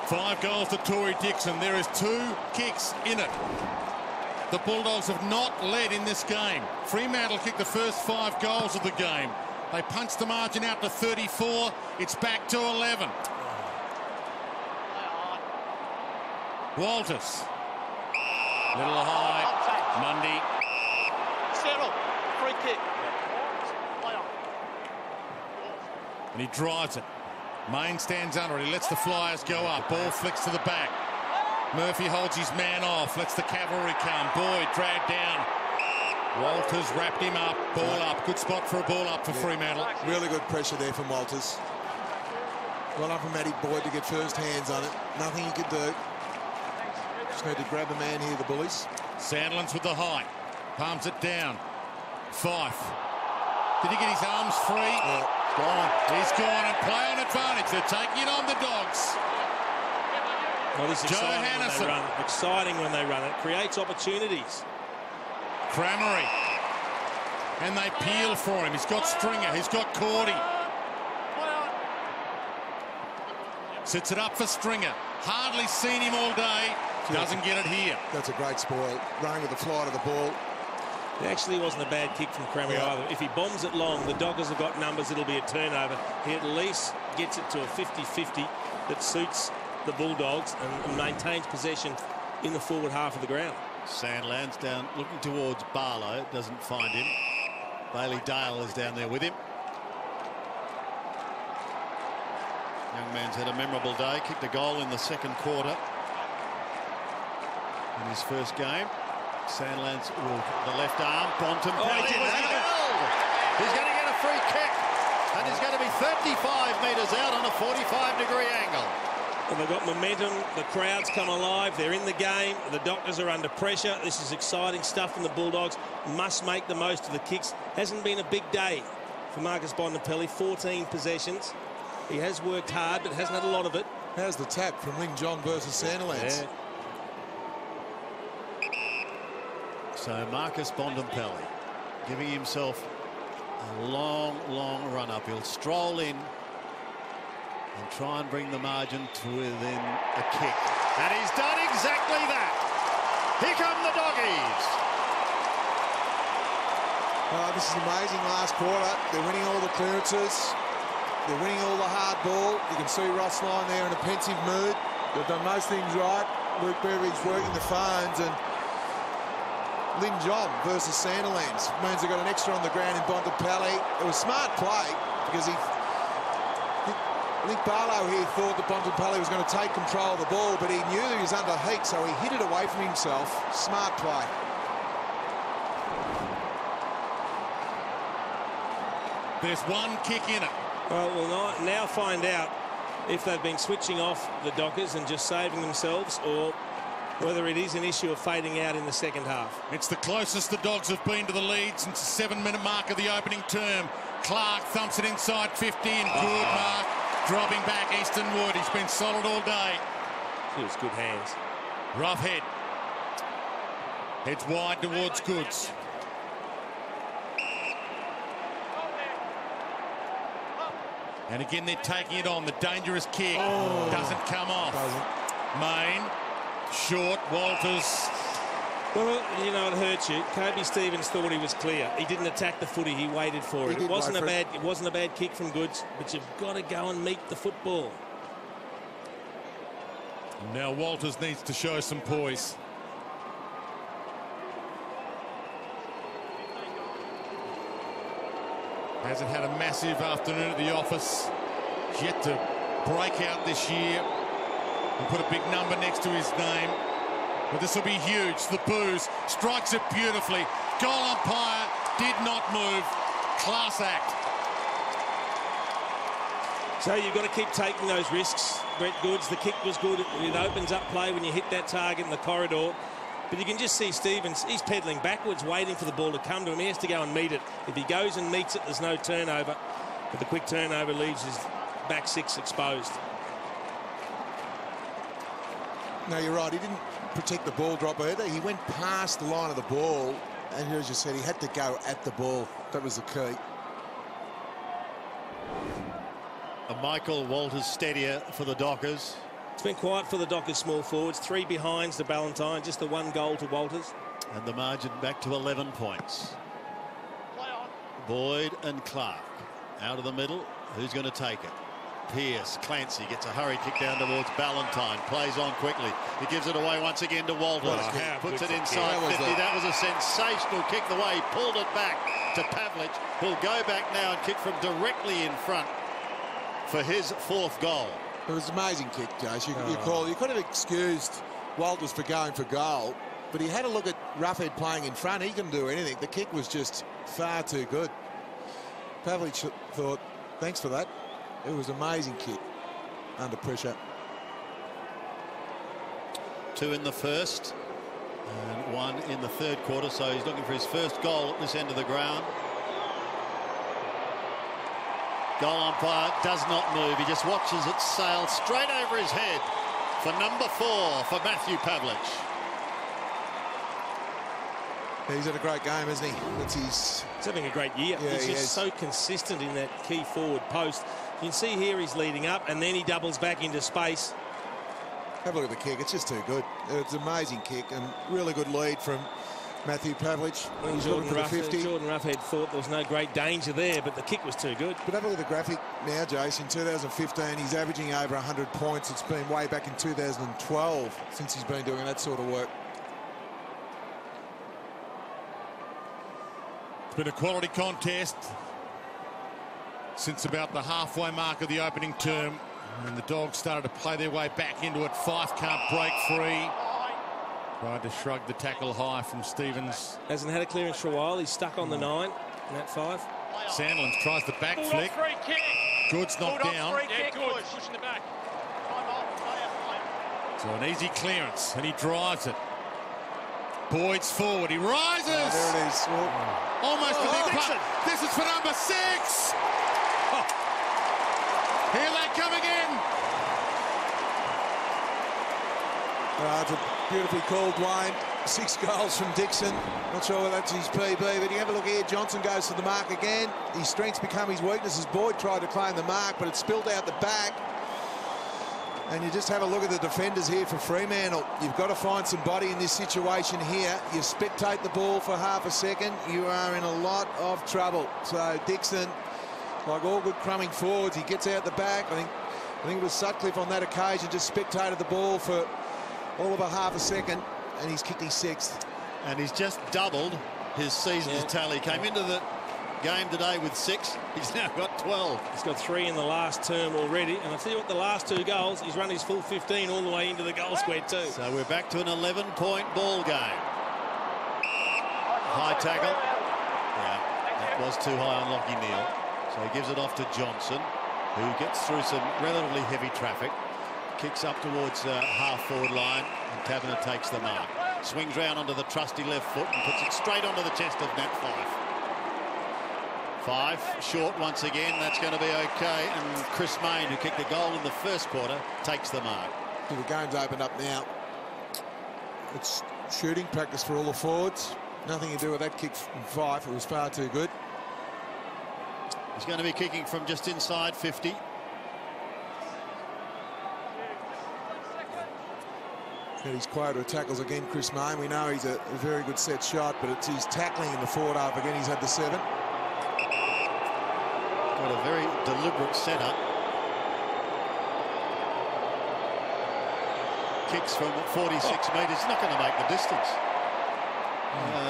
Speaker 4: 5 goals to Tory Dixon. There is 2 kicks in it. The Bulldogs have not led in this game. Fremantle kicked the first 5 goals of the game. They punched the margin out to 34. It's back to 11. Walters. Little high. Mundy.
Speaker 6: Settle. Free kick.
Speaker 4: And he drives it. Main stands under it. He lets the Flyers go up. Ball flicks to the back. Murphy holds his man off. Lets the cavalry come. Boyd dragged down. Walters wrapped him up. Ball up. Good spot for a ball up for Fremantle.
Speaker 2: Really good pressure there from Walters. Well done from Matty Boyd to get first hands on it. Nothing he could do. Just need to grab a man here, the Bullies.
Speaker 4: Sandlands with the height. Palms it down. Fife. Did he get his arms free?
Speaker 2: Yeah, gone.
Speaker 4: He's gone and play on advantage. They're taking it on the Dogs.
Speaker 3: Well, this is
Speaker 4: Johannesson.
Speaker 3: Exciting when they run it. Creates opportunities.
Speaker 4: Crameri. And they peel for him. He's got Stringer. He's got Cordy. Sits it up for Stringer. Hardly seen him all day. Doesn't get it here.
Speaker 2: That's a great spoil. Running with the flight of the ball.
Speaker 3: It actually wasn't a bad kick from Crameri either. If he bombs it long, the Doggers have got numbers. It'll be a turnover. He at least gets it to a 50-50 that suits the Bulldogs and maintains possession in the forward half of the ground.
Speaker 1: Sandlands down, looking towards Barlow. Doesn't find him. Bailey Dale is down there with him. Young man's had a memorable day. Kicked a goal in the second quarter in his first game. Sandlands with the left arm. Bontempelli was held. He's going to get a free kick, and he's going to be 35 metres out on a 45-degree angle.
Speaker 3: Well, they've got momentum. The crowd's come alive. They're in the game. The Doctors are under pressure. This is exciting stuff from the Bulldogs. Must make the most of the kicks. Hasn't been a big day for Marcus Bontempelli. 14 possessions. He has worked hard, but hasn't had a lot of it.
Speaker 2: How's the tap from Ling John versus Sandilands?
Speaker 3: Yeah.
Speaker 1: So Marcus Bontempelli giving himself a long, long run up. He'll stroll in and try and bring the margin to within a kick. And he's done exactly that. Here come the Doggies.
Speaker 2: Oh, this is amazing last quarter. They're winning all the clearances. They're winning all the hard ball. You can see Ross Lyon there in a pensive mood. They've done most things right. Luke Beveridge working the phones, and Lin John versus Sandilands means they've got an extra on the ground in Bontempelli. It was smart play because I think Barlow here thought that Bontempelli was going to take control of the ball, but he knew that he was under heat, so he hit it away from himself. Smart play.
Speaker 4: There's one kick in it.
Speaker 3: Well, we'll now find out if they've been switching off the Dockers and just saving themselves, or whether it is an issue of fading out in the second half.
Speaker 4: It's the closest the Dogs have been to the lead since the 7-minute mark of the opening term. Clark thumps it inside 50 and good mark. Dropping back Easton Wood. He's been solid all day.
Speaker 3: It was good hands.
Speaker 4: Rough head. Heads wide towards Goods. And again, they're taking it on. The dangerous kick doesn't come off. Main, short, Walters.
Speaker 3: Well, you know, it hurts you. Kobe Stevens thought he was clear. He didn't attack the footy. He waited for it. It wasn't a bad kick from Goods, but you've got to go and meet the football.
Speaker 4: Now Walters needs to show some poise. Hasn't had a massive afternoon at the office. He's yet to break out this year and put a big number next to his name. But this will be huge. The boos strikes it beautifully. Goal umpire did not move. Class act.
Speaker 3: So you've got to keep taking those risks. Brett Goods, the kick was good. It opens up play when you hit that target in the corridor. But you can just see Stevens, he's pedalling backwards, waiting for the ball to come to him. He has to go and meet it. If he goes and meets it, there's no turnover. But the quick turnover leaves his back six exposed.
Speaker 2: No, you're right. He didn't protect the ball drop either. He went past the line of the ball, and as you said, he had to go at the ball. That was the key.
Speaker 1: Michael Walters steadier for the Dockers.
Speaker 3: It's been quiet for the Dockers small forwards. 3 behinds to Ballantyne, just the 1 goal to Walters.
Speaker 1: And the margin back to 11 points. Boyd and Clark out of the middle. Who's going to take it? Pearce, Clancy gets a hurry kick down towards Ballantyne. Plays on quickly. He gives it away once again to Walters. Puts it inside 50. That was a sensational kick the way he pulled it back to Pavlich, who'll go back now and kick from directly in front for his 4th goal.
Speaker 2: It was an amazing kick, Jace. You could have excused Walters for going for goal, but he had a look at Roughhead playing in front. He couldn't do anything. The kick was just far too good. Pavlich thought, thanks for that. It was an amazing kick under pressure.
Speaker 1: 2 in the first and 1 in the 3rd quarter, so he's looking for his first goal at this end of the ground. Goal umpire does not move. He just watches it sail straight over his head for number 4 for Matthew Pavlich.
Speaker 2: He's had a great game, hasn't he? He's
Speaker 3: having a great year.
Speaker 2: Yeah,
Speaker 3: he's just so consistent in that key forward post. You can see here he's leading up and then he doubles back into space.
Speaker 2: Have a look at the kick. It's just too good. It's an amazing kick and really good lead from Matthew Pavlich. He's looking for the 50.
Speaker 3: Jordan Roughhead thought there was no great danger there, but the kick was too good.
Speaker 2: But have a look at the graphic now, Jace. In 2015, he's averaging over 100 points. It's been way back in 2012 since he's been doing that sort of work.
Speaker 4: It's been a quality contest since about the halfway mark of the opening term, and the Dogs started to play their way back into it. Fife can't break free. Tried to shrug the tackle high from Stevens.
Speaker 3: Hasn't had a clearance for a while. He's stuck on the 9 in that 5.
Speaker 4: Sandlands tries the back flick. Goods knocked down.
Speaker 6: Pushing the back.
Speaker 4: So an easy clearance, and he drives it. Boyd's forward. He rises.
Speaker 2: There it is.
Speaker 4: Almost a big putt. This is for number 6. Here they come again.
Speaker 2: It's a beautifully called, Dwayne. 6 goals from Dixon. Not sure whether that's his PB, but you have a look here. Johnson goes to the mark again. His strengths become his weaknesses. Boyd tried to claim the mark, but it spilled out the back. And you just have a look at the defenders here for Fremantle. You've got to find some body in this situation here. You spectate the ball for half a second, you are in a lot of trouble. So Dixon, like all good crumbing forwards, he gets out the back. I think it was Sutcliffe on that occasion, just spectated the ball for all of a half a second, and he's kicked his 6th.
Speaker 1: And he's just doubled his season's tally. Came into the game today with 6. He's now got 12.
Speaker 3: He's got 3 in the last term already. And I'll tell you what, the last 2 goals, he's run his full 15 all the way into the goal square too.
Speaker 1: So we're back to an 11-point ball game. High tackle. Yeah, that was too high on Lachie Neale. So he gives it off to Johnson, who gets through some relatively heavy traffic. Kicks up towards half-forward line, and Taverner takes the mark. Swings round onto the trusty left foot and puts it straight onto the chest of Nat Fife. Fife short once again. That's going to be okay. And Chris Mayne, who kicked the goal in the first quarter, takes the mark.
Speaker 2: The game's opened up now. It's shooting practice for all the forwards. Nothing to do with that kick from Fife. It was far too good.
Speaker 1: He's going to be kicking from just inside 50.
Speaker 2: Had his quota of tackles again, Chris May. We know he's a very good set shot, but it's his tackling in the forward half again. He's had the 7.
Speaker 1: Got a very deliberate setup. Kicks from 46 metres. Not going to make the distance.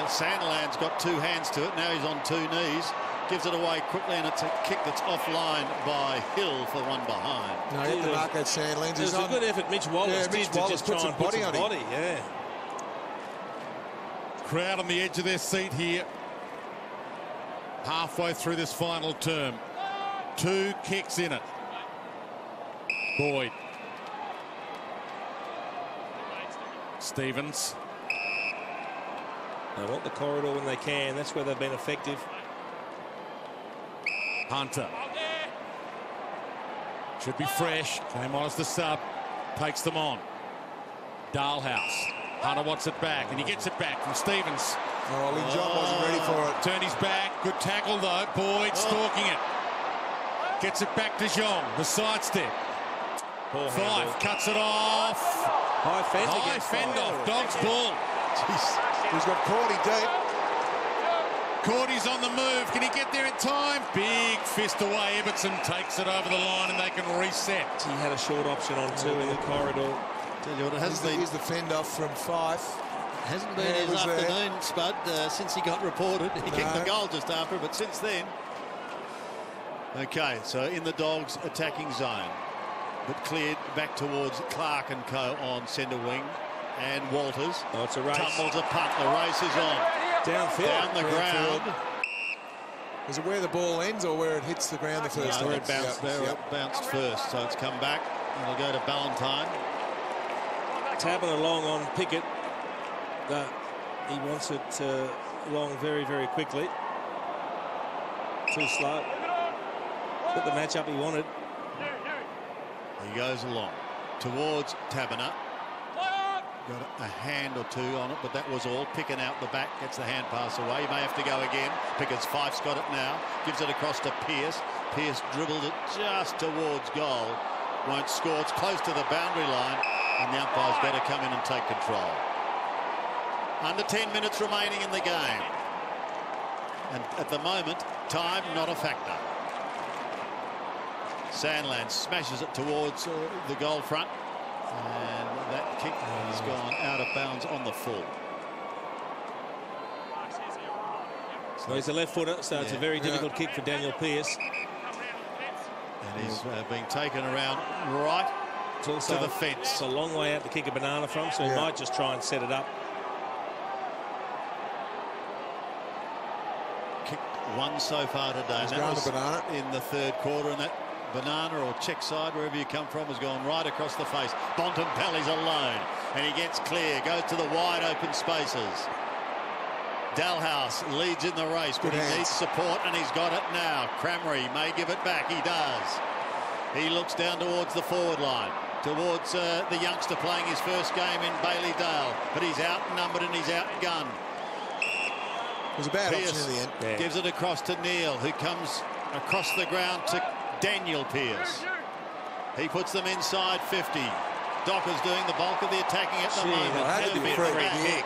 Speaker 1: Sandland's got 2 hands to it. Now he's on 2 knees. Gives it away quickly, and it's a kick that's offline by Hill for one behind.
Speaker 2: No, he had to mark that Sandlands.
Speaker 3: It was a good effort Mitch Wallace did to just try and put some body. Yeah.
Speaker 4: Crowd on the edge of their seat here. Halfway through this final term. 2 kicks in it. Boyd. Stevens.
Speaker 3: They want the corridor when they can. That's where they've been effective.
Speaker 4: Hunter. Should be fresh. Came on as the sub. Takes them on. Dalhouse. Hunter wants it back, and he gets it back from Stevens.
Speaker 2: Oh, Lin John wasn't ready for it.
Speaker 4: Turned his back. Good tackle, though. Boyd stalking it. Gets it back to Zhong. The sidestep. Fife cuts it off.
Speaker 3: High fend
Speaker 4: off. Dogs ball.
Speaker 2: Jeez. He's got Cordy deep.
Speaker 4: Cordy's on the move. Can he get there in time? Big fist away. Everton takes it over the line and they can reset.
Speaker 3: He had a short option on 2 in the corridor.
Speaker 1: Tell you what, it hasn't been.
Speaker 2: Here's the fend off from Fife.
Speaker 1: Hasn't been his afternoon, Spud, since he got reported. He kicked the goal just after, but since then. Okay, so in the Dogs' attacking zone, but cleared back towards Clark and co on centre wing, and Walters.
Speaker 3: Oh, it's a race.
Speaker 1: Tumbles a punt. The race is on.
Speaker 3: Downfield.
Speaker 1: Down the ground.
Speaker 2: Is it where the ball ends or where it hits the ground the first time?
Speaker 1: Where it bounced, it bounced first, so it's come back. It'll go to Ballantyne.
Speaker 3: Tapping along on Pickett. He wants it along very, very quickly. Too slow. Put the match up he wanted.
Speaker 1: He goes along towards Taberner. Got a hand or 2 on it, but that was all. Picking out the back, gets the hand pass away. He may have to go again because Fife's got it now. Gives it across to Pearce. Pearce dribbled it just towards goal. Won't score. It's close to the boundary line, and the umpires better come in and take control. Under 10 minutes remaining in the game. And at the moment, time not a factor. Sandland smashes it towards the goal front. And that kick has gone out of bounds on the full.
Speaker 3: So he's a left footer, so it's a very difficult kick for Daniel Pearce.
Speaker 1: And he's being taken around right
Speaker 3: It's also
Speaker 1: to the fence.
Speaker 3: It's a long way out to kick a banana from, so he might just try and set it up.
Speaker 1: Kicked 1 so far today.
Speaker 2: He's
Speaker 1: and that was
Speaker 2: the banana
Speaker 1: in the 3rd quarter, and that banana or check side, wherever you come from, has gone right across the face. Bontempelli's alone, and he gets clear, goes to the wide open spaces. Dalhouse leads in the race, but he needs support, and he's got it now. Cramry may give it back. He does. He looks down towards the forward line, towards the youngster playing his first game in Bailey Dale, but he's outnumbered and he's outgunned.
Speaker 2: It was a bad option in the end.
Speaker 1: Gives it across to Neil, who comes across the ground to Daniel Pearce. He puts them inside 50. Docker's doing the bulk of the attacking at the moment.
Speaker 2: That had to be a free kick.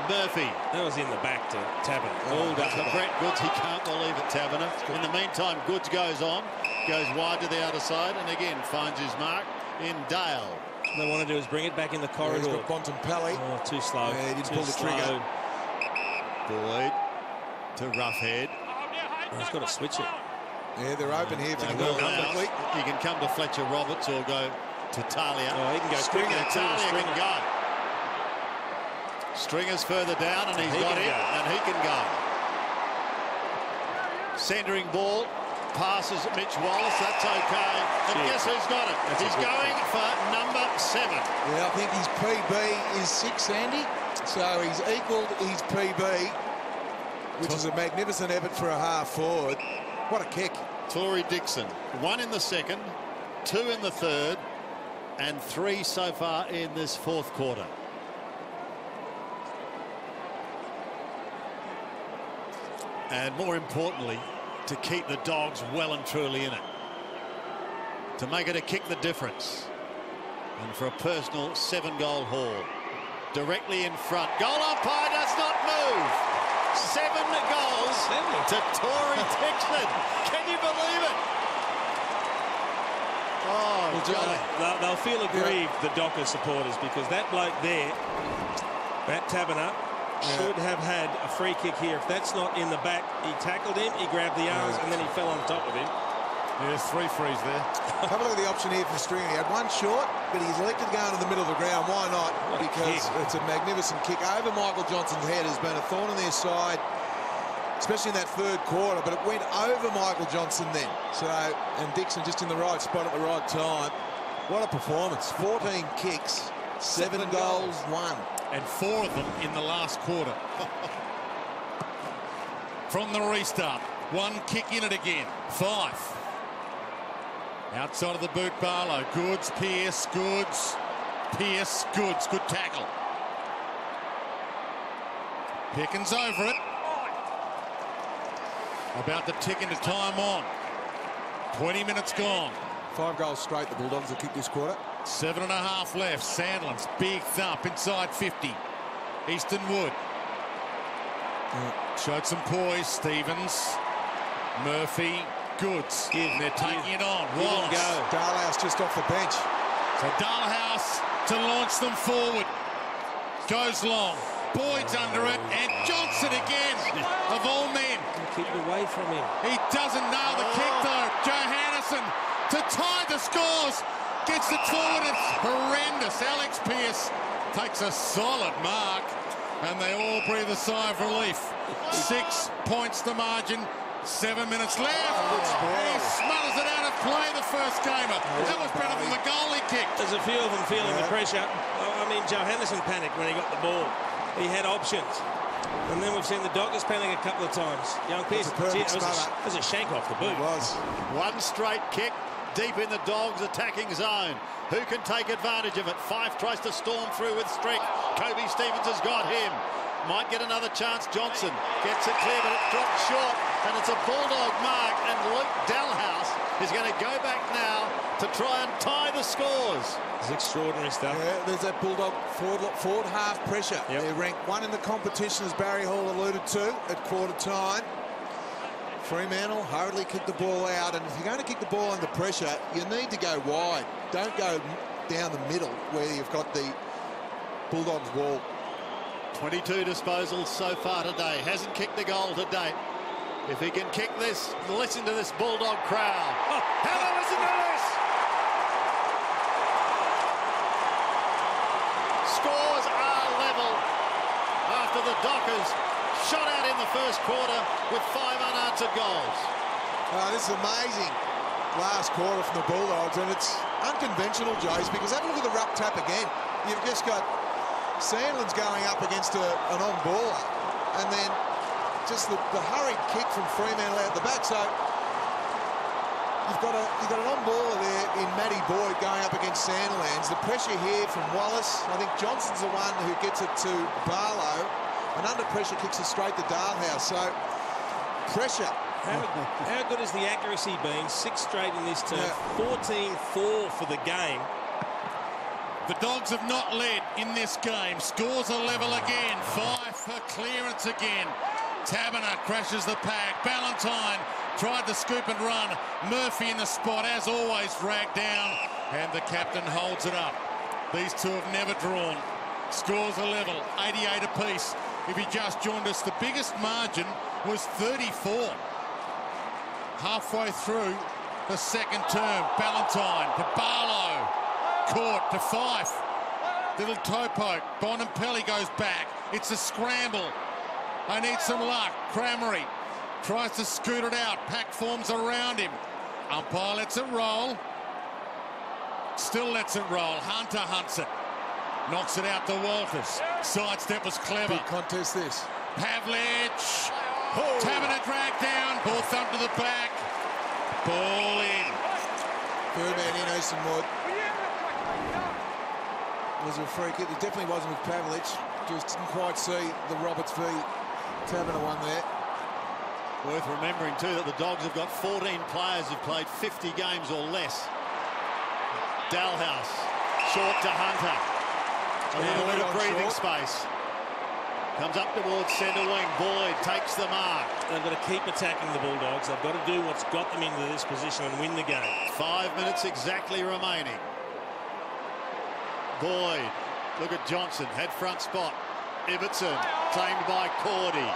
Speaker 1: Murphy.
Speaker 3: That was in the back to Taberner.
Speaker 1: Brett Goods, he can't believe it, Taberner. In the meantime, Goods goes on, goes wide to the outer side, and again finds his mark in Dale.
Speaker 3: What they want to do is bring it back in the corridor.
Speaker 2: He's got Bontempelli.
Speaker 3: Oh, too slow.
Speaker 2: Yeah, he didn't pull the trigger.
Speaker 1: Boyd to Roughhead.
Speaker 3: Oh, he's got to switch it.
Speaker 2: Yeah, they're open here. If he can go quickly.
Speaker 1: He can come to Fletcher Roberts or go to Talia.
Speaker 3: Oh, he can go
Speaker 1: Stringer. Talia can go. Stringer's further down, and he's got it, and he can go. Centering ball, passes Mitch Wallace. That's okay. And guess who's got it? He's going for number 7.
Speaker 2: Yeah, I think his PB is 6, Andy. So he's equalled his PB, which is a magnificent effort for a half forward. What a kick.
Speaker 1: Tory Dixon, 1 in the 2nd, 2 in the 3rd, and 3 so far in this 4th quarter. and more importantly, to keep the Dogs well and truly in it. To make it a kick the difference. And for a personal 7-goal haul. Directly in front. Goal umpire does not move. 7 goals to Tory Tixon. Can you believe it? Oh,
Speaker 3: well, they'll feel aggrieved, the Dockers supporters, because that bloke there, Matt Taberner, should have had a free kick here. If that's not in the back, he tackled him, he grabbed the arms, and then he fell on top of him.
Speaker 4: Yeah, there's 3 frees there.
Speaker 2: Have a look at the option here for Stringer. He had one short, but he's elected to go into the middle of the ground. Why not? Because it's a magnificent kick over Michael Johnson's head. Has been a thorn in their side, especially in that third quarter, but it went over Michael Johnson then. So, and Dixon just in the right spot at the right time. What a performance. 14 kicks, 7 goals, 1.
Speaker 4: And 4 of them in the last quarter. From the restart, 1 kick in it again, 5. Outside of the boot, Barlow. Goods, Pearce, Goods, Pearce, Goods. Good tackle. Pickens over it. About to tick into time on. 20 minutes gone.
Speaker 2: 5 goals straight, the Bulldogs have kicked this quarter.
Speaker 4: 7.5 left. Sandlands, big thump inside 50. Easton Wood. Showed some poise. Stevens, Murphy, Goods. They're taking it on. Wallace.
Speaker 2: Dalhouse just off the bench.
Speaker 4: So Dalhouse to launch them forward. Goes long. Boyd's under it. And Johnson again, of all men.
Speaker 3: Keep it away from him.
Speaker 4: He doesn't nail the kick, though. Johannesson to tie the scores. Gets it forward. It's horrendous. Alex Pearce takes a solid mark. And they all breathe a sigh of relief. 6 points the margin. 7 minutes left. He smothers it out of play, the first gamer. That was better than the goal he kicked.
Speaker 3: There's a few of them feeling the pressure. I mean, Johannesson panicked when he got the ball. He had options. And then we've seen the Dockers panic a couple of times. Young Pearce, that was a shank off the boot.
Speaker 2: It was.
Speaker 1: 1 straight kick deep in the Dogs' attacking zone. Who can take advantage of it? Fife tries to storm through with Strick. Kobe Stevens has got him. Might get another chance. Johnson gets it clear, but it's dropped short. And it's a Bulldog mark. And Luke Dalhouse is going to go back now to try and tie the scores.
Speaker 3: It's extraordinary stuff.
Speaker 2: Yeah, there's that Bulldog forward half pressure.
Speaker 3: Yep.
Speaker 2: They're ranked 1 in the competition, as Barry Hall alluded to, at quarter time. Fremantle hurriedly kicked the ball out, and if you're going to kick the ball under pressure, you need to go wide. Don't go down the middle where you've got the Bulldogs wall.
Speaker 1: 22 disposals so far today. Hasn't kicked the goal to date. If he can kick this, listen to this Bulldog crowd. Have a listen to this! Scores are level after the Dockers shot out in the first quarter with 5 unanswered goals.
Speaker 2: This is amazing. Last quarter from the Bulldogs, and it's unconventional, Jace, because have a look at the ruck tap again. You've just got Sandlands going up against an on-baller, and then just the hurried kick from Fremantle out the back. So you've got an on-baller there in Matty Boyd going up against Sandlands. The pressure here from Wallace. I think Johnson's the one who gets it to Barlow, and under pressure kicks it straight to Dalhouse. So pressure.
Speaker 3: How good has the accuracy been? 6 straight in this term. 14-4 for the game.
Speaker 4: The Dogs have not led in this game. Scores are level again. 5 for clearance again. Taberner crashes the pack. Ballantyne tried to scoop and run. Murphy in the spot, as always, dragged down. And the captain holds it up. These two have never drawn. Scores are level, 88 apiece. If you just joined us, the biggest margin was 34. Halfway through the second term, Ballantyne to Barlow. Caught to Fife. Little toe poke. Bonampelli goes back. It's a scramble. I need some luck. Cramery tries to scoot it out. Pack forms around him. Umpire lets it roll. Still lets it roll. Hunter hunts it. Knocks it out to Walters. Sidestep was clever.
Speaker 2: Big contest this.
Speaker 4: Pavlich. Taberner dragged down. Ball thump to the back. Ball in.
Speaker 2: Third man in, Easton Wood. Was a free kick. It definitely wasn't with Pavlich. Just didn't quite see the Roberts v Taberner one there.
Speaker 1: Worth remembering, too, that the Dogs have got 14 players who've played 50 games or less. Dalhouse, short to Hunter. A little bit of breathing space. Comes up towards centre wing. Boyd takes the mark.
Speaker 3: They've got to keep attacking the Bulldogs. They've got to do what's got them into this position and win the game. 5
Speaker 1: minutes exactly remaining. Boyd, look at Johnson, head front spot. Ibbotson, claimed by Cordy.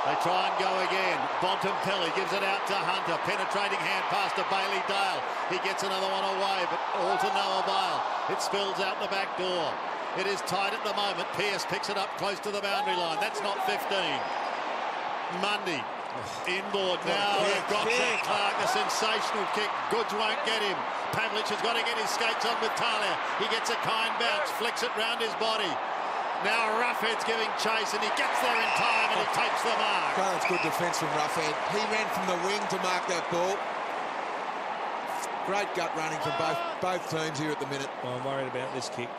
Speaker 1: They try and go again. Bontempelli gives it out to Hunter. Penetrating hand pass to Bailey Dale. He gets another one away, but all to no avail. It spills out the back door. It is tight at the moment. Pearce picks it up close to the boundary line. That's not 15. Mundy, inboard now. Got that Clark, a sensational kick. Goods won't get him. Pavlich has got to get his skates on with Talia. He gets a kind bounce, flicks it round his body. Now Roughhead's giving chase, and he gets there in time, and he takes the mark.
Speaker 2: Oh, that's good defence from Roughhead. He ran from the wing to mark that ball. Great gut running from both teams here at the minute.
Speaker 3: Well, I'm worried about this kick.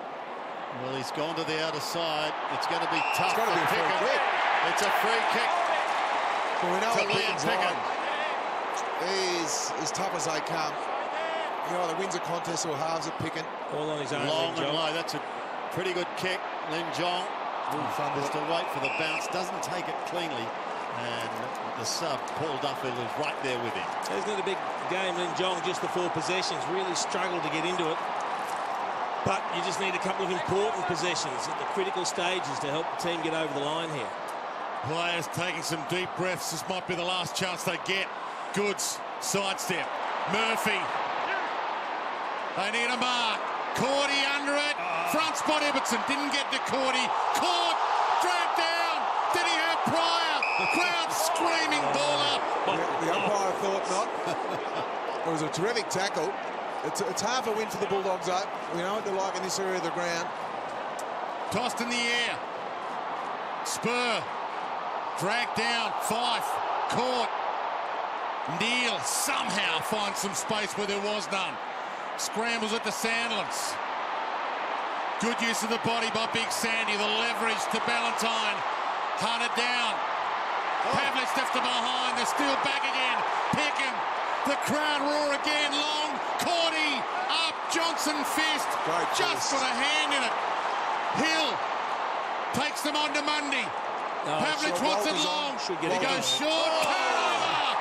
Speaker 1: Well, he's gone to the outer side. It's going to be tough.
Speaker 2: It's got to be a free kick.
Speaker 1: It's a free kick.
Speaker 2: Well, we know
Speaker 1: what
Speaker 2: Pickett's line. He's as tough as they come. He either wins a contest or halves it, Pickett.
Speaker 3: All on his own.
Speaker 1: Long and low. That's a pretty good kick. Lin Jong has to wait for the bounce. Doesn't take it cleanly. And the sub, Paul Duffield, is right there with him.
Speaker 3: Isn't it a big game? Lin Jong, just the 4 possessions, really struggled to get into it. But you just need a couple of important possessions at the critical stages to help the team get over the line here.
Speaker 4: Players taking some deep breaths. This might be the last chance they get. Goods, sidestep. Murphy. They need a mark. Cordy under it. Front spot Ibbotson. Didn't get to Cordy. Caught. Dragged down. Did he have Pryor? Crowd screaming ball up.
Speaker 2: The umpire thought not. It was a terrific tackle. It's half a win for the Bulldogs, though. We know what they're like in this area of the ground.
Speaker 4: Tossed in the air. Spur. Dragged down. Fife. Caught. Neal somehow finds some space where there was none. Scrambles it to Sandlands. Good use of the body by Big Sandy. The leverage to Ballantyne. Hunted down. Pavlich left to behind. They're still back again. Pickham. The crowd roar again. Long. Cordy. Up. Johnson fist. Just got a hand in it. Hill takes them on to Mundy. Pavlich wants it long. He goes short. Turnover.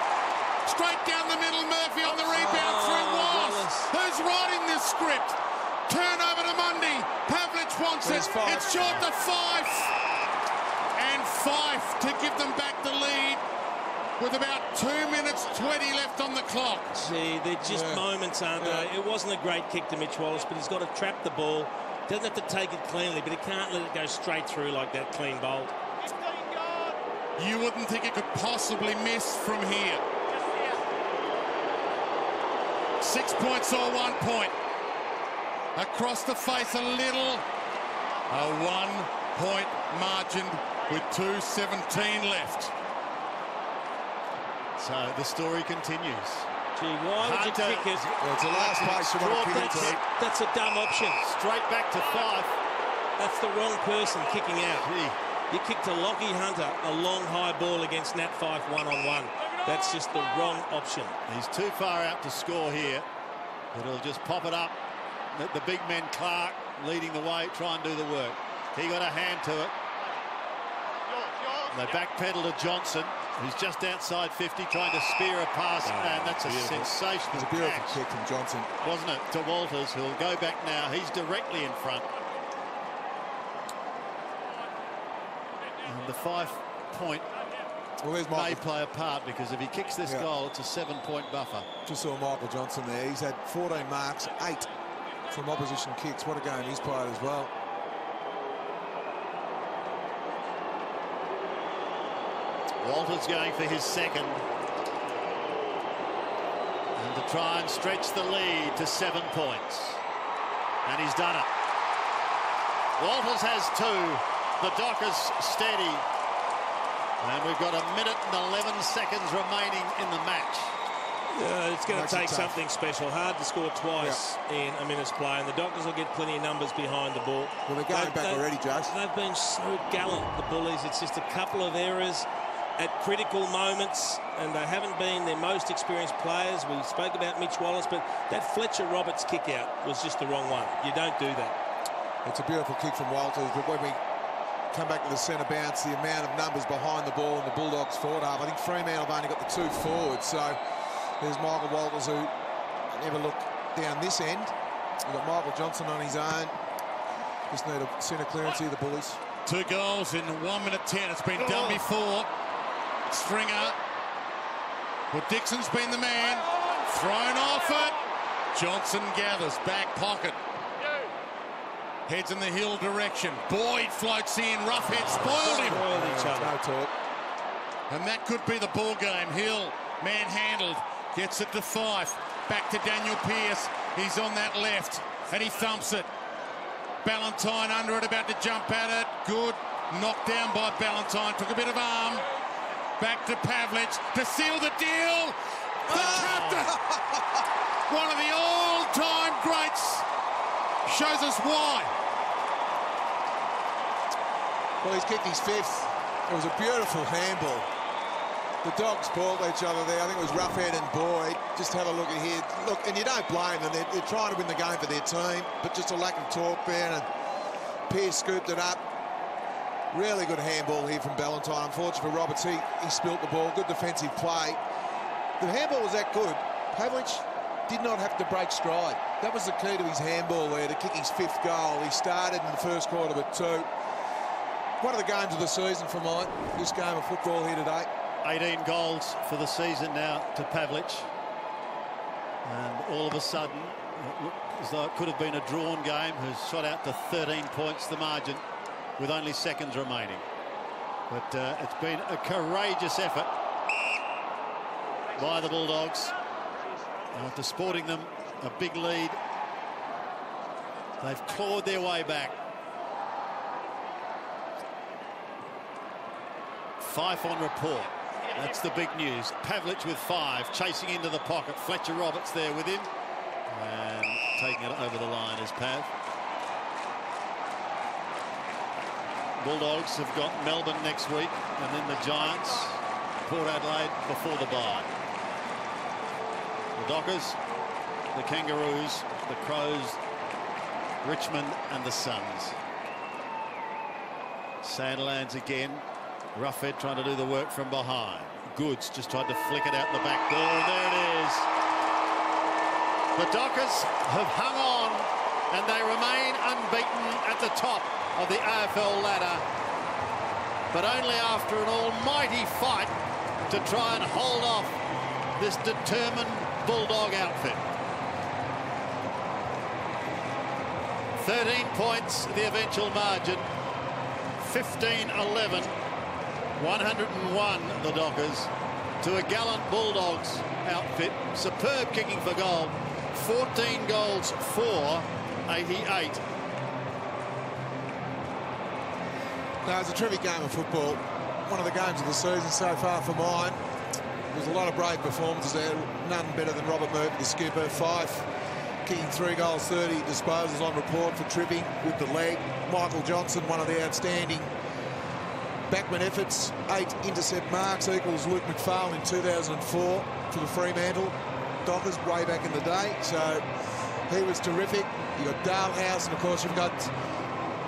Speaker 4: Straight down the middle. Murphy on the rebound through Wallace. Who's writing this script? Turnover to Mundy. Pavlich wants it. It's short to Fife. And Fife to give them back the lead with about 2 minutes 20 left on the clock.
Speaker 3: Gee, they're just moments, aren't they? It wasn't a great kick to Mitch Wallace, but he's got to trap the ball. Doesn't have to take it cleanly, but he can't let it go straight through like that clean bolt.
Speaker 4: You wouldn't think it could possibly miss from here. 6 points or 1 point. Across the face a little. A 1 point margin with 2:17 left.
Speaker 1: So the story continues.
Speaker 3: Gee, why would you kick it?
Speaker 2: Well, it's the last place you want to kick it.
Speaker 3: That's a dumb option.
Speaker 1: Straight back to Fife.
Speaker 3: That's the wrong person kicking out.
Speaker 1: Gee.
Speaker 3: You kicked to Lockie Hunter a long high ball against Nat Fife one-on-one. That's just the wrong option.
Speaker 1: He's too far out to score here. But he'll just pop it up. The big men, Clark, leading the way, try and do the work. He got a hand to it. They backpedal to Johnson, who's just outside 50, trying to spear a pass, and that's a sensational
Speaker 2: It's a beautiful
Speaker 1: catch,
Speaker 2: kick from Johnson.
Speaker 1: wasn't it, to Walters, who'll go back now. He's directly in front. And the 5 point may play a part, because if he kicks this goal, it's a 7 point buffer.
Speaker 2: Just saw Michael Johnson there. He's had 14 marks, 8 from opposition kicks. What a game he's played as well.
Speaker 1: Walters going for his second. And to try and stretch the lead to 7 points. And he's done it. Walters has 2. The Dockers steady. And we've got 1 minute and 11 seconds remaining in the match.
Speaker 3: Yeah, it's going to take something special. Hard to score twice in a minute's play, and the Dockers will get plenty of numbers behind the ball.
Speaker 2: Well, they're going back already, Josh.
Speaker 3: They've been so gallant, the Bullies. It's just a couple of errors. at critical moments, and they haven't been their most experienced players. We spoke about Mitch Wallace, but that Fletcher Roberts kick out was just the wrong one. You don't do that.
Speaker 2: It's a beautiful kick from Walters, but when we come back to the centre bounce, the amount of numbers behind the ball in the Bulldogs forward half, I think Fremantle have only got the 2 forwards, so there's Michael Walters, who never looked down this end. We've got Michael Johnson on his own. Just need a centre clearance here, the Bullies.
Speaker 4: 2 goals in 1 minute 10. It's been done before. Stringer. Well, Dixon's been the man. Thrown off it. Johnson gathers. Back pocket. Heads in the Hill direction. Boyd floats in. Roughhead spoiled him.
Speaker 2: No talk.
Speaker 4: And that could be the ball game. Hill, manhandled. Gets it to Fife. Back to Daniel Pearce. He's on that left. And he thumps it. Ballantyne under it, about to jump at it. Good. Knocked down by Ballantyne. Took a bit of arm. Back to Pavlich to seal the deal. The captain. One of the all-time greats. Shows us why.
Speaker 2: Well, he's kicked his 5th. It was a beautiful handball. The Dogs balled each other there. I think it was Roughhead and Boyd. Just have a look at here. Look, and you don't blame them. They're trying to win the game for their team, but just a lack of talk there. And Pearce scooped it up. Really good handball here from Ballantyne. Unfortunately for Roberts, he spilt the ball. Good defensive play. The handball was that good. Pavlich did not have to break stride. That was the key to his handball there, to kick his 5th goal. He started in the first quarter with 2. One of the games of the season for mine, this game of football here today.
Speaker 1: 18 goals for the season now to Pavlich. And all of a sudden, it looked as though it could have been a drawn game, who's shot out to 13 points the margin with only seconds remaining. But it's been a courageous effort by the Bulldogs. After sporting them a big lead, they've clawed their way back. Fife on report. That's the big news. Pavlich with 5, chasing into the pocket. Fletcher Roberts there with him. And taking it over the line is Pav. Bulldogs have got Melbourne next week, and then the Giants, Port Adelaide before the bye. The Dockers, the Kangaroos, the Crows, Richmond and the Suns. Sandilands again. Roughhead trying to do the work from behind. Goods just tried to flick it out the back door, and there it is. The Dockers have hung on, and they remain unbeaten at the top of the AFL ladder, but only after an almighty fight to try and hold off this determined Bulldog outfit. 13 points, the eventual margin. 15-11. 101 the Dockers to a gallant Bulldogs outfit. Superb kicking for goal. 14 goals for 88.
Speaker 2: No, it's a terrific game of football. One of the games of the season so far for mine. There's a lot of brave performances there. None better than Robert Murphy, the skipper. Fife kicking 3 goals, 30 disposals on report for tripping with the leg. Michael Johnson, one of the outstanding backman efforts. 8 intercept marks equals Luke McPhail in 2004 for the Fremantle Dockers way back in the day. So he was terrific. You've got Dalhouse, and of course you've got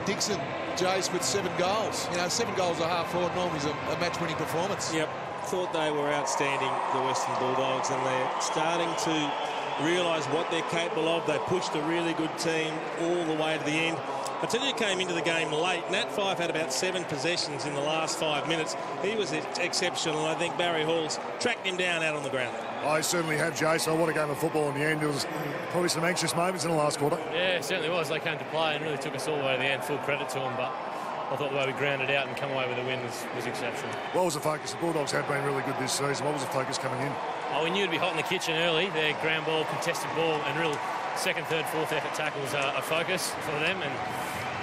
Speaker 2: Dixon, Jace, with 7 goals. You know, 7 goals a half forward normally is a match-winning performance.
Speaker 3: Yep, thought they were outstanding, the Western Bulldogs, and they're starting to realise what they're capable of. They pushed a really good team all the way to the end. I tell you, came into the game late. Nat Fife had about 7 possessions in the last 5 minutes. He was exceptional, and I think Barry Hall's tracked him down out on the ground.
Speaker 5: I certainly have, Jason. What a game of football in the end. There was probably some anxious moments in the last quarter.
Speaker 7: Yeah, it certainly was. They came to play and really took us all the way to the end. Full credit to them, but I thought the way we grounded out and come away with a win was exceptional.
Speaker 5: What was the focus? The Bulldogs have been really good this season. What was the focus coming in?
Speaker 7: Oh, we knew it'd be hot in the kitchen early. Their ground ball, contested ball, and real second, third, fourth effort tackles are a focus for them. And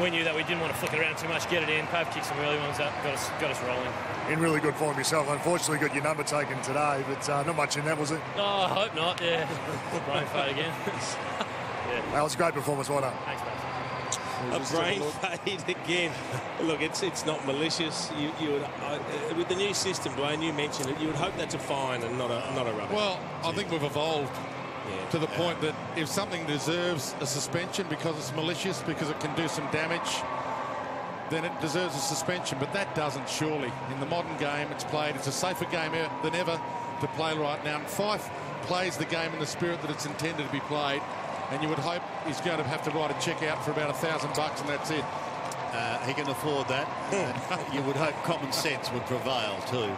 Speaker 7: we knew that we didn't want to flick it around too much, get it in. Pav kicked some early ones that got us rolling.
Speaker 5: In really good form yourself. Unfortunately, got your number taken today, but not much in that, was it?
Speaker 7: Oh, I hope not. Yeah, brain fade again.
Speaker 5: Yeah. That was a great performance. Well done.
Speaker 7: Thanks, mate.
Speaker 3: A brain fade again. Look, it's not malicious. You would, with the new system, Dwayne, you mentioned it, you would hope that's a fine and not a rubber.
Speaker 4: Well, I think we've evolved to the point that if something deserves a suspension because it's malicious, because it can do some damage, then it deserves a suspension. But that doesn't, surely. In the modern game, it's played. It's a safer game than ever to play right now. And Fife plays the game in the spirit that it's intended to be played. And you would hope he's going to have to write a cheque out for about $1,000 and that's it.
Speaker 1: He can afford that. You would hope common sense would prevail too.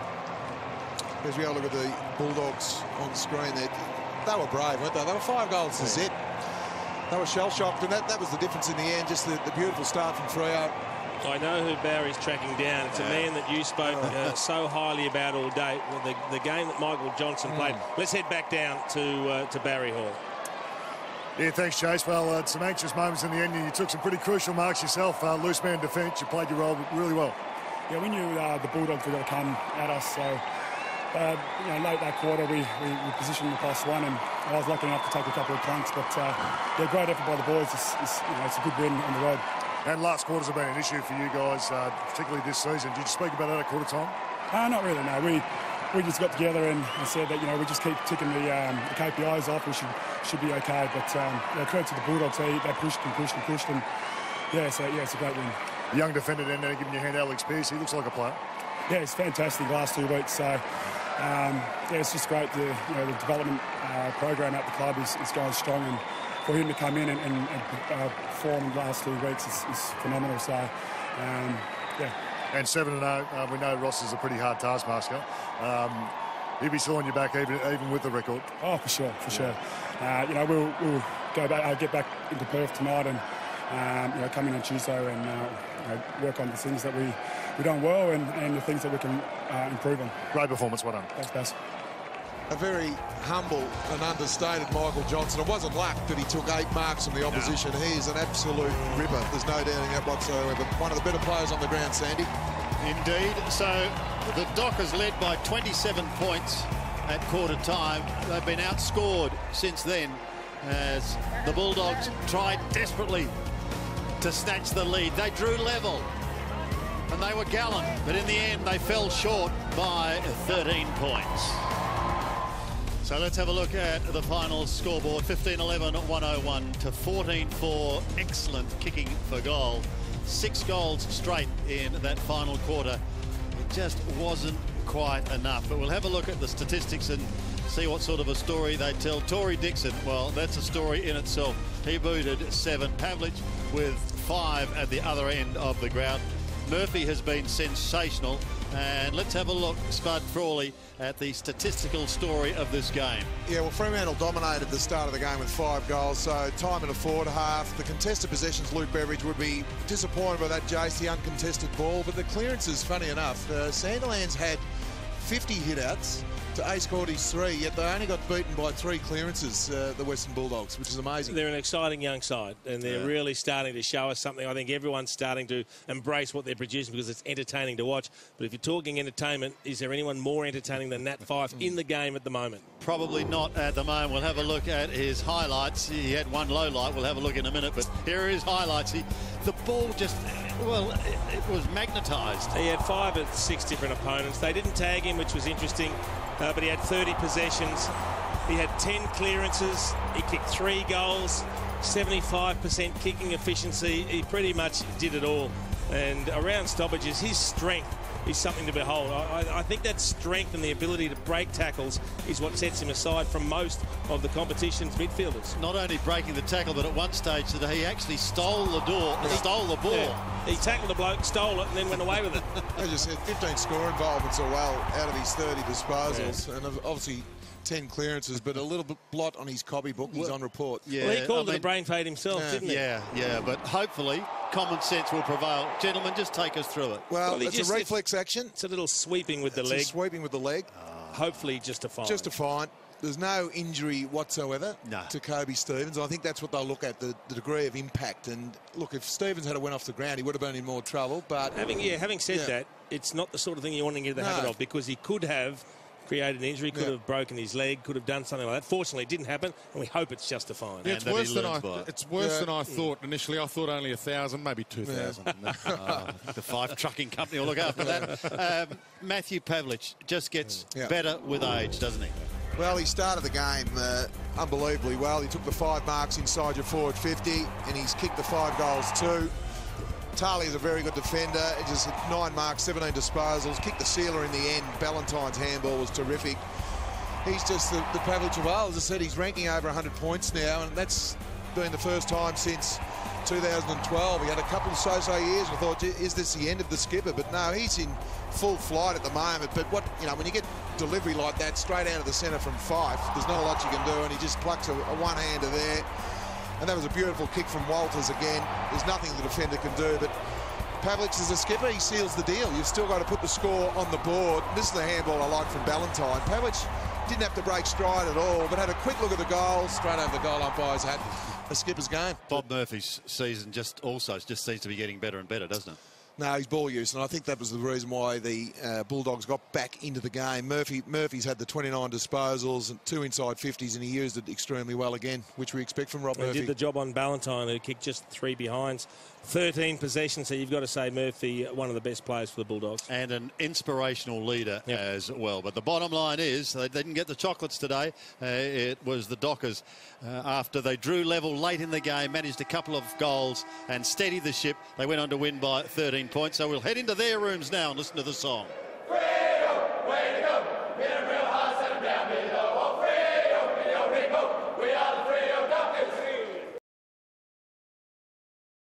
Speaker 2: As we all look at the Bulldogs on screen, they were brave, weren't they? They were 5 goals to zip. They were shell-shocked, and that was the difference in the end, just the beautiful start from Freo.
Speaker 3: I know who Barry's tracking down. It's a man that you spoke so highly about all day. The game that Michael Johnson played. Let's head back down to Barry Hall.
Speaker 5: Yeah, thanks, Chase. Well, some anxious moments in the end, and you took some pretty crucial marks yourself. Loose man defence, you played your role really well.
Speaker 8: Yeah, we knew the Bulldogs were going to come at us, so late that quarter we positioned the +1, and I was lucky enough to take a couple of clunks. But great effort by the boys. It's a good win on the road.
Speaker 5: And last quarters have been an issue for you guys, particularly this season. Did you speak about that at quarter time?
Speaker 8: Not really. No, we just got together and said that we just keep ticking the KPIs off. We should be okay. But credit to the Bulldogs. They pushed and pushed and pushed, and it's a great win.
Speaker 5: Young defender down there giving you a hand, Alex Pearce. He looks like a player.
Speaker 8: Yeah, he's fantastic the last 2 weeks. So it's just great. The development program at the club is going strong, and for him to come in and perform in the last 2 weeks is phenomenal. So
Speaker 5: And 7-0, we know Ross is a pretty hard taskmaster. He'll be still on your back even with the record.
Speaker 8: Oh, for sure. We'll go back, get back into Perth tonight, and come in on Tuesday and work on the things that we've done well and the things that we can improve on.
Speaker 5: Great performance, well done.
Speaker 8: Thanks, Bass.
Speaker 2: A very humble and understated Michael Johnson. It wasn't luck that he took 8 marks from the opposition. He is an absolute ripper. There's no doubting that whatsoever. One of the better players on the ground, Sandy.
Speaker 1: Indeed. So the Dockers led by 27 points at quarter time. They've been outscored since then as the Bulldogs tried desperately to snatch the lead. They drew level and they were gallant, but in the end they fell short by 13 points. So let's have a look at the final scoreboard. 15-11, 101 to 14-4. Excellent kicking for goal. 6 goals straight in that final quarter. It just wasn't quite enough. But we'll have a look at the statistics and see what sort of a story they tell. Tory Dixon, well, that's a story in itself. He booted 7. Pavlich with 5 at the other end of the ground. Murphy has been sensational. And let's have a look, Spud Frawley, at the statistical story of this game.
Speaker 2: Yeah, well, Fremantle dominated the start of the game with 5 goals, so time in the forward half. The contested possessions, Luke Beveridge would be disappointed by that, Jace, the uncontested ball. But the clearances, funny enough, Sandilands had 50 hit-outs to Ace Cordy's 3, yet they only got beaten by 3 clearances, the Western Bulldogs, which is amazing.
Speaker 3: They're an exciting young side, and they're really starting to show us something. I think everyone's starting to embrace what they're producing because it's entertaining to watch. But if you're talking entertainment, is there anyone more entertaining than Nat Fyfe in the game at the moment?
Speaker 1: Probably not at the moment. We'll have a look at his highlights. He had one low light. We'll have a look in a minute, but here are his highlights. The ball just, well, it was magnetised.
Speaker 3: He had 5 at 6 different opponents. They didn't tag him, which was interesting. But he had 30 possessions. He had 10 clearances. He kicked 3 goals, 75% kicking efficiency. He pretty much did it all. And around stoppages, his strength is something to behold. I think that strength and the ability to break tackles is what sets him aside from most of the competition's midfielders.
Speaker 1: Not only breaking the tackle, but at one stage today he actually stole the ball.
Speaker 3: Yeah. He tackled the bloke, stole it, and then went away with it.
Speaker 2: As you said, 15 score involvements are well out of his 30 disposals, and obviously 10 clearances, but a little bit blot on his copybook. He's on report.
Speaker 3: Yeah, well, he called it a brain fade himself, didn't he?
Speaker 1: Yeah, but hopefully common sense will prevail. Gentlemen, just take us through it.
Speaker 2: Well, it's a reflex action.
Speaker 3: It's a little sweeping with the leg.
Speaker 2: Sweeping with the leg.
Speaker 3: Hopefully just a fine.
Speaker 2: Just a fine. There's no injury whatsoever to Kobe Stevens. I think that's what they'll look at, the degree of impact. And look, if Stevens had went off the ground, he would have been in more trouble. But
Speaker 3: having said that, it's not the sort of thing you want to get the habit of, because he could have created an injury, could have broken his leg, could have done something like that. Fortunately, it didn't happen, and we hope it's just a fine.
Speaker 4: Yeah, it's worse than I thought initially. I thought only 1,000, maybe 2,000.
Speaker 1: The Fife Trucking Company will look after that. Matthew Pavlich just gets better with age, doesn't he?
Speaker 2: Well, he started the game unbelievably well. He took the 5 marks inside your forward 50, and he's kicked the 5 goals too. Tarley is a very good defender. He just had 9 marks, 17 disposals, kicked the sealer in the end. Ballantyne's handball was terrific. He's just the Pavlich of old. As I said, he's ranking over 100 points now, and that's been the first time since 2012. He had a couple of so-so years. I thought, is this the end of the skipper? But no, he's in full flight at the moment. But when you get delivery like that straight out of the centre from Fife, there's not a lot you can do, and he just plucks a one-hander there. And that was a beautiful kick from Walters again. There's nothing the defender can do, but Pavlich is a skipper. He seals the deal. You've still got to put the score on the board. This is the handball I like from Ballantyne. Pavlich didn't have to break stride at all, but had a quick look at the goal, straight over the goal umpire's hat. A skipper's game.
Speaker 1: Bob Murphy's season just seems to be getting better and better, doesn't it?
Speaker 2: No, he's ball use, and I think that was the reason why the Bulldogs got back into the game. Murphy's had the 29 disposals and 2 inside 50s, and he used it extremely well again, which we expect from Rob Murphy.
Speaker 3: He did the job on Ballantyne, who kicked just 3 behinds, 13 possessions, so you've got to say Murphy, one of the best players for the Bulldogs.
Speaker 1: And an inspirational leader as well. But the bottom line is they didn't get the chocolates today. It was the Dockers. After they drew level late in the game, managed a couple of goals and steadied the ship. They went on to win by 13 points. So we'll head into their rooms now and listen to the song.
Speaker 9: Way to go!